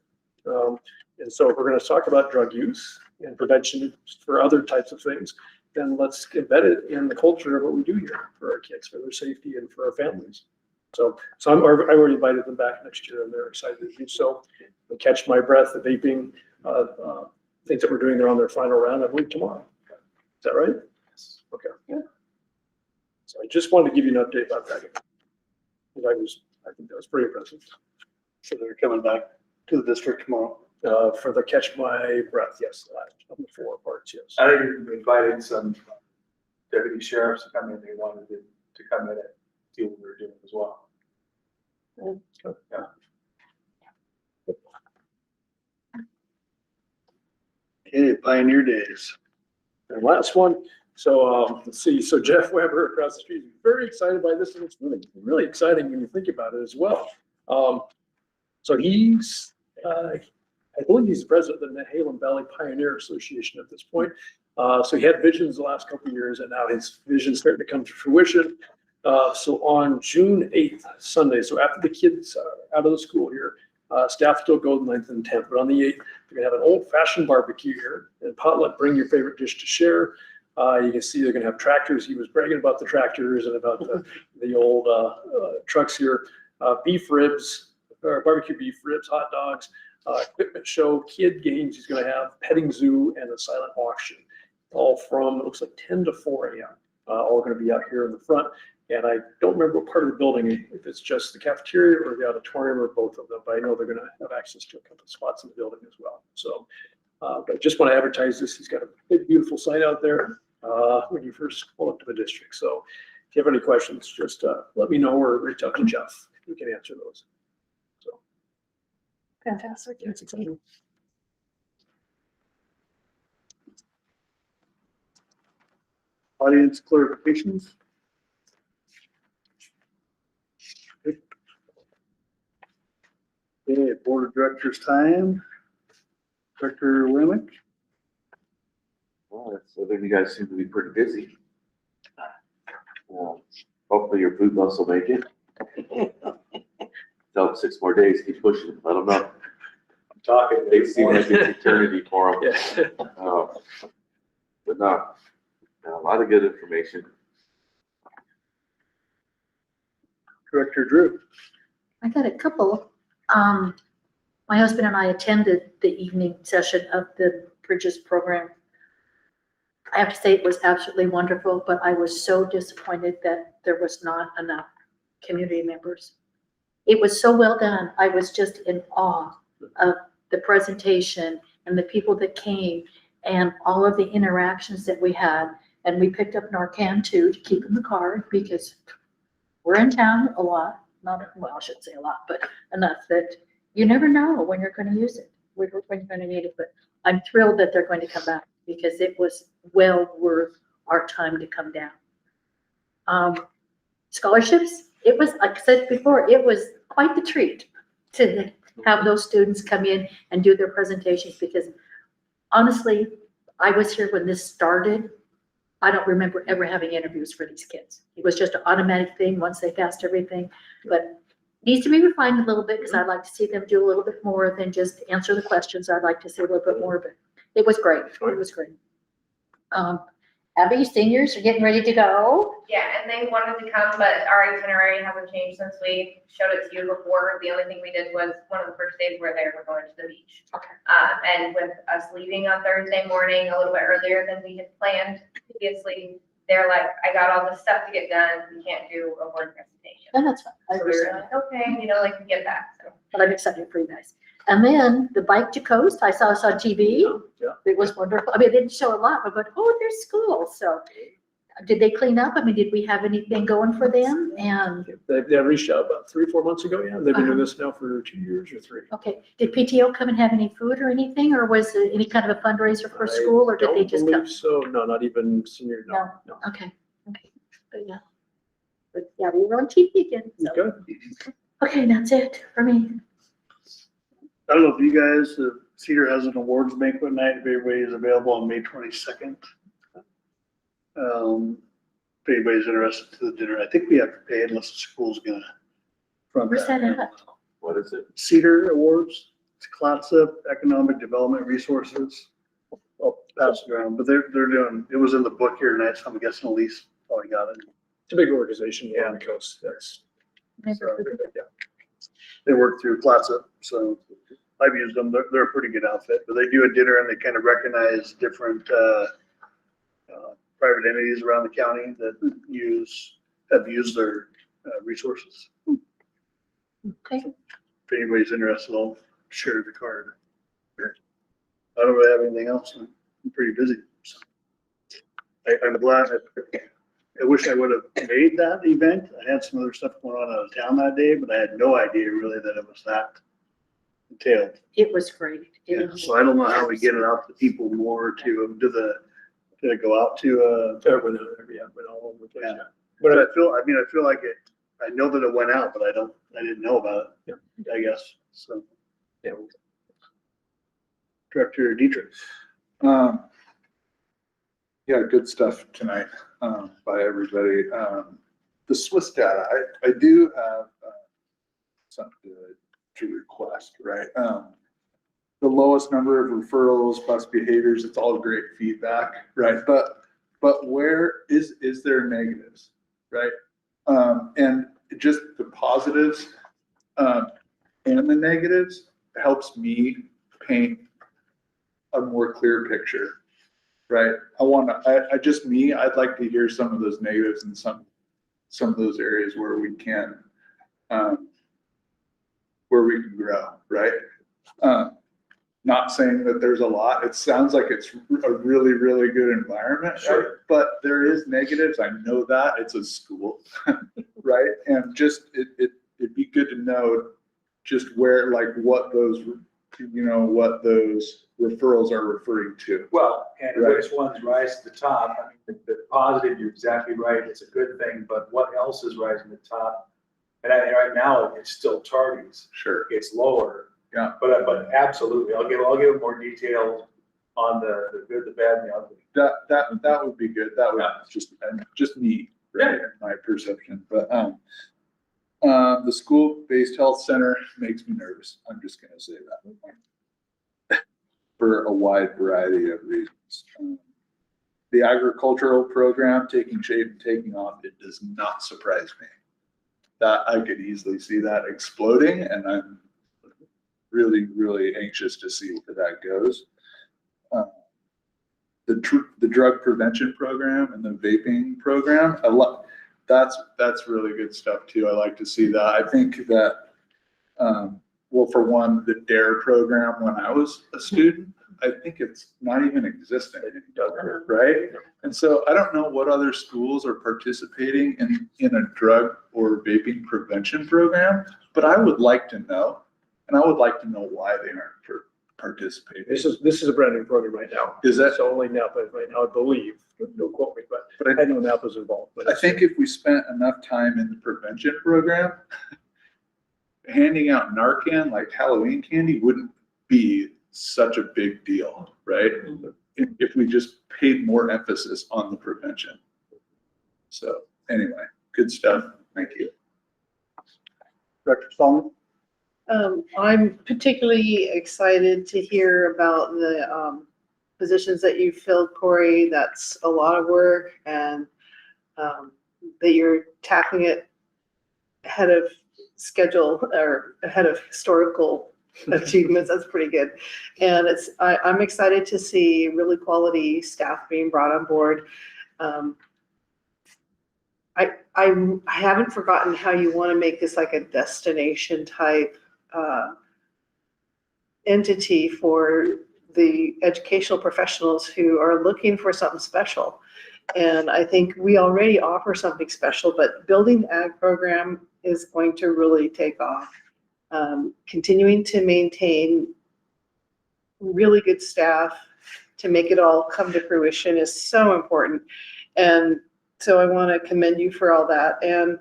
[SPEAKER 5] And so if we're going to talk about drug use and prevention for other types of things, then let's embed it in the culture of what we do here for our kids, for their safety and for our families. So I already invited them back next year and they're excited to do so. They'll catch my breath, the vaping, things that we're doing, they're on their final round, I believe tomorrow. Is that right? Okay. Yeah. So I just wanted to give you an update about that. I think that was pretty impressive.
[SPEAKER 6] So they're coming back to the district tomorrow.
[SPEAKER 5] For the catch my breath, yes, the last of the 4 parts, yes.
[SPEAKER 10] I think we invited some deputy sheriffs to come in. They wanted to come in and see what we were doing as well.
[SPEAKER 6] Okay, Pioneer Days.
[SPEAKER 5] And last one, so let's see, so Jeff Weber across the street is very excited by this, and it's really exciting when you think about it as well. So he's, I believe he's the president of the Nehalem Valley Pioneer Association at this point. So he had visions the last couple of years, and now his vision's starting to come to fruition. So on June 8th, Sunday, so after the kids are out of the school here, staff still go the 9th and 10th, but on the 8th, they're gonna have an old-fashioned barbecue here, and potluck, bring your favorite dish to share. You can see they're gonna have tractors. He was bragging about the tractors and about the old trucks here. Beef ribs, or barbecue beef ribs, hot dogs, equipment show, kid games. He's gonna have petting zoo and a silent auction, all from, it looks like 10 to 4 a.m. All gonna be out here in the front. And I don't remember what part of the building, if it's just the cafeteria or the auditorium or both of them, but I know they're gonna have access to a couple of spots in the building as well. So, but just want to advertise this. He's got a big, beautiful sign out there when you first pull up to the district. So if you have any questions, just let me know or reach out to Jeff. We can answer those. So.
[SPEAKER 1] Fantastic.
[SPEAKER 5] Yeah, it's exciting.
[SPEAKER 6] Audience clarifications. Okay, Board of Directors time. Director Wemick.
[SPEAKER 11] Well, I think you guys seem to be pretty busy. Hopefully your food bus will make it. Tell them 6 more days, keep pushing, let them know.
[SPEAKER 10] talking.
[SPEAKER 11] They seem like it's eternity for them.
[SPEAKER 5] Yeah.
[SPEAKER 11] But no, a lot of good information.
[SPEAKER 6] Director Drew.
[SPEAKER 9] I got a couple. My husband and I attended the evening session of the Bridges program. I have to say it was absolutely wonderful, but I was so disappointed that there was not enough community members. It was so well done. I was just in awe of the presentation and the people that came and all of the interactions that we had. And we picked up Narcan too to keep in the car because we're in town a lot. Not, well, I shouldn't say a lot, but enough that you never know when you're going to use it, when you're going to need it. But I'm thrilled that they're going to come back because it was well worth our time to come down. Scholarships, it was, like I said before, it was quite the treat to have those students come in and do their presentations because honestly, I was here when this started. I don't remember ever having interviews for these kids. It was just an automatic thing once they passed everything, but needs to be refined a little bit because I'd like to see them do a little bit more than just answer the questions. I'd like to see a little bit more, but it was great. It was great.
[SPEAKER 2] Abby, seniors are getting ready to go.
[SPEAKER 12] Yeah, and they wanted to come, but our itinerary hasn't changed since we showed it to you before. The only thing we did was one of the first days we're there, we're going to the beach.
[SPEAKER 9] Okay.
[SPEAKER 12] And with us leaving on Thursday morning a little bit earlier than we had planned previously, they're like, I got all this stuff to get done. We can't do a board presentation.
[SPEAKER 9] And that's fine. I
[SPEAKER 12] So we were
[SPEAKER 9] understand.
[SPEAKER 12] like, okay, like we get that. So
[SPEAKER 9] But I'm excited for you guys. And then the Bike to Coast, I saw us on TV.
[SPEAKER 5] Yeah.
[SPEAKER 9] It was wonderful. I mean, they didn't show a lot, but oh, there's school. So did they clean up? I mean, did we have anything going for them? And,
[SPEAKER 5] They reached out about 3 or 4 months ago, yeah. They've been doing this now for 2 years or 3.
[SPEAKER 9] okay, did PTO come and have any food or anything? Or was it any kind of a fundraiser for
[SPEAKER 5] I
[SPEAKER 9] school or did they
[SPEAKER 5] Don't
[SPEAKER 9] just come?
[SPEAKER 5] believe so. No, not even senior, no.
[SPEAKER 9] Okay, okay, but yeah. But yeah, we were on TV again. So.
[SPEAKER 5] Good.
[SPEAKER 9] Okay, that's it for me.
[SPEAKER 6] I don't know if you guys, Cedar has an awards banquet night, if everybody is available on May 22nd. If anybody's interested to the dinner, I think we have to pay unless the school's gonna front
[SPEAKER 9] Where's that at?
[SPEAKER 11] What is it?
[SPEAKER 6] Cedar Awards, it's CLATSUP, Economic Development Resources. I'll pass it around, but they're doing, it was in the book here tonight, so I'm guessing Elise probably got it.
[SPEAKER 5] It's a big organization on the coast. That's,
[SPEAKER 9] Never heard of it.
[SPEAKER 5] yeah.
[SPEAKER 6] They work through CLATSUP, so I've used them. They're a pretty good outfit, but they do a dinner and they kind of recognize different, private entities around the county that have used their resources.
[SPEAKER 9] Okay,
[SPEAKER 6] If anybody's interested, I'll share the card. I don't really have anything else. I'm pretty busy. So I'm glad. I wish I would have made that event. I had some other stuff going on out of town that day, but I had no idea really that it was that entailed.
[SPEAKER 9] it was great. It
[SPEAKER 6] Yeah,
[SPEAKER 9] was-
[SPEAKER 6] so I don't know how we get it out to people more to, did it go out to,
[SPEAKER 5] Went all over the place.
[SPEAKER 6] yeah. But I feel like it, I know that it went out, but I didn't know about it, I guess, so.
[SPEAKER 5] Yeah.
[SPEAKER 6] Director Dietrich.
[SPEAKER 7] Yeah, good stuff tonight, by everybody. The Swiss data, I do have, something to request, right? The lowest number of referrals, bus behaviors, it's all great feedback, right? But where is there negatives, right? And just the positives, and the negatives helps me paint a more clear picture, right? I'd like to hear some of those negatives and some of those areas where we can grow, right? Not saying that there's a lot. It sounds like it's a really, really good environment, right? But there is negatives. I know that it's a school, right? And just it'd be good to know just where, like, what those referrals are referring to.
[SPEAKER 10] Well, and
[SPEAKER 7] Right.
[SPEAKER 10] which ones rise to the top? I mean, the positive, you're exactly right, it's a good thing, but what else is rising to the top? And right now, it's still targets,
[SPEAKER 7] Sure.
[SPEAKER 10] it's lower.
[SPEAKER 7] Yeah.
[SPEAKER 10] But absolutely, I'll give more detail on the good, the bad, and the ugly.
[SPEAKER 7] That would be good. That would just me, right? My perception, but the school-based health center makes me nervous. I'm just gonna say that. for a wide variety of reasons. The agricultural program taking shape and taking off, it does not surprise me. That I could easily see that exploding, and I'm really, really anxious to see where that goes. The drug prevention program and the vaping program, that's really good stuff too. I like to see that. I think that, well, for one, the DARE program when I was a student, I think it's not even existing anymore, right? And so I don't know what other schools are participating in a drug or vaping prevention program, but I would like to know, and I would like to know why they aren't participating.
[SPEAKER 5] This is a brand new program right now.
[SPEAKER 7] Is that?
[SPEAKER 5] So only Napa right now, I believe, don't quote me, but I know Napa's involved. But
[SPEAKER 7] I think if we spent enough time in the prevention program, handing out Narcan like Halloween candy wouldn't be such a big deal, right? If we just paid more emphasis on the prevention. So anyway, good stuff. Thank you.
[SPEAKER 6] Director Stallman?
[SPEAKER 1] I'm particularly excited to hear about the positions that you filled, Corey. That's a lot of work, and that you're tackling it ahead of schedule or ahead of historical achievements. That's pretty good. And I'm excited to see really quality staff being brought on board. I haven't forgotten how you want to make this like a destination type entity for the educational professionals who are looking for something special. And I think we already offer something special, but building the ag program is going to really take off. Continuing to maintain really good staff to make it all come to fruition is so important. And so I want to commend you for all that. And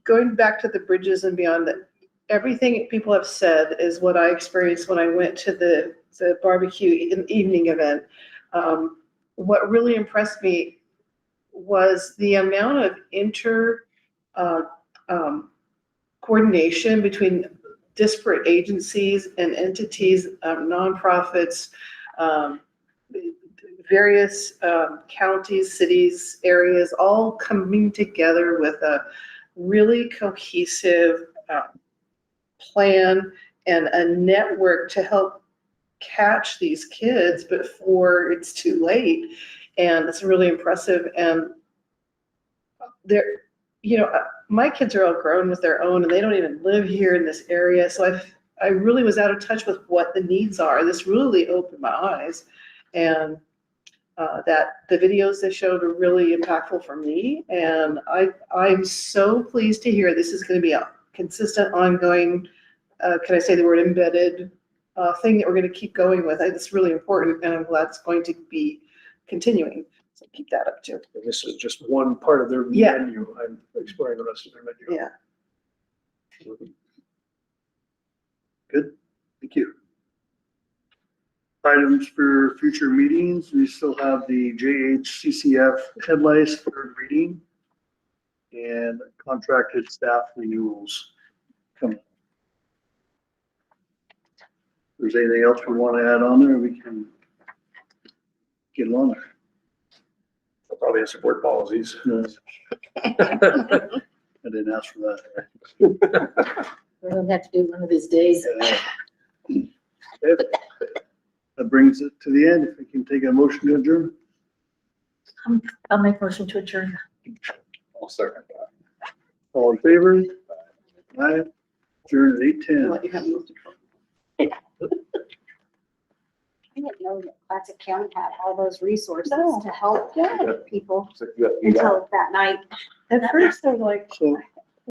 [SPEAKER 1] going back to the bridges and beyond, that everything people have said is what I experienced when I went to the barbecue evening event. What really impressed me was the amount of coordination between disparate agencies and entities, nonprofits, various counties, cities, areas, all coming together with a really cohesive plan and a network to help catch these kids before it's too late. And it's really impressive. And they're, my kids are all grown with their own and they don't even live here in this area. So I really was out of touch with what the needs are. This really opened my eyes, and that the videos they showed were really impactful for me. And I'm so pleased to hear this is going to be a consistent, ongoing, can I say the word embedded thing that we're going to keep going with. It's really important, and I'm glad it's going to be continuing. So keep that up too.
[SPEAKER 5] And this is just one part of their menu. I'm exploring the rest of their menu.
[SPEAKER 1] Yeah.
[SPEAKER 6] Good, thank you. Items for future meetings, we still have the JHCCF head lice third reading and contracted staff renewals coming. If there's anything else we want to add on there, we can get along there.
[SPEAKER 5] I'll probably have support policies.
[SPEAKER 6] I didn't ask for that.
[SPEAKER 9] We're gonna have to do one of these days.
[SPEAKER 6] That brings it to the end. If we can take a motion to adjourn.
[SPEAKER 9] I'll make motion to adjourn.
[SPEAKER 7] I'll second that.
[SPEAKER 6] All in favor? Aye. Adjourn at 8:10.
[SPEAKER 1] I'll let you have most control.
[SPEAKER 4] I didn't know that Classic County had all those resources
[SPEAKER 1] Oh,
[SPEAKER 4] to help
[SPEAKER 1] yeah.
[SPEAKER 4] people
[SPEAKER 11] So you got
[SPEAKER 4] until that night.
[SPEAKER 1] At first, they're like,
[SPEAKER 6] So